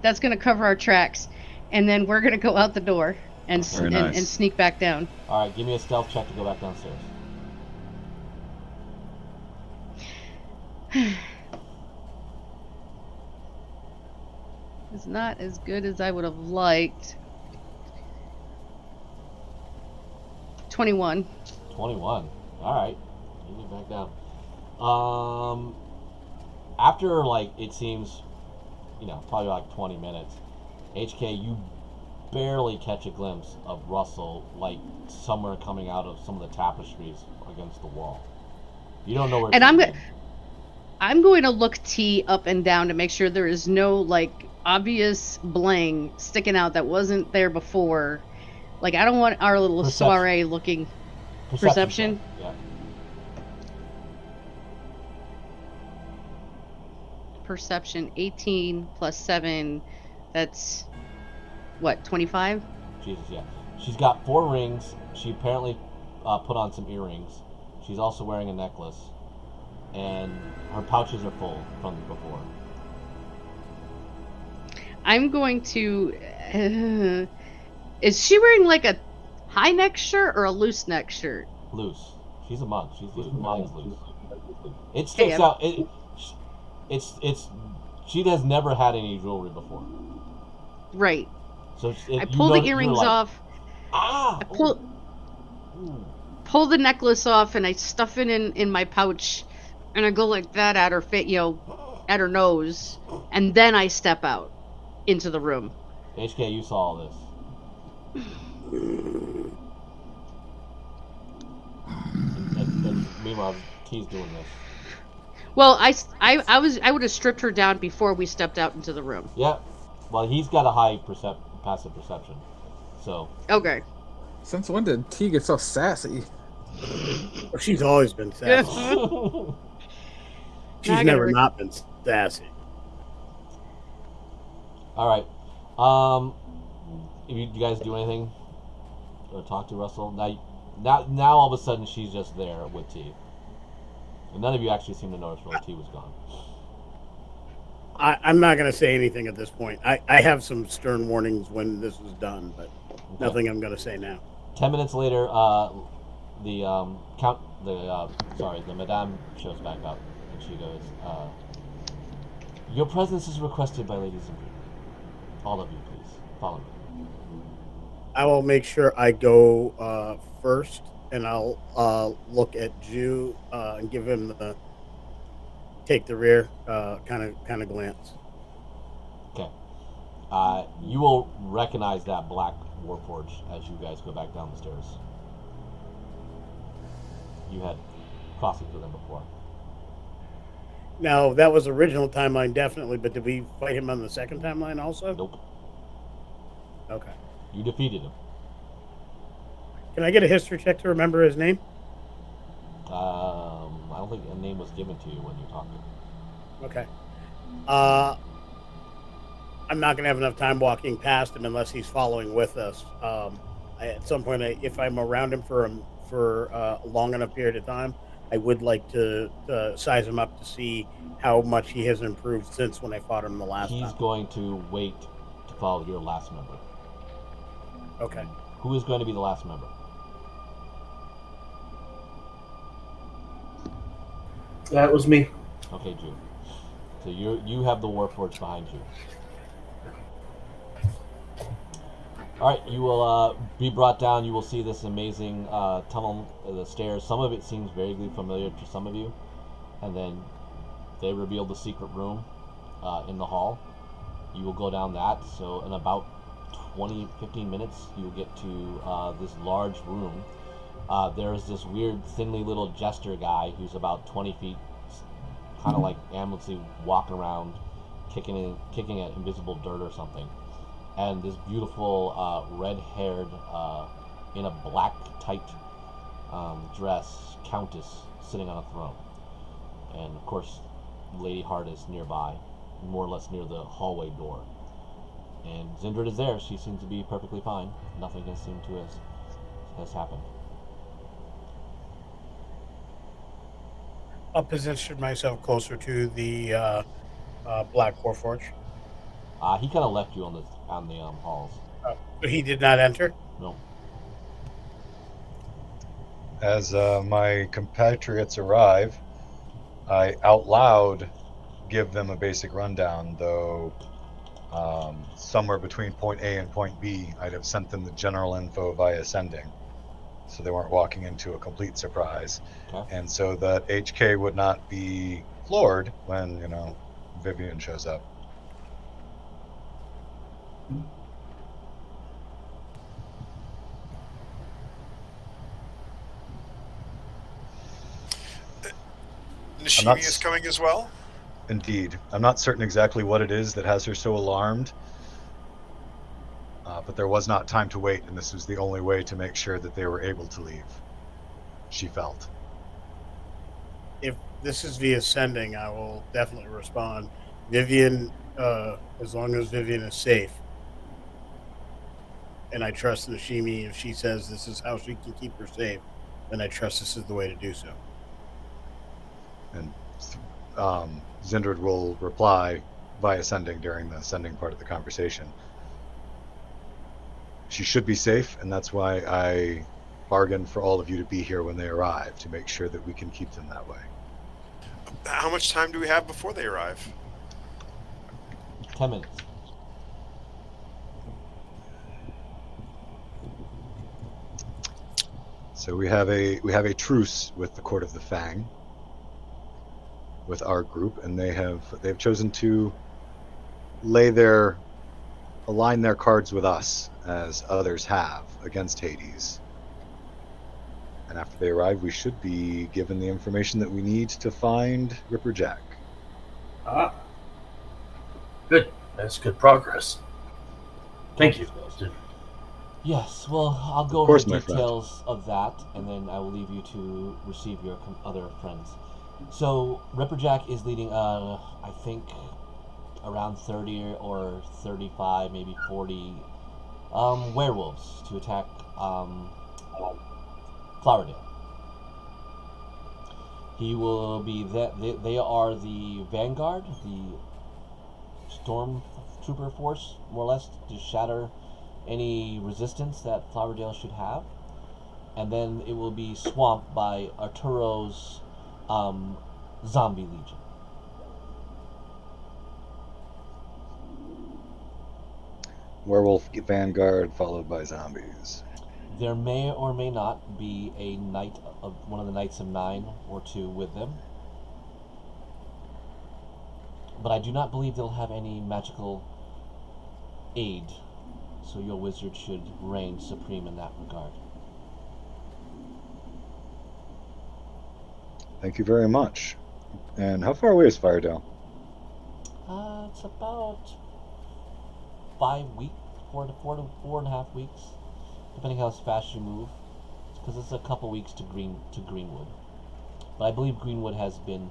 That's going to cover our tracks. And then we're going to go out the door and sneak back down. All right, give me a stealth check to go back downstairs. It's not as good as I would have liked. 21. 21. All right. Give me back down. After, it seems, probably like 20 minutes, HK, you barely catch a glimpse of Russell, somewhere coming out of some of the tapestries against the wall. You don't know where. And I'm going to look T up and down to make sure there is no, obvious bling sticking out that wasn't there before. I don't want our little soiree looking. Perception? Yeah. Perception 18 plus 7, that's what, 25? Jesus, yeah. She's got 4 rings. She apparently put on some earrings. She's also wearing a necklace. and her pouches are full from before. I'm going to. Is she wearing like a high neck shirt or a loose neck shirt? Loose. She's a monk. She's loose. It Okay, sticks out. It's. She has never had any jewelry before. Right. So I pull the earrings off. Ah! I pull the necklace off and I stuff it in my pouch, and I go like that at her at her nose, and then I step out into the room. HK, you saw all this. And meanwhile, T's doing this. Well, I would have stripped her down before we stepped out into the room. Yeah. Well, he's got a high passive perception. So. Okay. Since when did T get so sassy? Well, she's always been sassy. She's never not been sassy. All right. If you guys do anything or talk to Russell now, all of a sudden she's just there with T, and none of you actually seem to notice where T was gone. I'm not going to say anything at this point. I have some stern warnings when this is done, but nothing I'm going to say now. 10 minutes later, the madame shows back up, and she goes, "Your presence is requested by ladies and gentlemen. All of you, please follow me." I will make sure I go first, and I'll look at Jew and give him the take the rear kind of glance. Okay. You will recognize that black Warforge as you guys go back down the stairs. You had crossings with him before. Now, that was original timeline, definitely, but did we fight him on the second timeline also? Nope. Okay. You defeated him. Can I get a history check to remember his name? I don't think a name was given to you when you talked to him. Okay. I'm not going to have enough time walking past him unless he's following with us. At some point, if I'm around him for a long enough period of time, I would like to size him up to see how much he has improved since when I fought him the last time. He's going to wait to follow your last member. Okay. Who is going to be the last member? That was me. Okay, Jew. So you have the Warforged behind you. All right, you will be brought down. You will see this amazing tunnel, the stairs. Some of it seems vaguely familiar to some of you, and then they reveal the secret room in the hall. You will go down that. So in about 15 minutes, you'll get to this large room. There's this weird, thinly little jester guy who's about 20 feet, kind of like aimlessly walking around, kicking at invisible dirt or something. And this beautiful, red-haired, in a black, tight dress, countess sitting on a throne. And, of course, Lady Hart is nearby, more or less near the hallway door. And Zindred is there. She seems to be perfectly fine. Nothing has seemed to has happened. I'll position myself closer to the Black Warforge. He kind of left you on the halls. But he did not enter? No. As my compatriots arrive, I out loud give them a basic rundown, though somewhere between point A and point B, I'd have sent them the general info via sending, so they weren't walking into a complete surprise. Okay. And so that HK would not be floored when, Vivian shows up. Nishimi is coming as well? Indeed. I'm not certain exactly what it is that has her so alarmed, but there was not time to wait, and this was the only way to make sure that they were able to leave, she felt. If this is via sending, I will definitely respond. Vivian, as long as Vivian is safe, and I trust Nishimi, if she says this is how she can keep her safe, then I trust this is the way to do so. And Zindred will reply via sending during the sending part of the conversation. She should be safe, and that's why I bargained for all of you to be here when they arrive, to make sure that we can keep them that way. How much time do we have before they arrive? 10 minutes. So we have a truce with the Court of the Fang, with our group, and they've chosen to align their cards with us, as others have, against Hades. And after they arrive, we should be given the information that we need to find Ripper Jack. Ah. Good. That's good progress. Thank you. Yes, well, I'll go Of course, over my details of that, and then I will leave you to receive your other friends. So, Ripperjack is leading, I think, around 30 or 35, maybe 40 werewolves to attack Flowerdale. He will be they are the vanguard, the stormtrooper force, more or less, to shatter any resistance that Flowerdale should have. And then it will be swamped by Arturo's zombie legion. Werewolf vanguard followed by zombies. There may or may not be a knight of one of the Knights of Nine or two with them. But I do not believe they'll have any magical aid, so your wizard should reign supreme in that regard. Thank you very much. And how far away is Firedale? It's about 5 weeks, 4.5 weeks, depending how fast you move, because it's a couple weeks to Greenwood. But I believe Greenwood has been.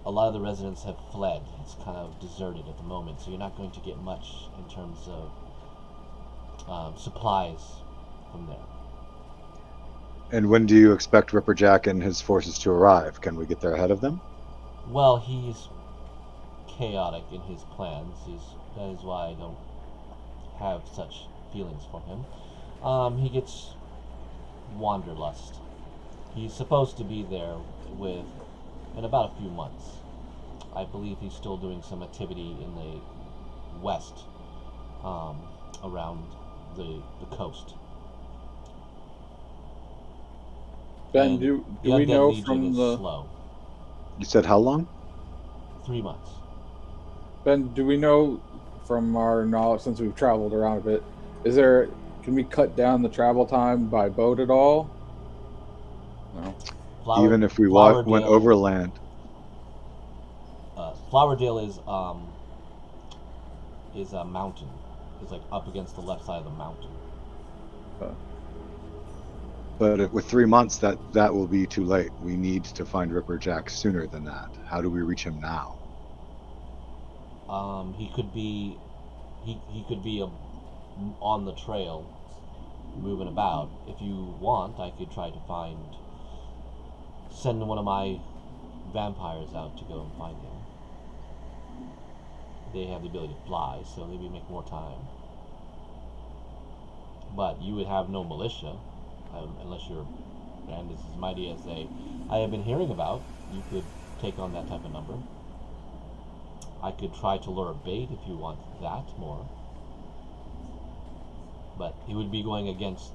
A lot of the residents have fled. It's kind of deserted at the moment, so you're not going to get much in terms of supplies from there. And when do you expect Ripper Jack and his forces to arrive? Can we get there ahead of them? Well, he's chaotic in his plans. That is why I don't have such feelings for him. He gets wanderlust. He's supposed to be there in about a few months. I believe he's still doing some activity in the west, around the coast. Ben, And do the we Undead know Legion from is the slow. You said how long? 3 months. Ben? Do we know from our knowledge, since we've traveled around a bit, can we cut down the travel time by boat at all? No. Even if we went overland. Flowerdale is a mountain. It's like up against the left side of the mountain. But with 3 months, that will be too late. We need to find Ripper Jack sooner than that. How do we reach him now? He could be on the trail, moving about. If you want, I could try to send one of my vampires out to go and find him. They have the ability to fly, so maybe make more time. But you would have no militia, unless your brand is as mighty as I have been hearing about. You could take on that type of number. I could try to lure a bait if you want that more. But it would be going against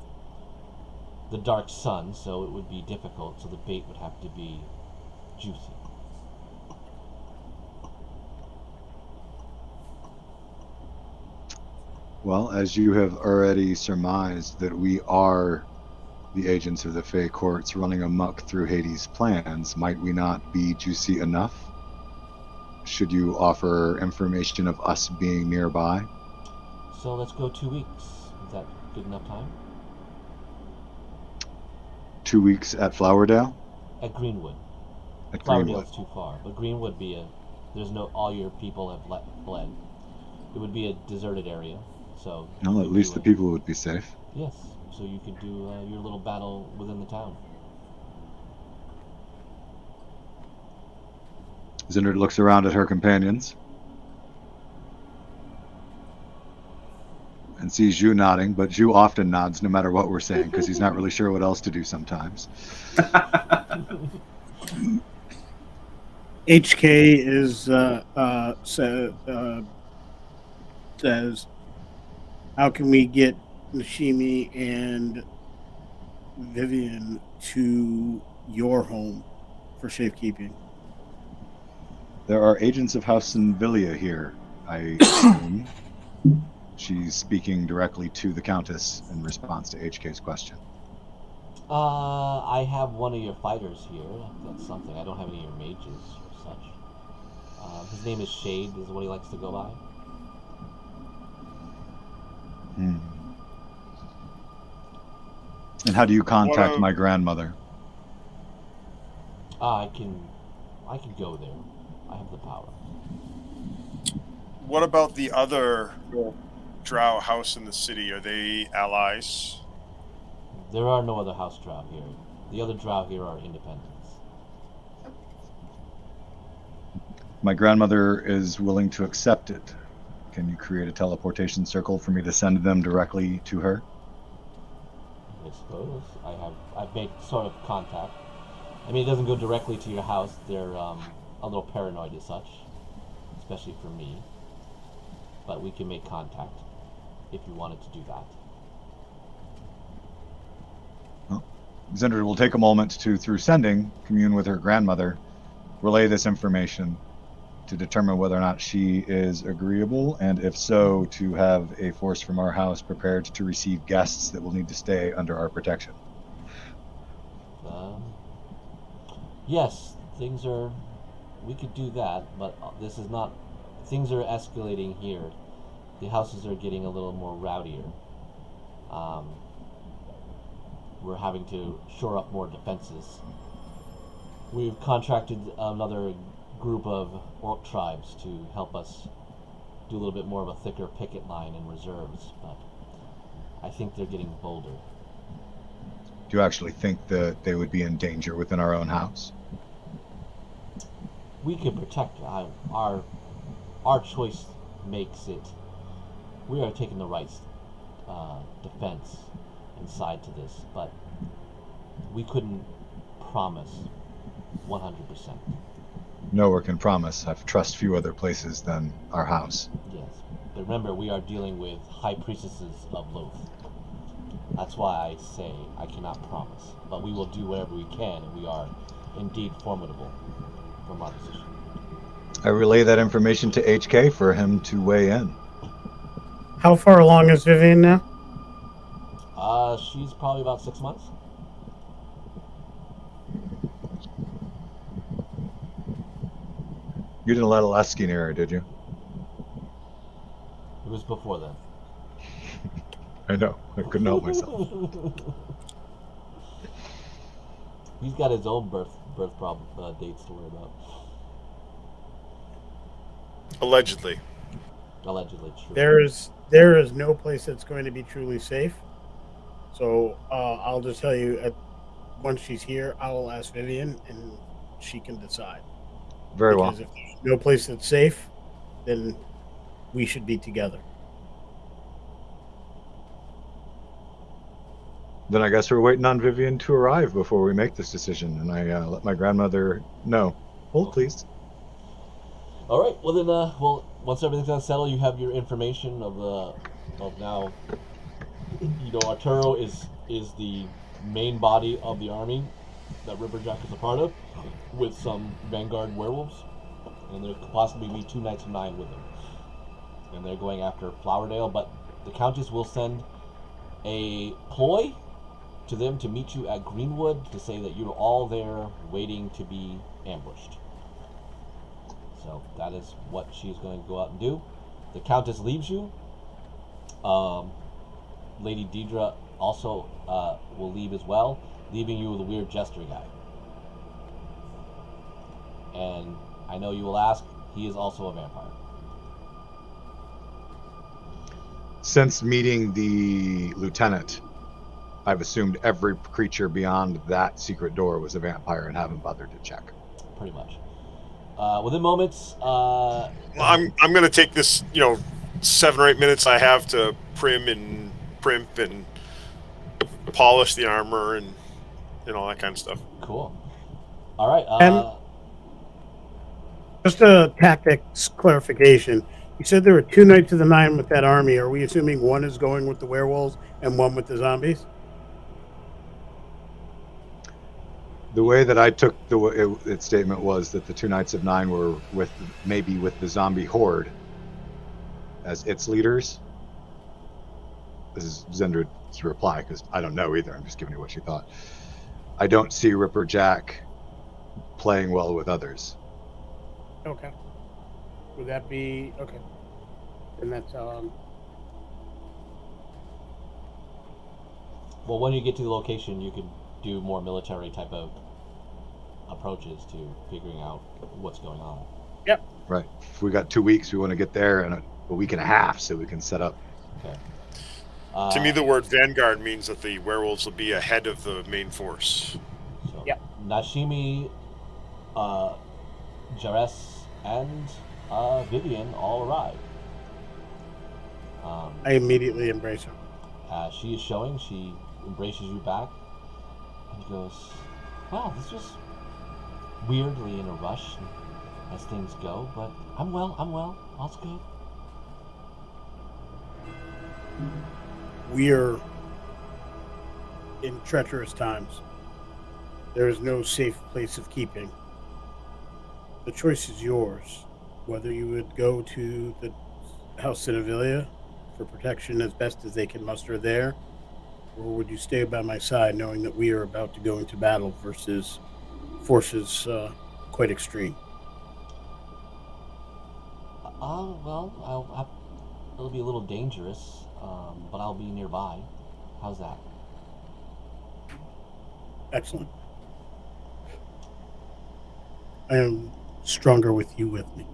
the dark sun, so it would be difficult, so the bait would have to be juicy. Well, as you have already surmised that we are the agents of the Fey Courts running amok through Hades' plans, might we not be juicy enough? Should you offer information of us being nearby? So let's go 2 weeks. Is that good enough time? 2 weeks at Flowerdale? At Greenwood. At Greenwood. Flowerdale's too far, but Greenwood all your people have fled. It would be a deserted area, so. Well, at least the people would be safe. Yes, so you could do your little battle within the town. Zindert looks around at her companions and sees Zhu nodding, but Zhu often nods no matter what we're saying because he's not really sure what else to do sometimes. HK says, how can we get Nishimi and Vivian to your home for safekeeping? There are agents of House Sinvilia here, I assume. She's speaking directly to the Countess in response to HK's question. I have one of your fighters here. That's something. I don't have any of your mages or such. His name is Shade, is what he likes to go by. And how do you contact my grandmother? I can go there. I have the power. What about the other drow house in the city? Are they allies? There are no other house drow here. The other drow here are independents. My grandmother is willing to accept it. Can you create a teleportation circle for me to send them directly to her? I suppose. I've made sort of contact. I mean, it doesn't go directly to your house. They're a little paranoid as such, especially for me. But we can make contact if you wanted to do that. Well, Zindert will take a moment to, through sending, commune with her grandmother, relay this information to determine whether or not she is agreeable, and if so, to have a force from our house prepared to receive guests that will need to stay under our protection. Yes, we could do that, but this is not, things are escalating here. The houses are getting a little more rowdier. We're having to shore up more defenses. We've contracted another group of orc tribes to help us do a little bit more of a thicker picket line and reserves, but I think they're getting bolder. Do you actually think that they would be in danger within our own house? We can protect our choice makes it. We are taking the right defense inside to this, but we couldn't promise 100%. Nowhere can promise. I've trust few other places than our house. Yes, but remember, we are dealing with high priestesses of Loth. That's why I say I cannot promise, but we will do whatever we can, and we are indeed formidable from our position. I relay that information to HK for him to weigh in. How far along is Vivian now? She's probably about 6 months. You didn't let Aleski near her, did you? It was before then. I know. I couldn't help myself. He's got his own birth problem dates to worry about. Allegedly. Allegedly, true. There is no place that's going to be truly safe. So I'll just tell you, once she's here, I will ask Vivian, and she can decide. Very well. Because if there's no place that's safe, then we should be together. Then I guess we're waiting on Vivian to arrive before we make this decision, and I let my grandmother know. Hold, please. All right. Well then, once everything's settled, you have your information of now. You know, Arturo is the main body of the army that Ripperjack is a part of, with some vanguard werewolves, and there could possibly be 2 Knights of Nine with them. And they're going after Flowerdale, but the Countess will send a ploy to them to meet you at Greenwood to say that you're all there waiting to be ambushed. So that is what she's going to go out and do. The Countess leaves you. Lady Deidre also will leave as well, leaving you with a weird jester guy. And I know you will ask, he is also a vampire. Since meeting the lieutenant, I've assumed every creature beyond that secret door was a vampire and haven't bothered to check. Pretty much. Within moments, I'm going to take this, 7 or 8 minutes I have to primp and polish the armor and all that kind of stuff. cool. All right. Just a tactics clarification. You said there were 2 Knights of the Nine with that army. Are we assuming one is going with the werewolves and one with the zombies? The way that I took its statement was that the 2 Knights of Nine were maybe with the zombie horde as its leaders. This is Zendrid's reply, because I don't know either. I'm just giving you what she thought. I don't see Ripper Jack playing well with others. Okay. Would that be okay? And that's well, when you get to the location, you can do more military type of approaches to figuring out what's going on. Yep. Right. If we got 2 weeks, we want to get there in a week and a half so we can set up. Okay. To me, the word vanguard means that the werewolves will be ahead of the main force. So, Yep. Nashimi, Jares, and Vivian all arrive. I immediately embrace her. As she is showing, she embraces you back and goes, "Wow, this was weirdly in a rush as things go, but I'm well, all's good." We're in treacherous times. There is no safe place of keeping. The choice is yours, whether you would go to the House Cinevilia for protection as best as they can muster there, or would you stay by my side knowing that we are about to go into battle versus forces quite extreme? Well, it'll be a little dangerous, but I'll be nearby. How's that? Excellent. I am stronger with you with me.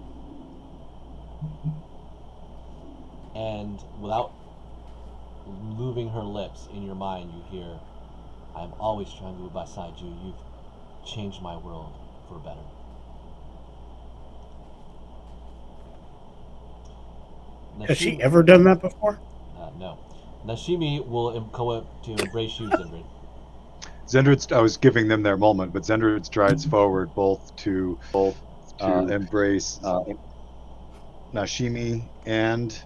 And without moving her lips, in your mind you hear, "I'm always trying to be beside you. You've changed my world for better." Has she ever done that before? No. Nashimi will go up to embrace you, Zendrid. I was giving them their moment, but Zendrid strides forward both to embrace Nashimi and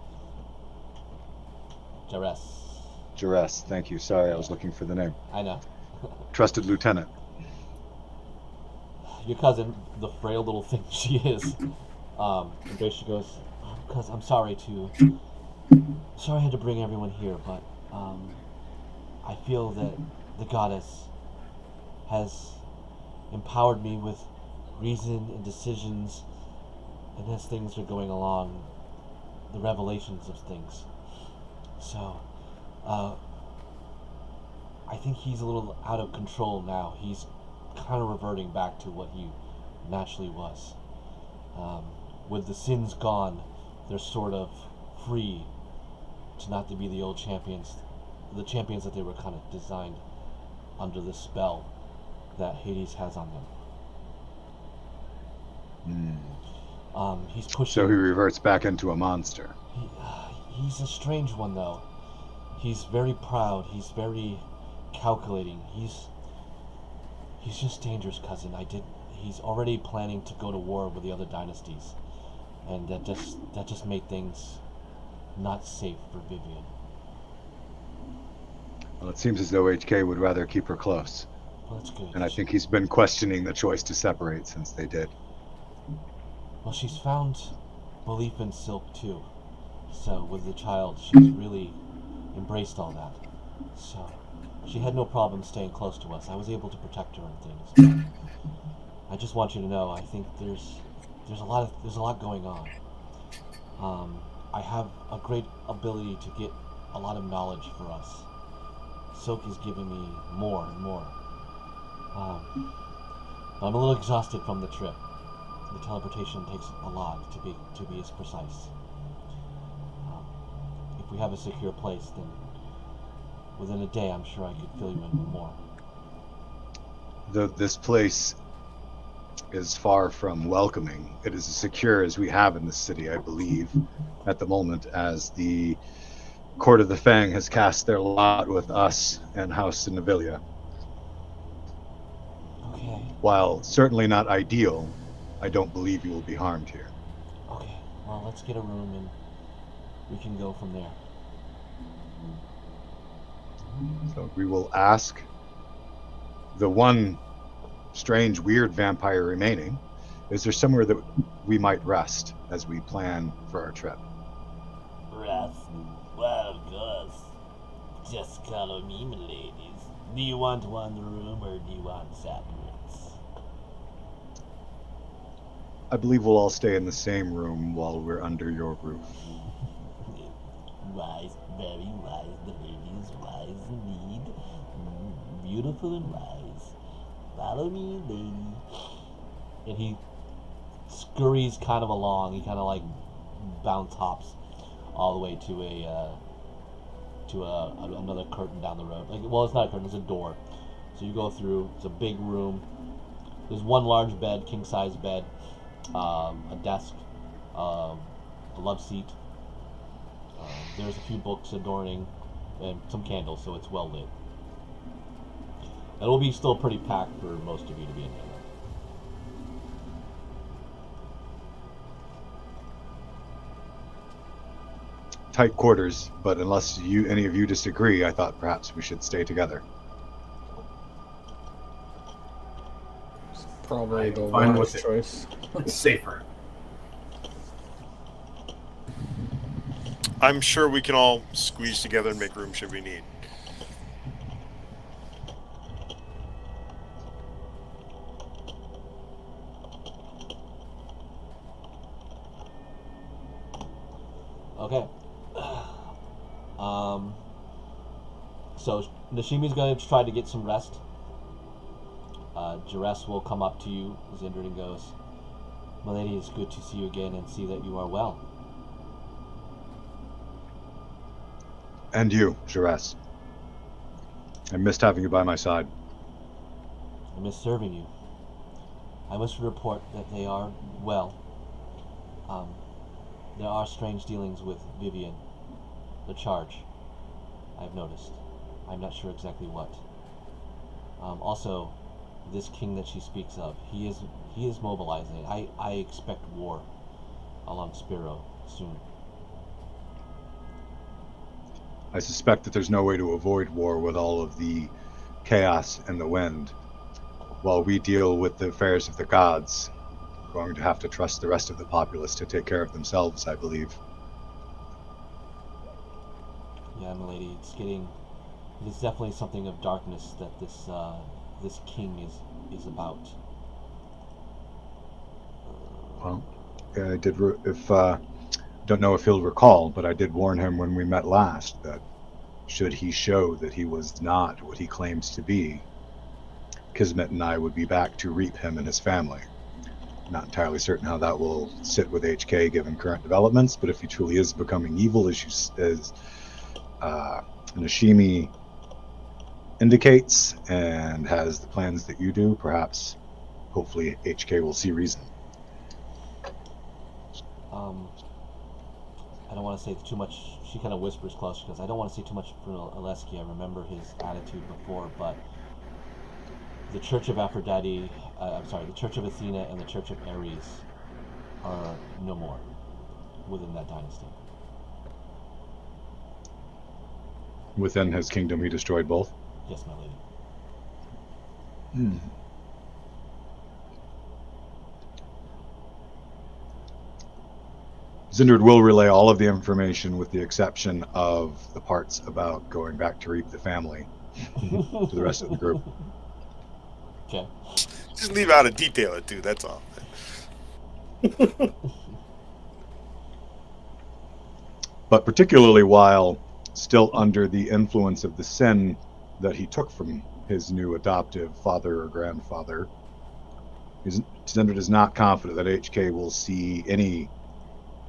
Jares. Thank you. Sorry, I was looking for the name. I know. Trusted lieutenant. Your cousin, the frail little thing she is. Embrace, she goes, "Because I'm sorry I had to bring everyone here, but I feel that the goddess has empowered me with reason and decisions, and as things are going along, the revelations of things. So, I think he's a little out of control now. He's kind of reverting back to what he naturally was. With the sins gone, they're sort of free to not to be the old champions, the champions that they were kind of designed under the spell that Hades has on them. He's pushing. So he reverts back into a monster. He's a strange one, though. He's very proud. He's very calculating. He's just dangerous, cousin. He's already planning to go to war with the other dynasties, and that just made things not safe for Vivian. Well, it seems as though HK would rather keep her close. Well, that's good. And I think he's been questioning the choice to separate since they did. Well, she's found belief in Silk too. So with the child, she's really embraced all that. So she had no problem staying close to us. I was able to protect her and things. But I just want you to know, I think there's a lot going on. I have a great ability to get a lot of knowledge for us. Silk is giving me more and more. I'm a little exhausted from the trip. The teleportation takes a lot to be as precise. If we have a secure place, then within a day, I'm sure I could fill you in with more. This place is far from welcoming. It is as secure as we have in the city, I believe, at the moment, as the Court of the Feng has cast their lot with us and House Navilia. Okay. While certainly not ideal, I don't believe you will be harmed here. Okay. Well, let's get a room and we can go from there. So we will ask the one strange, weird vampire remaining. Is there somewhere that we might rest as we plan for our trip? Rest? Well, of course. Just follow me, my ladies. Do you want one room or do you want separates? I believe we'll all stay in the same room while we're under your roof. Wise, very wise. The lady is wise indeed. Beautiful and wise. Follow me, lady. And he scurries kind of along. He kind of like bounce hops all the way to another curtain down the road. Like, well, it's not a curtain; it's a door. So you go through. It's a big room. There's one large bed, king size bed, a desk, a love seat. There's a few books adorning, and some candles, so it's well lit. It'll be still pretty packed for most of you to be in there. Tight quarters, but unless any of you disagree, I thought perhaps we should stay together. It's probably the Fine wise with it. choice. It's safer. I'm sure we can all squeeze together and make room should we need. Okay. So Nishimi's going to try to get some rest. Jerez will come up to you, Zindred, and goes, "My lady, it's good to see you again and see that you are well." And you, Jerez. I missed having you by my side. I miss serving you. I must report that they are well. There are strange dealings with Vivian. The charge, I've noticed. I'm not sure exactly what. Also, this king that she speaks of, he is mobilizing. I expect war along Spero soon. I suspect that there's no way to avoid war with all of the chaos and the wind. While we deal with the affairs of the gods, we're going to have to trust the rest of the populace to take care of themselves, I believe. Yeah, my lady, it is definitely something of darkness that this king is about. Well, I did. Don't know if he'll recall, but I did warn him when we met last that should he show that he was not what he claims to be, Kismet and I would be back to reap him and his family. Not entirely certain how that will sit with HK given current developments, but if he truly is becoming evil, as Nishimi indicates, and has the plans that you do, perhaps, hopefully, HK will see reason. I don't want to say too much. She kind of whispers close because I don't want to say too much for Aleski. I remember his attitude before, but the Church of Aphrodite, the Church of Athena and the Church of Ares are no more within that dynasty. Within his kingdom, he destroyed both? Yes, my lady. Zindred will relay all of the information with the exception of the parts about going back to reap the family to the rest of the group. Okay. Just leave out a detail or two, that's all. But particularly while still under the influence of the sin that he took from his new adoptive father or grandfather, Zindred is not confident that HK will see any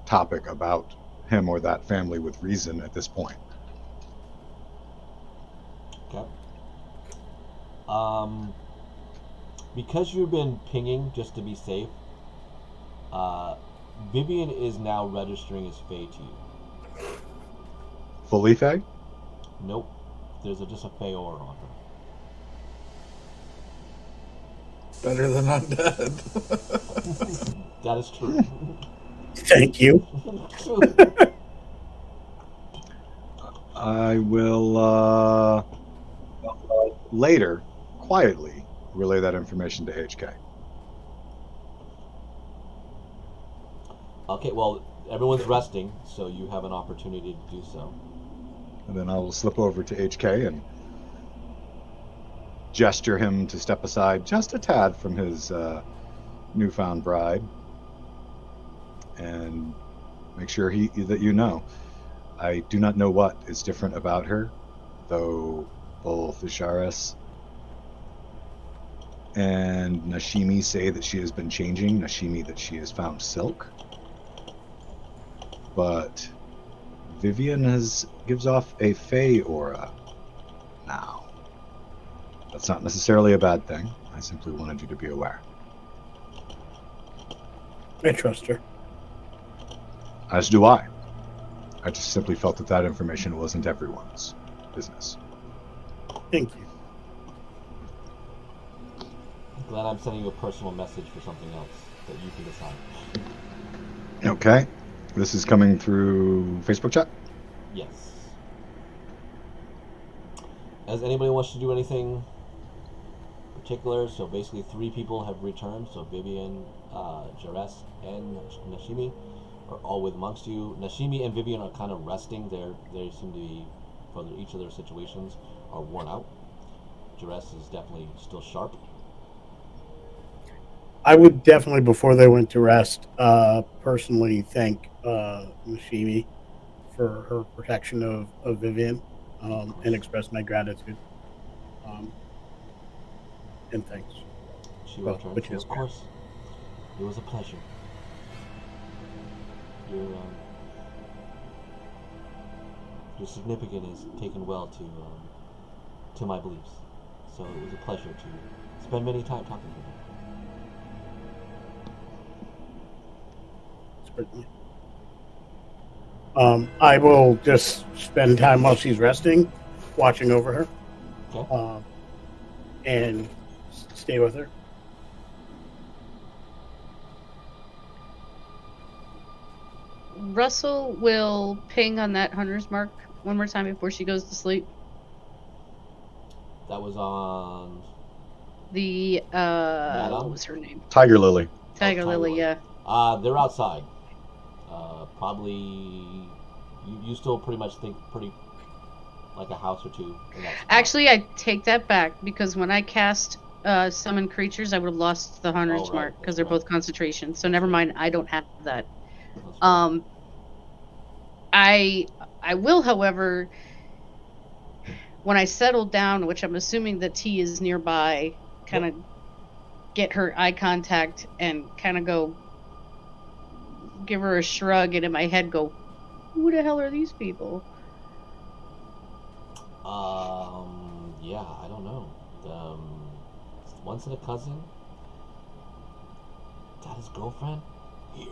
topic about him or that family with reason at this point. Okay. Because you've been pinging just to be safe, Vivian is now registering as Fae to you. Fully Fae? Nope. There's just a Fae aura on her. Better than undead. That is true. Thank you. I will later, quietly, relay that information to HK. Okay, well, everyone's resting, so you have an opportunity to do so. And then I will slip over to HK and gesture him to step aside just a tad from his newfound bride, and make sure that you know. I do not know what is different about her, though both Isharis and Nashimi say that she has been changing. Nashimi that she has found silk. But Vivian gives off a Fae aura now. That's not necessarily a bad thing. I simply wanted you to be aware. I trust her. As do I. I just simply felt that information wasn't everyone's business. Thank you. I'm glad I'm sending you a personal message for something else that you can decide. Okay. This is coming through Facebook chat? Yes. As anybody wants to do anything particular, so basically 3 people have returned, so Vivian, Jerez, and Nashimi are all with amongst you. Nashimi and Vivian are kind of resting. They seem to be, for each of their situations, are worn out. Jerez is definitely still sharp. I would definitely, before they went to rest, personally thank Nashimi for her protection of Vivian, and express my gratitude. And thanks. She Well, returned, which so is of course. It was a pleasure. Your significant is taken well to my beliefs, so it was a pleasure to spend many time talking to her. Certainly. I will just spend time while she's resting, watching over her, Okay. and stay with her. Russell will ping on that hunter's mark one more time before she goes to sleep. That was on The Madam? what was her name? Tiger Lily. Tiger Lily, yeah. They're outside. Probably you still pretty much think pretty like a house or two in that spot. Actually, I take that back because when I cast summon creatures, I would have lost the hunter's right, mark because that's they're right. both concentration. So never mind, I don't have that. That's right. I will, however, when I settle down, which I'm assuming that T is nearby, kind of get her eye contact and kind of go give her a shrug, and in my head go, who the hell are these people? Yeah, I don't know. Once in a cousin. Is that his girlfriend? Weird.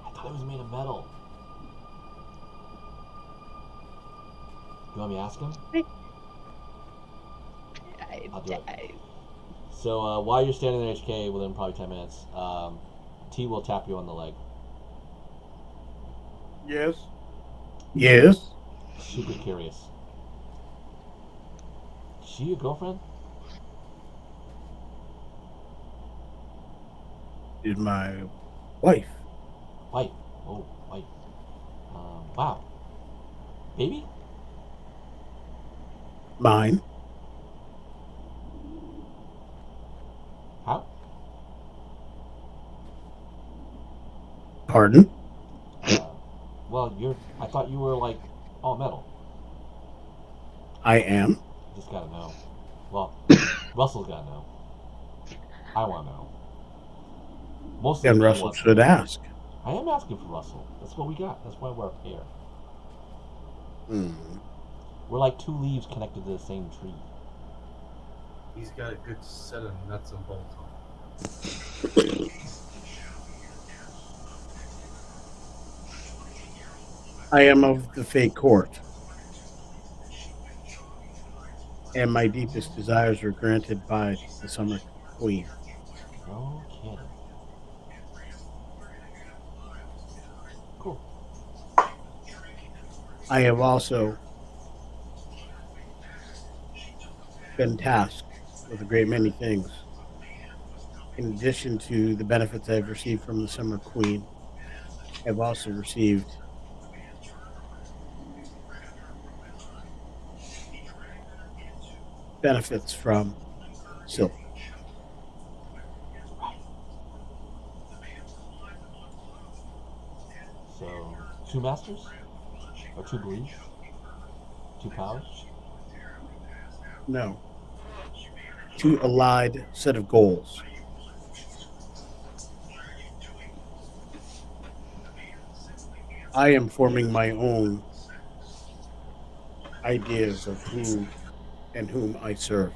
I thought it was made of metal. You want me to ask him? I'll do it. So while you're standing there, HK, within probably 10 minutes, T will tap you on the leg. Yes. Yes. Super curious. Is she your girlfriend? Is my wife. Wife. Oh, wife. Wow. Baby? Mine. How? Pardon? Well, I thought you were like all metal. I am. Just gotta know. Well, Russell's gotta know. I wanna know. Mostly And me Russell wants to should know. ask. I am asking for Russell. That's what we got. That's why we're up here. Hmm. We're like 2 leaves connected to the same tree. He's got a good set of nuts and bolts on. I am of the Fey court, and my deepest desires are granted by the Summer Queen. No kidding. Cool. I have also been tasked with a great many things. In addition to the benefits I've received from the Summer Queen, I've also received benefits from Silk. So, 2 masters? Or 2 beliefs? 2 powers? No. 2 allied set of goals. I am forming my own ideas of who and whom I serve.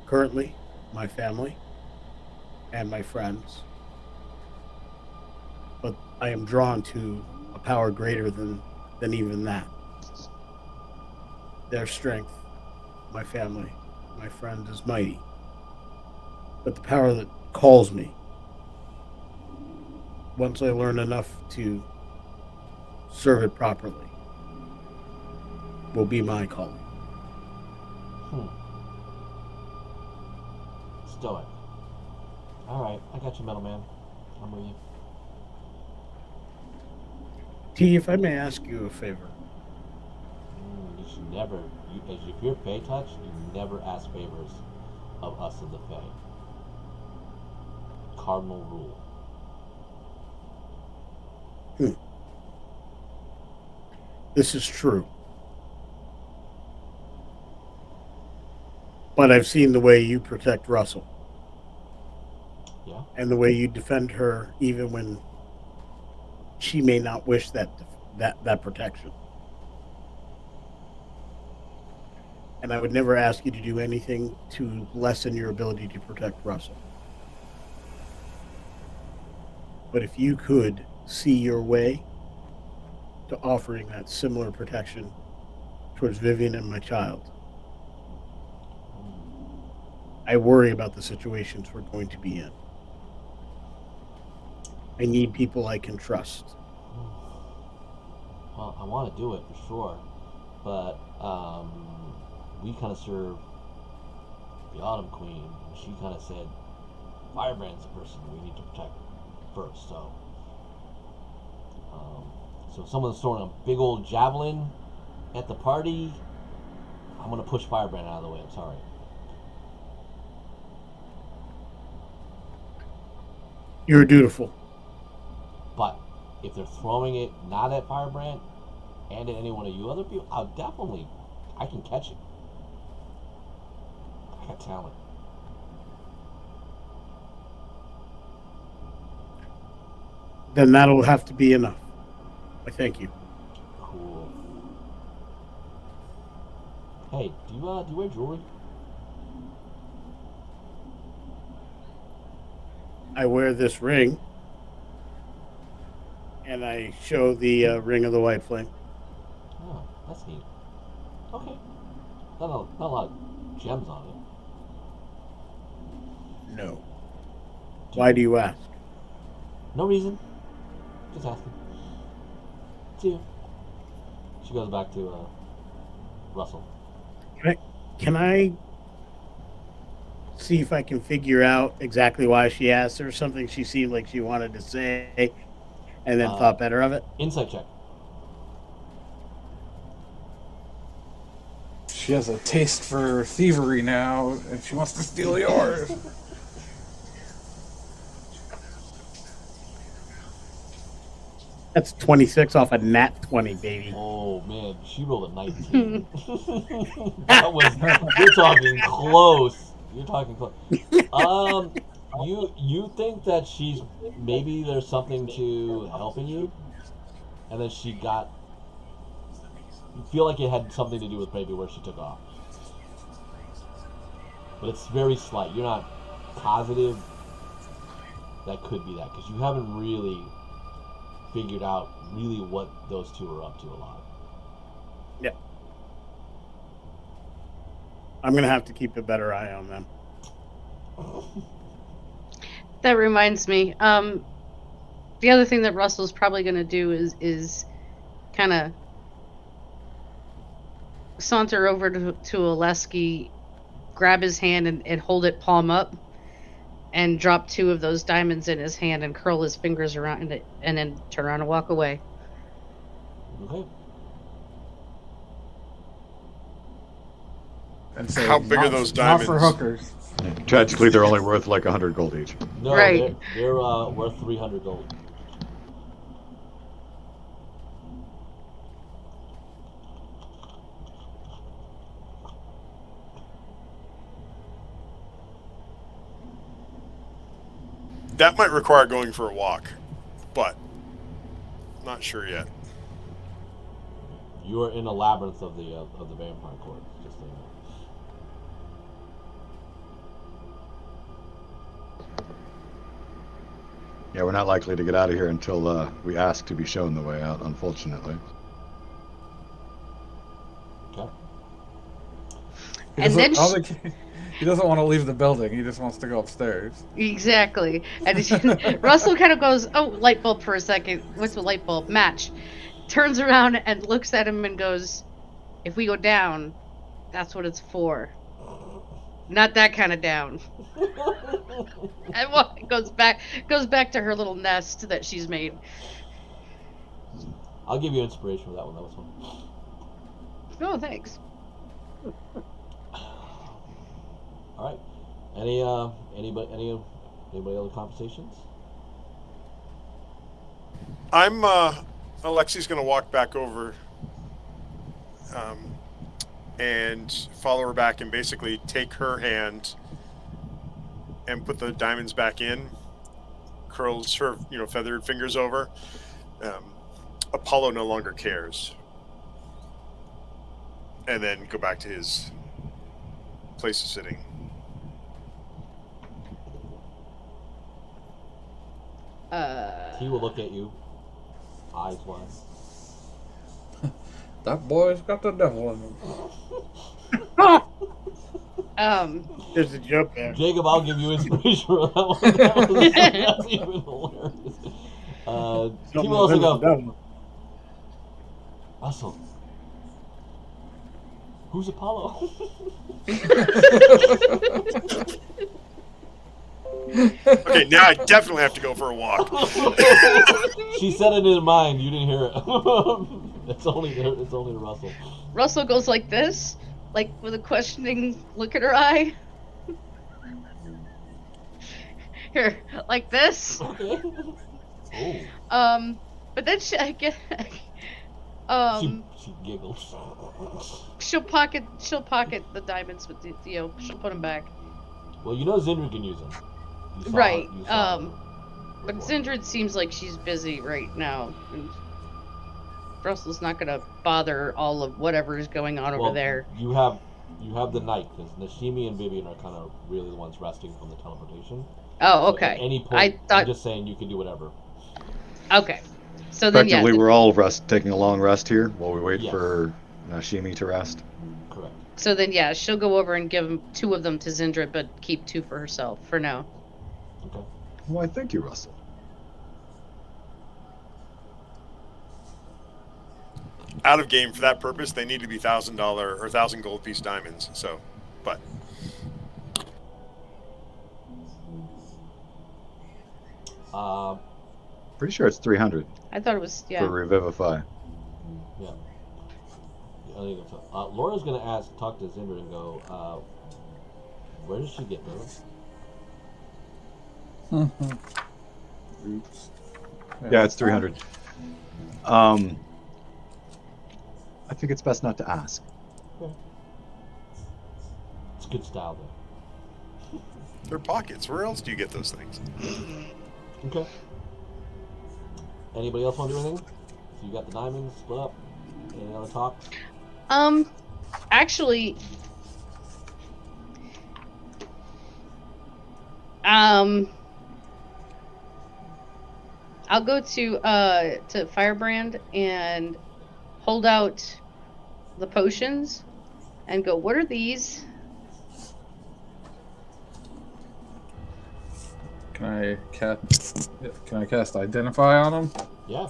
Currently, my family and my friends. But I am drawn to a power greater than even that. Their strength, my family, my friend is mighty. But the power that calls me, once I learn enough to serve it properly, will be my calling. Stoic. Alright, I got you, Metal Man. I'm with you. T, if I may ask you a favor. You should never, if you're Fey touch, you never ask favors of us in the Fey. Cardinal rule. This is true. But I've seen the way you protect Russell. Yeah? And the way you defend her even when she may not wish that protection. And I would never ask you to do anything to lessen your ability to protect Russell. But if you could see your way to offering that similar protection towards Vivian and my child, I worry about the situations we're going to be in. I need people I can trust. Well, I want to do it for sure, but we kind of serve the Autumn Queen. And she kind of said, Firebrand's the person we need to protect first. So, so if someone's throwing a big old javelin at the party, I'm gonna push Firebrand out of the way. I'm sorry. You're dutiful. But if they're throwing it not at Firebrand and at any one of you other people, I can catch it. I got talent. Then that'll have to be enough. I thank you. Cool. Hey, do you wear jewelry? I wear this ring, and I show the ring of the White Flame. Oh, that's neat. Okay. Not a lot of gems on it. No. Why do you ask? No reason. Just asking. See you. She goes back to Russell. Can I see if I can figure out exactly why she asked her something she seemed like she wanted to say and then thought better of it? Insight check. She has a taste for thievery now, and she wants to steal yours. That's 26 off a nat 20, baby. Oh man, she rolled a 19. That was, you're talking close. You're talking close. You think that she's, maybe there's something to helping you, and then she got, you feel like it had something to do with maybe where she took off. but it's very slight. You're not positive that could be that, because you haven't really figured out really what those two are up to a lot. Yeah. I'm going to have to keep a better eye on them. That reminds me. The other thing that Russell's probably going to do is kind of saunter over to Oleski, grab his hand and hold it palm up, and drop 2 of those diamonds in his hand and curl his fingers around it, and then turn around and walk away. Okay. And say, How big are those diamonds? Not for hookers. Tragically, they're only worth like 100 gold each. No, Right. they're worth 300 gold. That might require going for a walk, but not sure yet. You are in a labyrinth of the vampire court. Just so you know. Yeah, we're not likely to get out of here until we ask to be shown the way out, unfortunately. Okay. And then he doesn't want to leave the building. He just wants to go upstairs. Exactly. And Russell kind of goes, "Oh, light bulb for a second. What's the light bulb? Match." Turns around and looks at him and goes, "If we go down, that's what it's for. Not that kind of down." And goes back to her little nest that she's made. I'll give you inspiration for that one. That was fun. Oh, thanks. All right. Anybody other conversations? Alexi's going to walk back over and follow her back and basically take her hand and put the diamonds back in, curls her, feathered fingers over. Apollo no longer cares. And then go back to his place of sitting. He will look at you, eyes wide. That boy's got the devil in him. There's a joke there. Jacob, I'll give you inspiration for that one. That's even hilarious. Team also go, Russell, who's Apollo? Okay, now I definitely have to go for a walk. She said it in her mind. You didn't hear it. It's only to Russell. Russell goes like this, like with a questioning look in her eye. Here, like this. Okay. Oh. But then she giggles. she'll pocket the diamonds with she'll put them back. Well, Zindra can use them. Right. But Zindra seems like she's busy right now. And Russell's not gonna bother all of whatever is going on over there. You have the night, because Nashimi and Vivian are kind of really the ones resting from the teleportation. Oh, okay. So at any point, I'm just saying you can do whatever. Okay. So then, Effectively, we're all taking a long rest here while we wait Yes. for Nashimi to rest. Correct. So then, she'll go over and give 2 of them to Zindra, but keep 2 for herself for now. Okay. Why, thank you, Russell. Out of game for that purpose, they need to be $1,000 or 1,000 gold piece diamonds. So, but Pretty sure it's 300 I thought it was, for Revivify. Yeah. I think so. Laura's gonna talk to Zindra and go, where does she get those? Oops. Yeah, it's 300. I think it's best not to ask. Okay. It's good style, though. they're pockets. Where else do you get those things? Okay. Anybody else want to do anything? So you got the diamonds split up. Any other talk? Actually, I'll go to Firebrand and hold out the potions and go, what are these? Can I cast Identify on them? Yeah.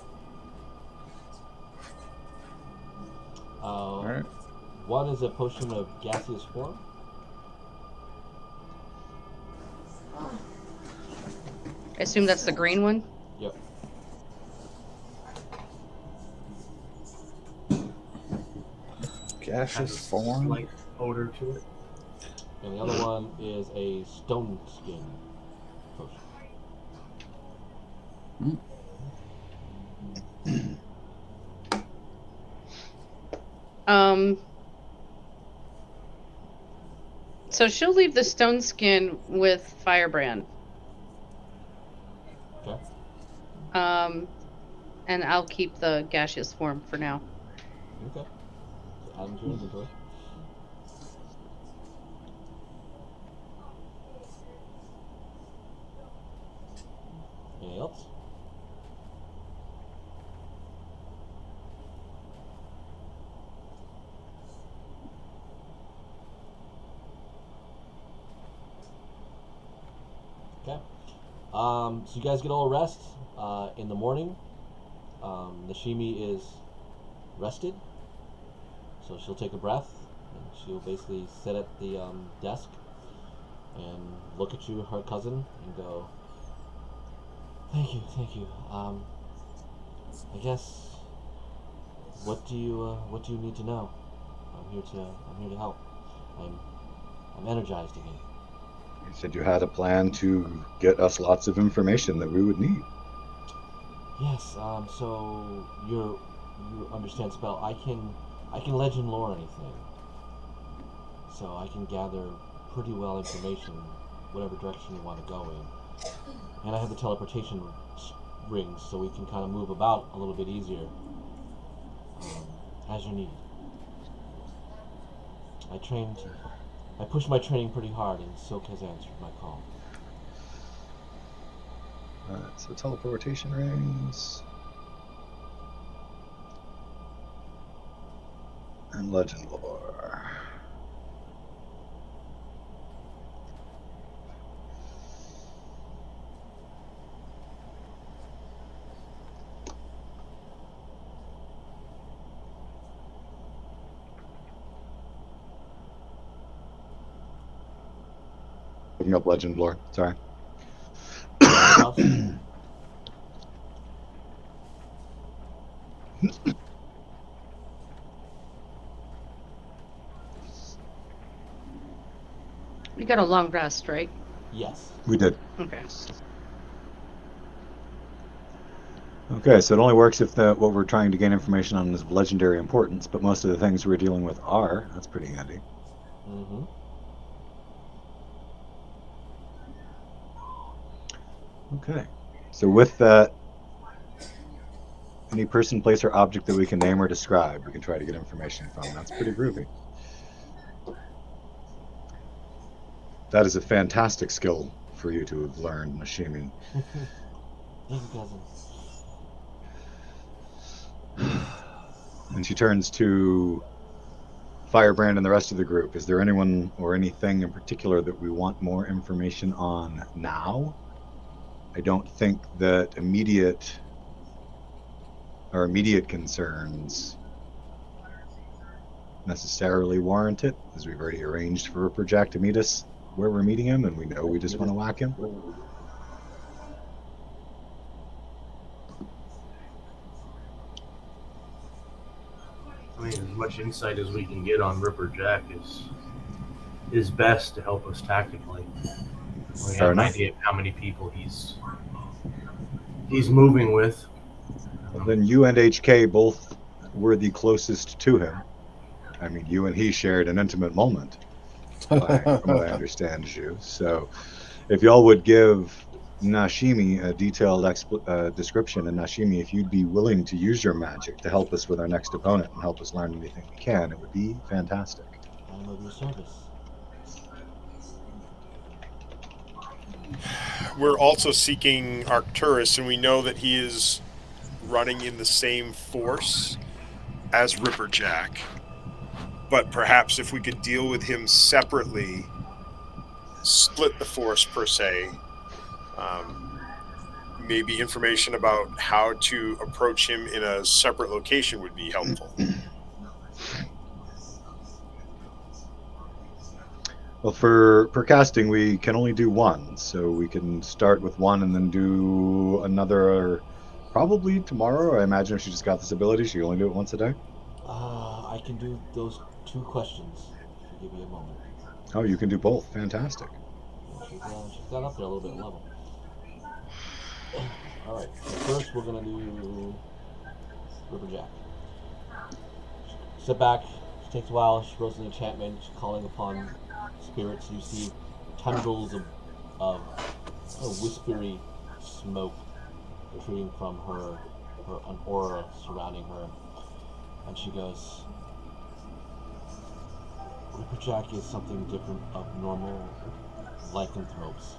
All right. One is a potion of gaseous form. I assume that's the green one. Yep. Gaseous form. Slight odor to it. And the other one is a stone skin potion. So she'll leave the stone skin with Firebrand. Okay. And I'll keep the gaseous form for now. Okay. So add them to your inventory. Anything else? Okay. So you guys get all rest. In the morning, Nashimi is rested, so she'll take a breath and she'll basically sit at the desk and look at you, her cousin, and go, thank you. I guess, what do you need to know? I'm here to help. I'm energized again. You said you had a plan to get us lots of information that we would need. Yes, so you understand spell. I can legend lore anything. So I can gather pretty well information, whatever direction you want to go in. And I have the teleportation rings, so we can kind of move about a little bit easier as you need. I pushed my training pretty hard, and Silk has answered my call. So teleportation rings and legend lore. Looking up legend lore. Sorry. You got a long rest, right? Yes. We did. Okay. Okay, so it only works if what we're trying to gain information on is of legendary importance, but most of the things we're dealing with are. That's pretty handy. Mm-hmm. Okay, so with that, any person, place, or object that we can name or describe, we can try to get information from. That's pretty groovy. That is a fantastic skill for you to have learned, Nashimi. Thank you, cousin. And she turns to Firebrand and the rest of the group. Is there anyone or anything in particular that we want more information on now? I don't think that immediate concerns necessarily warrant it, as we've already arranged for Ripper Jack to meet us where we're meeting him, and we know we just want to whack him. I mean, as much insight as we can get on Ripper Jack is best to help us tactically. We have an idea of how many people he's moving with. Well, then you and HK both were the closest to him. I mean, you and he shared an intimate moment, from what I understand, Zhu. So if y'all would give Nashimi a detailed description, and Nashimi, if you'd be willing to use your magic to help us with our next opponent and help us learn anything we can, it would be fantastic. I'm of your service. We're also seeking Arcturus, and we know that he is running in the same force as Ripperjack. But perhaps if we could deal with him separately, split the force per se, maybe information about how to approach him in a separate location would be helpful. Well, for casting, we can only do one, so we can start with one and then do another probably tomorrow. I imagine if she just got this ability, she can only do it once a day. I can do those 2 questions. If you give me a moment. Oh, you can do both. Fantastic. She's got up there a little bit level. All right. So first, we're gonna do Ripperjack. Sit back. It takes a while. She rolls an enchantment. She's calling upon spirits. You see tendrils of whispery smoke protruding from her an aura surrounding her, and she goes, Ripperjack is something different of normal lycanthropes.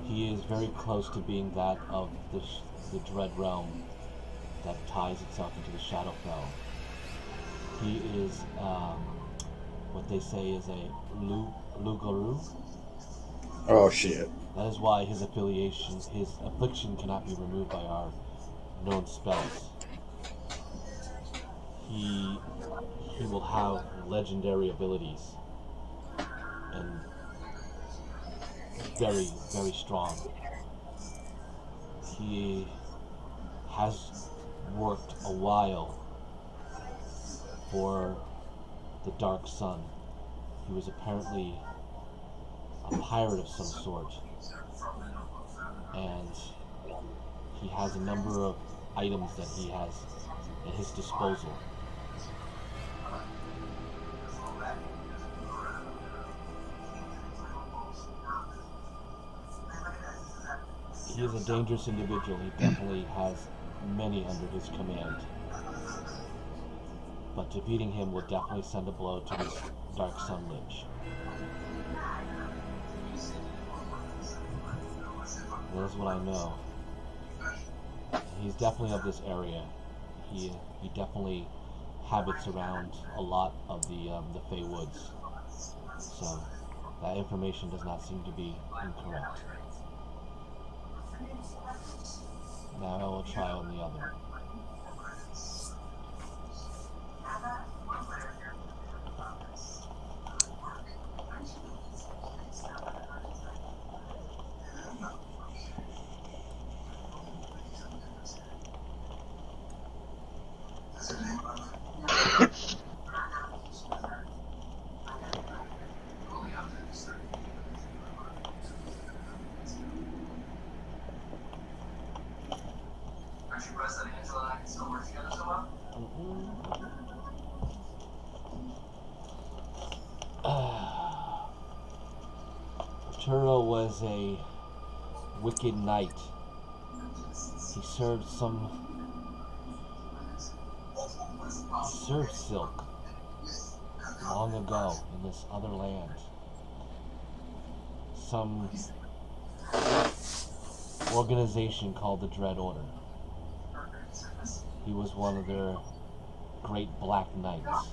He is very close to being that of the dread realm that ties itself into the Shadowfell. He is what they say is a Lugaru. Oh shit. That is why his affliction cannot be removed by our known spells. He will have legendary abilities and very, very strong. He has worked a while for the Dark Sun. He was apparently a pirate of some sort, and he has a number of items that he has at his disposal. He is a dangerous individual. He definitely has many under his command. But defeating him will definitely send a blow to this Dark Sun Lich. That is what I know. He's definitely of this area. He definitely habits around a lot of the Fey Woods. So that information does not seem to be incorrect. Now I will try on the other. Turo was a wicked knight. He served Silk long ago in this other land. Some organization called the Dread Order. He was one of their great black knights.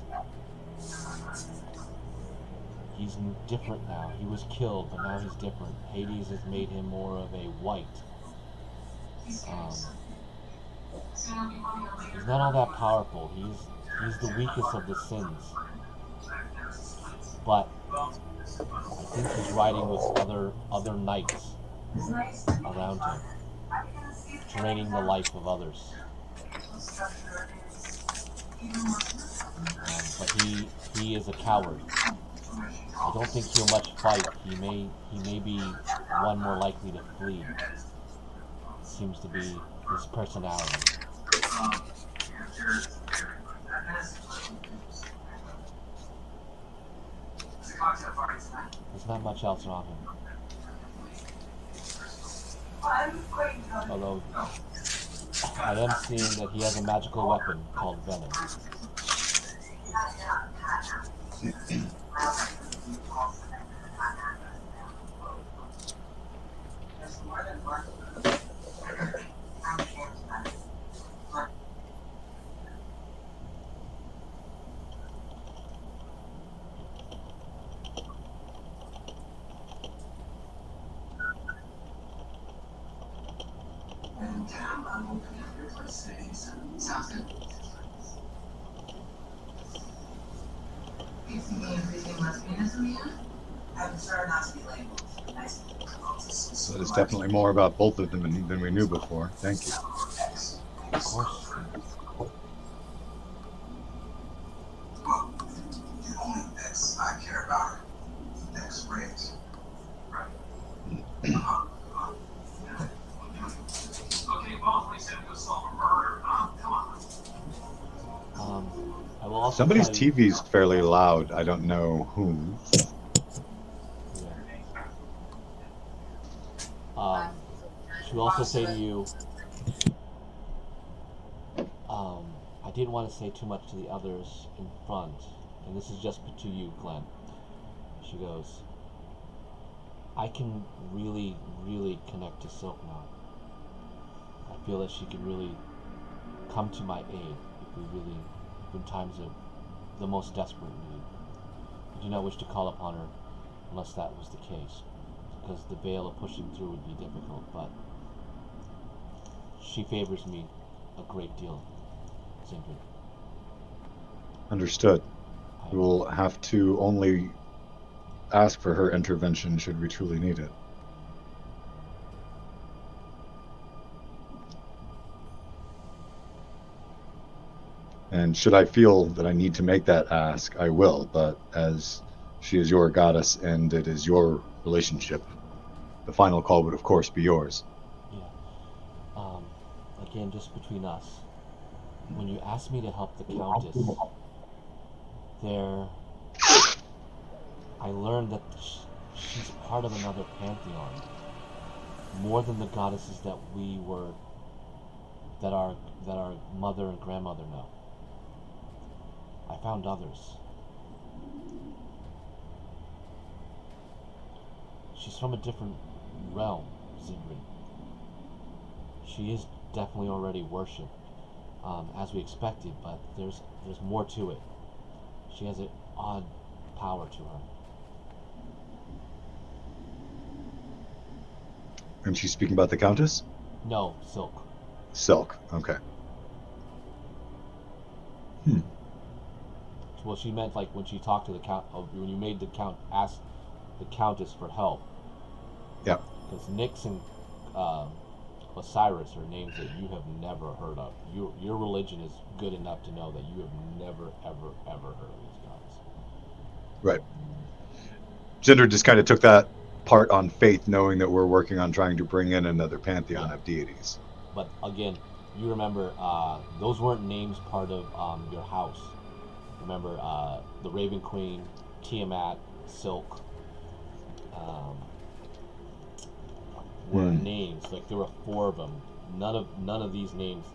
He's different now. He was killed, but now he's different. Hades has made him more of a white. He's not all that powerful. He's the weakest of the sins. But I think he's riding with other knights around him, draining the life of others. But he is a coward. I don't think he'll much fight. He may be one more likely to flee. Seems to be his personality. There's not much else on him. Although I am seeing that he has a magical weapon called Venom. So there's definitely more about both of them than we knew before. Thank you. Of course. I will also Somebody's tell you- TV's fairly loud. I don't know whom. She will also say to you, I didn't want to say too much to the others in front, and this is just to you, Glenn. She goes, I can really, really connect to Silk now. I feel that she can really come to my aid in times of the most desperate need. I do not wish to call upon her unless that was the case, because the veil of pushing through would be difficult, but she favors me a great deal, simply. Understood. We will have to only ask for her intervention should we truly need it. And should I feel that I need to make that ask, I will, but as she is your goddess and it is your relationship, the final call would of course be yours. Yeah. Again, just between us, when you asked me to help the Countess, I learned that she's part of another pantheon, more than the goddesses that our mother and grandmother know. I found others. She's from a different realm, Sigrid. She is definitely already worshipped, as we expected, but there's more to it. She has an odd power to her. And she's speaking about the Countess? No, Silk. Silk, okay. Well, she meant like when she talked to the Count, when you made the ask the Countess for help. Yeah. Because Nyx and Osiris are names that you have never heard of. Your religion is good enough to know that you have never, ever, ever heard of these gods. Right. Cinder just kind of took that part on faith, knowing that we're working on trying to bring in another pantheon of deities. But again, you remember those weren't names part of your house. Remember the Raven Queen, Tiamat, Silk. Were names, like there were 4 of them. None of these names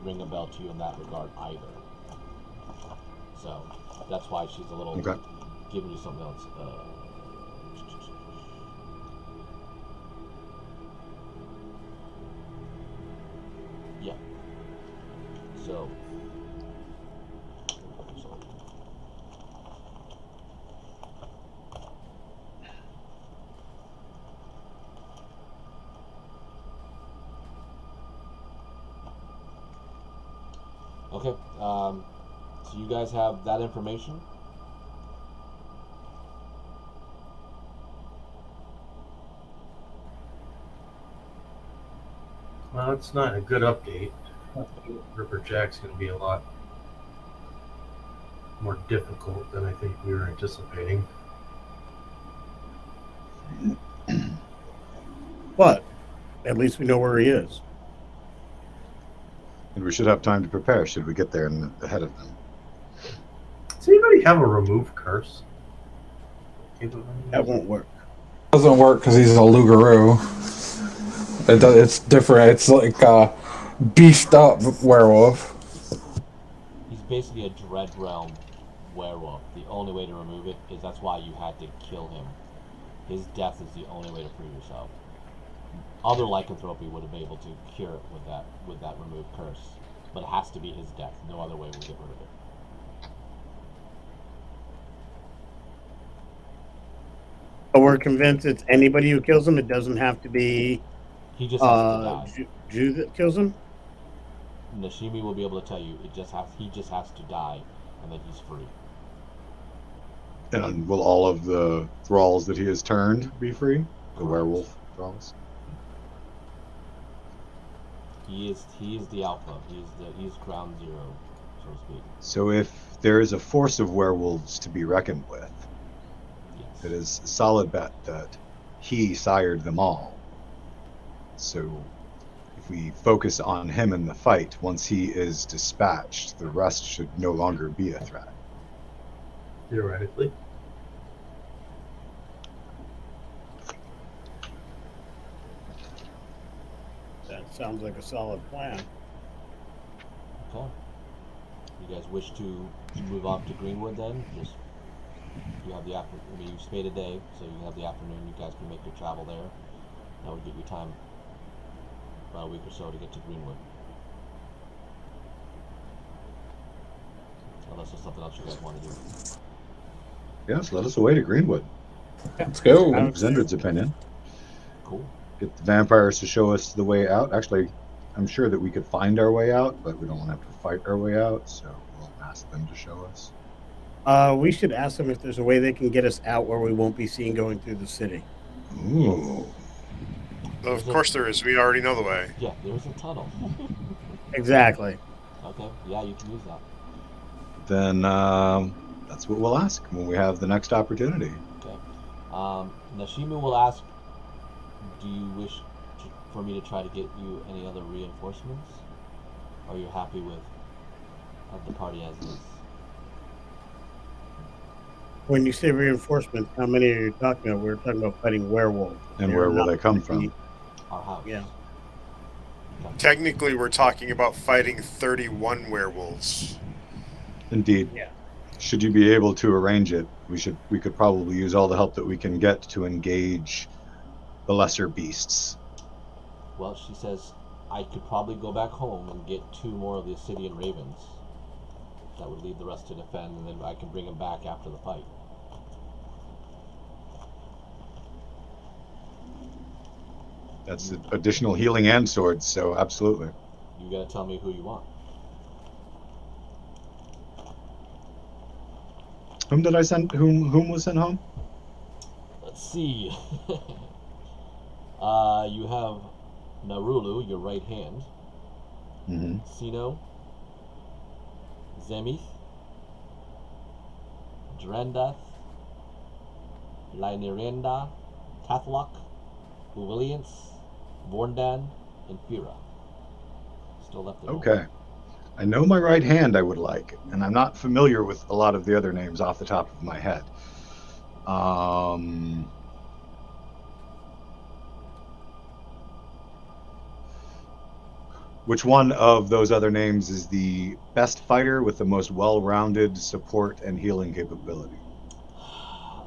ring a bell to you in that regard either. So that's why she's a little giving you something else. Yeah. So. Okay, so you guys have that information? Well, it's not a good update. Ripper Jack's going to be a lot more difficult than I think we were anticipating. But at least we know where he is. And we should have time to prepare should we get there ahead of them. Does anybody have a remove curse? That won't work. Doesn't work because he's a Lugaroo. It's different. It's like a beefed up werewolf. He's basically a Dread Realm werewolf. The only way to remove it is that's why you had to kill him. His death is the only way to free yourself. Other lycanthropy would have been able to cure it with that removed curse, but it has to be his death. No other way will get rid of it. But we're convinced it's anybody who kills him. It doesn't have to be He just has to die. Jew that kills him. Nashimi will be able to tell you. He just has to die, and then he's free. And will all of the thralls that he has turned be free? The Correct. werewolf thralls? He is the alpha. He's ground zero, so to speak. So if there is a force of werewolves to be reckoned with, Yes. it is a solid bet that he sired them all. So if we focus on him in the fight, once he is dispatched, the rest should no longer be a threat. Theoretically. That sounds like a solid plan. Okay. You guys wish to move off to Greenwood then? Just you have the you've stayed a day, so you have the afternoon. You guys can make your travel there. That would give you time, about a week or so, to get to Greenwood. Unless there's something else you guys want to do. Yes, let us away to Greenwood. Let's go. In Zendrid's opinion. Cool. Get the vampires to show us the way out. Actually, I'm sure that we could find our way out, but we don't want to have to fight our way out, so we'll ask them to show us. We should ask them if there's a way they can get us out where we won't be seen going through the city. Ooh. Of course there is. We already know the way. Yeah, there's a tunnel. Exactly. Okay, yeah, you can use that. Then that's what we'll ask when we have the next opportunity. Okay. Nashimi will ask, do you wish for me to try to get you any other reinforcements? Or are you happy with the party as is? When you say reinforcements, how many are you talking about? We're talking about fighting werewolves. And They're where will not they come gonna be- from? Our house. Yeah. Technically, we're talking about fighting 31 werewolves. Indeed. Yeah. Should you be able to arrange it, we could probably use all the help that we can get to engage the lesser beasts. Well, she says, I could probably go back home and get 2 more of the Obsidian Ravens. That would leave the rest to defend, and then I can bring them back after the fight. That's additional healing and swords, so absolutely. You gotta tell me who you want. Whom did I send? Whom was sent home? Let's see. You have Narulu, your right hand. Mm-hmm. Sino. Zemith. Drendath. Lainirenda. Tathlok. Uwilliance. Vorndan. And Fira. Still left at home. Okay. I know my right hand I would like, and I'm not familiar with a lot of the other names off the top of my head. Which one of those other names is the best fighter with the most well-rounded support and healing capability?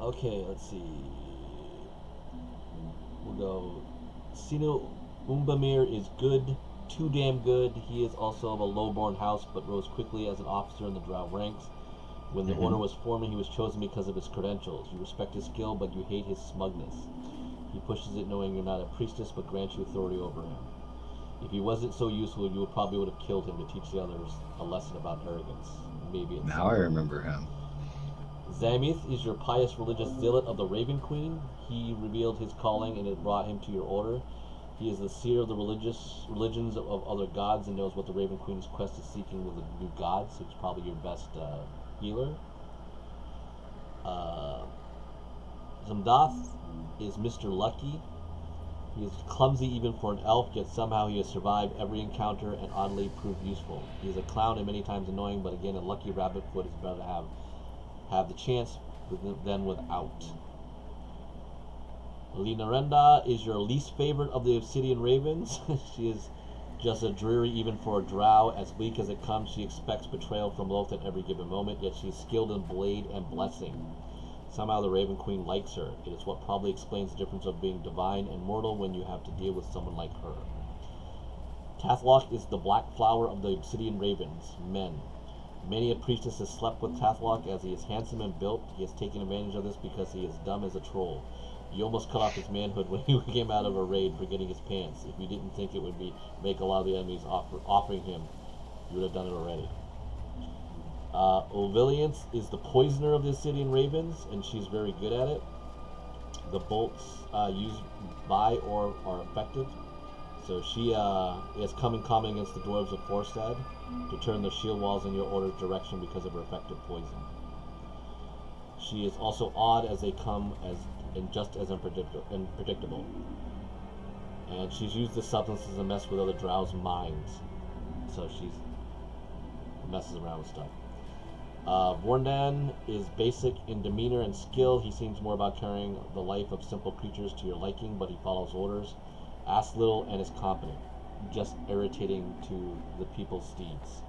Okay, let's see. We'll go. Sino Umbamir is good, too damn good. He is also of a low-born house, but rose quickly as an officer in the Drow ranks. When the order was forming, he was chosen because of his credentials. You respect his skill, but you hate his smugness. He pushes it knowing you're not a priestess, but grants you authority over him. If he wasn't so useful, you would have killed him to teach the others a lesson about arrogance. Maybe it's Now I remember him. Zamith is your pious religious zealot of the Raven Queen. He revealed his calling and it brought him to your order. He is the seer of the religions of other gods and knows what the Raven Queen's quest is seeking with a new god, so he's probably your best healer. Zamdath is Mr. Lucky. He is clumsy even for an elf, yet somehow he has survived every encounter and oddly proved useful. He is a clown and many times annoying, but again, a lucky rabbit foot is better to have the chance than without. Linarenda is your least favorite of the Obsidian Ravens. She is just a dreary even for a drow. As weak as it comes, she expects betrayal from Loth at every given moment, yet she is skilled in blade and blessing. Somehow the Raven Queen likes her. It is what probably explains the difference of being divine and mortal when you have to deal with someone like her. Tathlok is the black flower of the Obsidian Ravens, men. Many a priestess has slept with Tathlok as he is handsome and built. He has taken advantage of this because he is dumb as a troll. You almost cut off his manhood when he came out of a raid forgetting his pants. If you didn't think it would make a lot of the enemies offering him You would have done it already. Oviliance is the poisoner of the Obsidian Ravens, and she's very good at it. The bolts used by or are effective. So she is coming against the dwarves of Forstad to turn their shield walls in your order's direction because of her effective poison. She is also odd as they come and just as unpredictable. And she's used the substances to mess with other drows' minds. So she's messes around with stuff. Vorndan is basic in demeanor and skill. He seems more about carrying the life of simple creatures to your liking, but he follows orders. Asks little and is competent, just irritating to the people's steeds.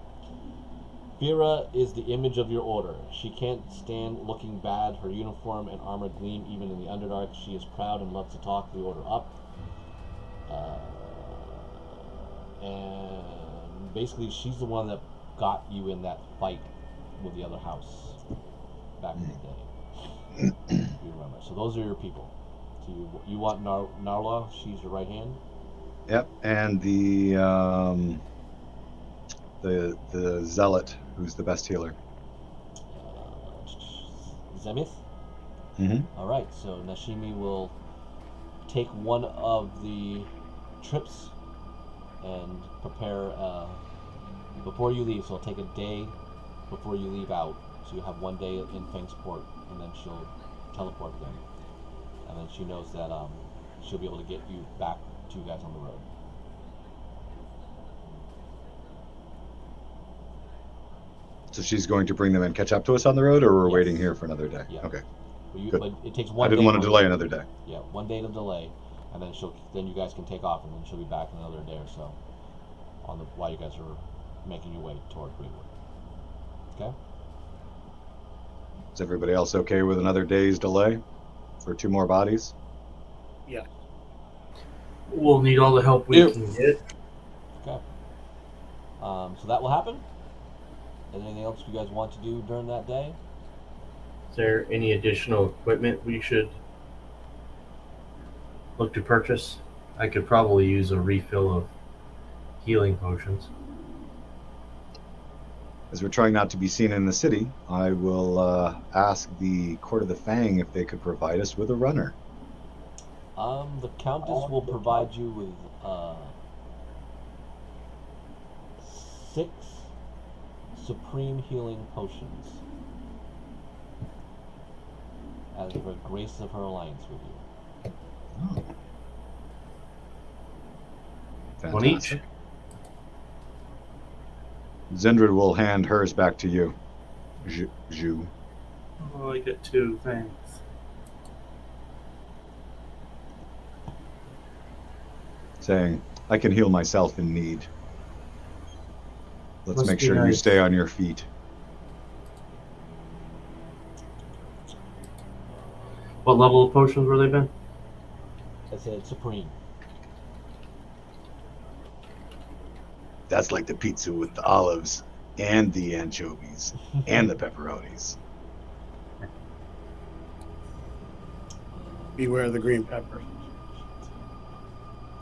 Fira is the image of your order. She can't stand looking bad. Her uniform and armor gleam even in the Underdark. She is proud and loves to talk the order up. And basically she's the one that got you in that fight with the other house back in the day. You remember. So those are your people. So you want Narla? She's your right hand. Yep, and the zealot, who's the best healer. Zemith. Mm-hmm. All right. So Nashimi will take one of the trips and prepare before you leave. So it'll take a day before you leave out. So you have 1 day in Feng's port, and then she'll teleport them. And then she knows that she'll be able to get you back to you guys on the road. So she's going to bring them and catch up to us on the road, or we're Yes. waiting here for another day? Yeah. Okay. Good. Good. But it takes 1 I day. didn't want to for- delay another day. Yeah, 1 day to delay, and then you guys can take off, and then she'll be back in another day or so, while you guys are making your way toward Greenwood. Okay. Is everybody else okay with another day's delay for 2 more bodies? Yeah. We'll need all the help we Yep. can get. Okay. So that will happen. Anything else you guys want to do during that day? Is there any additional equipment we should look to purchase? I could probably use a refill of healing potions. As we're trying not to be seen in the city, I will ask the Court of the Fang if they could provide us with a runner. The Countess will provide you with 6 supreme healing potions as the grace of her alliance with you. Oh. One each? Zendrid will hand hers back to you. Zhu. Oh, I get 2, thanks. Saying, I can heal myself in need. Let's Must make be sure you nice. stay on your feet. What level of potions were they been? I said supreme. That's like the pizza with the olives and the anchovies and the pepperonis. Beware the green pepper.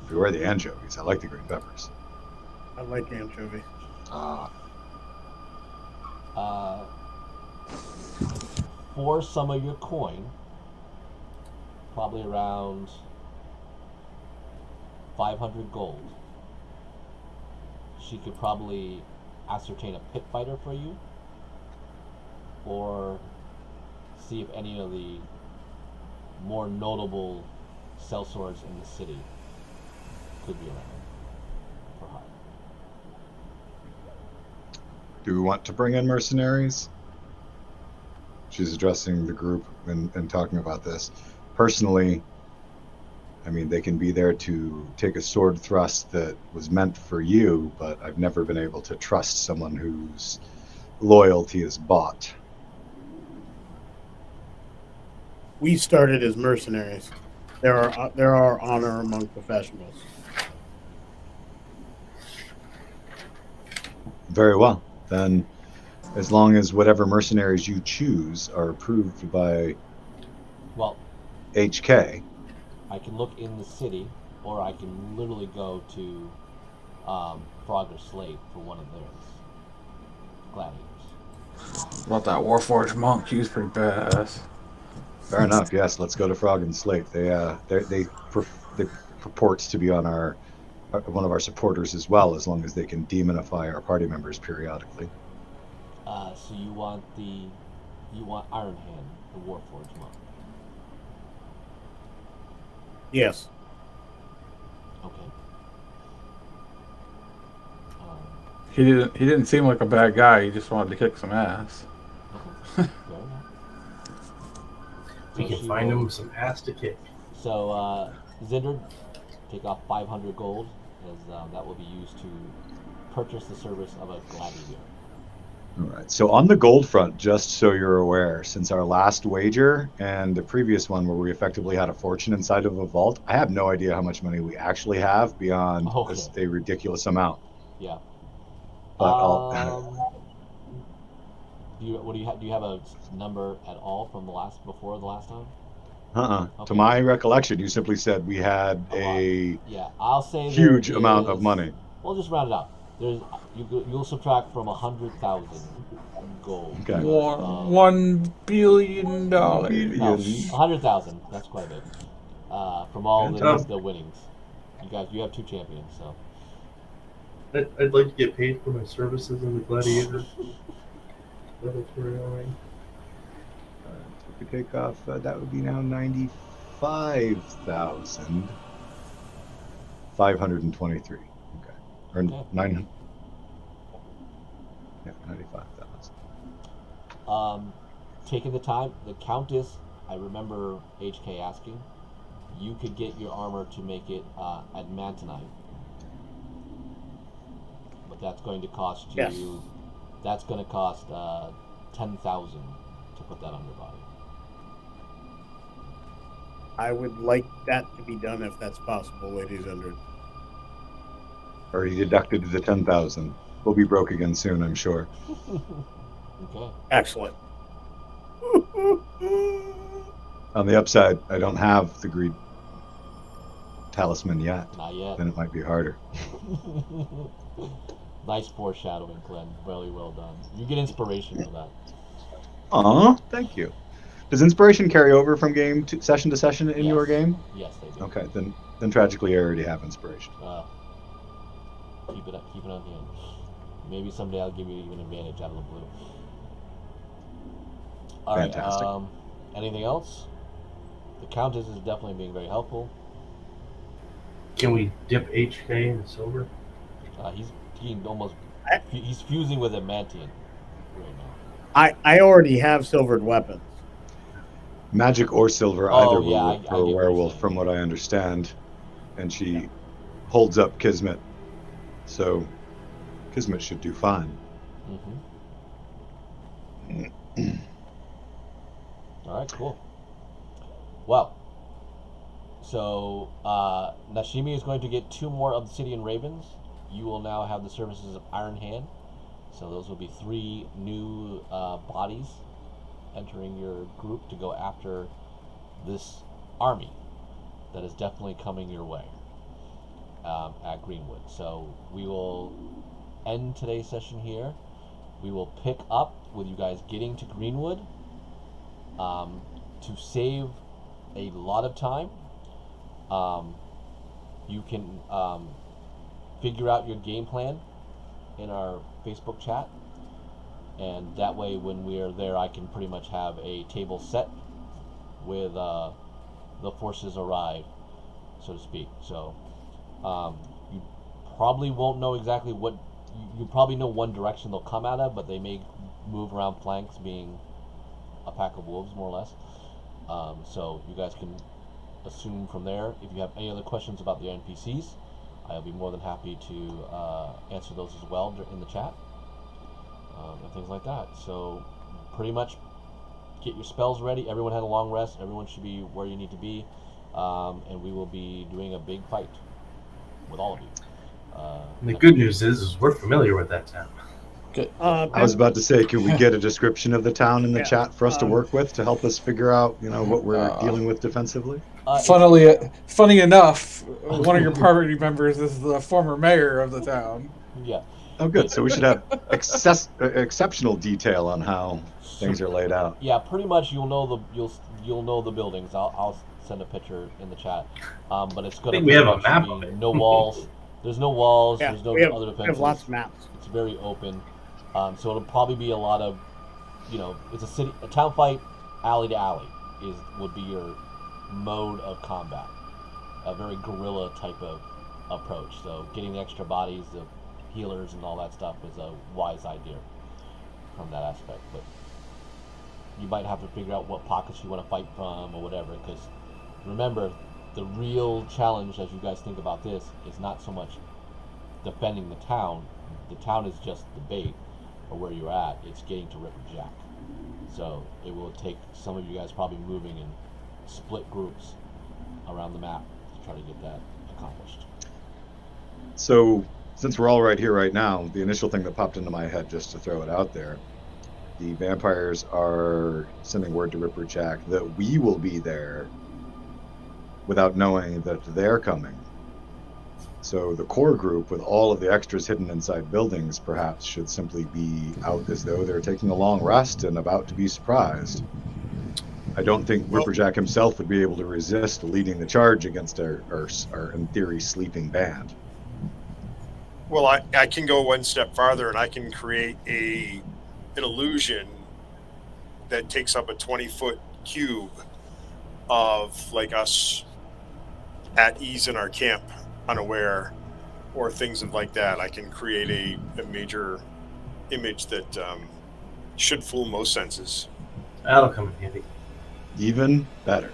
Beware the anchovies. I like the green peppers. I like anchovy. Ah, For some of your coin, probably around 500 gold, she could probably ascertain a pit fighter for you, or see if any of the more notable sellswords in the city could be around for hire. do we want to bring in mercenaries? She's addressing the group and talking about this. Personally, I mean, they can be there to take a sword thrust that was meant for you, but I've never been able to trust someone whose loyalty is bought. We started as mercenaries. There are honor among professionals. Very well. Then, as long as whatever mercenaries you choose are approved by Well, HK, I can look in the city, or I can literally go to Frog or Slate for one of theirs. gladiators. About that Warforged monk, he was pretty badass. Fair enough. Yes, let's go to Frog and Slate. They purports to be on our one of our supporters as well, as long as they can demonify our party members periodically. So you want Iron Hand, the Warforged monk. Yes. Okay. He didn't seem like a bad guy. He just wanted to kick some ass. Okay. Fair enough. We can find him some ass to kick. So, Zindard, take off 500 gold, as that will be used to purchase the service of a gladiator. All right. So on the gold front, just so you're aware, since our last wager and the previous one where we effectively had a fortune inside of a vault, I have no idea how much money we actually have beyond a ridiculous amount. Yeah. But do you have a number at all from before the last time? Okay. To my recollection, you simply said we had I'll say huge amount of money. We'll just round it up. You'll subtract from 100,000 gold. Okay. $1 billion. No, 100,000. That's quite a bit. From all the winnings. You have two champions, so. I'd like to get paid for my services in the gladiator. If we take off, that would be now 95,523. Okay. Or 900. Yeah, 95,000. Taking the time, the Countess, I remember HK asking, you could get your armor to make it adamantine. But that's going to cost you. Yes. That's going to cost 10,000 to put that on your body. I would like that to be done if that's possible, ladies and Already deducted the 10,000. We'll be broke again soon, I'm sure. Okay. Excellent. On the upside, I don't have the greed talisman yet. Not yet. Then it might be harder. Nice foreshadowing, Glenn. Really well done. You get inspiration for that. Aw, thank you. Does inspiration carry over from session to session in your game? Yes, they do. Okay, then tragically I already have inspiration. Keep it on hand. Maybe someday I'll give you even advantage out of the blue. All Fantastic. right. Anything else? The Countess is definitely being very helpful. Can we dip HK in silver? He's fusing with a Mantian right now. I already have silvered weapons. Magic or silver, either will yeah, work for a werewolf, from what I understand. And she holds up Kismet. So Kismet should do fine. Mm-hmm. All right, cool. Well, so Nashimi is going to get 2 more obsidian ravens. You will now have the services of Iron Hand. So those will be 3 new bodies entering your group to go after this army that is definitely coming your way at Greenwood. So we will end today's session here. We will pick up with you guys getting to Greenwood to save a lot of time. You can figure out your game plan in our Facebook chat, and that way when we are there I can pretty much have a table set with the forces arrive, so to speak. So you probably won't know exactly what you probably know one direction they'll come out of, but they may move around flanks, being a pack of wolves more or less. So you guys can assume from there. If you have any other questions about the NPCs, I'll be more than happy to answer those as well in the chat, and things like that. So pretty much get your spells ready. Everyone had a long rest. Everyone should be where you need to be, and we will be doing a big fight with all of you. The good news is we're familiar with that town. I was about to say, can we get a description of the town in the chat for us to work with to help us figure out, what we're dealing with defensively? Funny enough, one of your party members is the former mayor of the town. Yeah. Oh, good. So we should have exceptional detail on how things are laid out. Yeah, pretty much you'll know the buildings. I'll send a picture in the chat. But it's gonna think we have a pretty much map be of it. no walls. There's no walls. Yeah, There's no we have, other we defenses. have lots of maps. It's very open. So it'll probably be a lot of, it's a town fight, alley to alley would be your mode of combat. A very guerrilla type of approach. So getting the extra bodies, the healers, and all that stuff is a wise idea from that aspect. But you might have to figure out what pockets you want to fight from or whatever. Because remember, the real challenge as you guys think about this is not so much defending the town. The town is just the bait or where you're at. It's getting to Ripper Jack. So it will take some of you guys probably moving in split groups around the map to try to get that accomplished. So, since we're all right here right now, the initial thing that popped into my head, just to throw it out there, the vampires are sending word to Ripper Jack that we will be there without knowing that they're coming. So the core group, with all of the extras hidden inside buildings, perhaps should simply be out as though they're taking a long rest and about to be surprised. I don't think Ripper Jack himself would be able to resist leading the charge against our in theory, sleeping band. Well, I can go one step farther, and I can create an illusion that takes up a 20-foot cube of like us at ease in our camp, unaware, or things like that. I can create a major image that should fool most senses. That'll come in handy. Even better.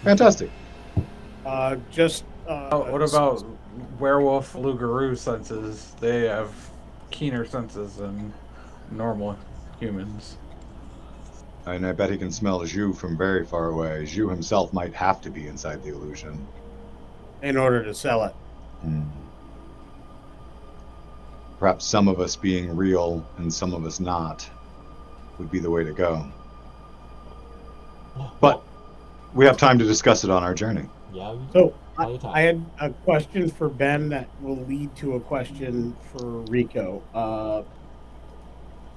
Fantastic. What about werewolf Lugaroo senses? They have keener senses than normal humans. And I bet he can smell Zhu from very far away. Zhu himself might have to be inside the illusion. in order to sell it. Perhaps some of us being real and some of us not would be the way to go. But we have time to discuss it on our journey. Yeah. So plenty of time. I had a question for Ben that will lead to a question for Rico.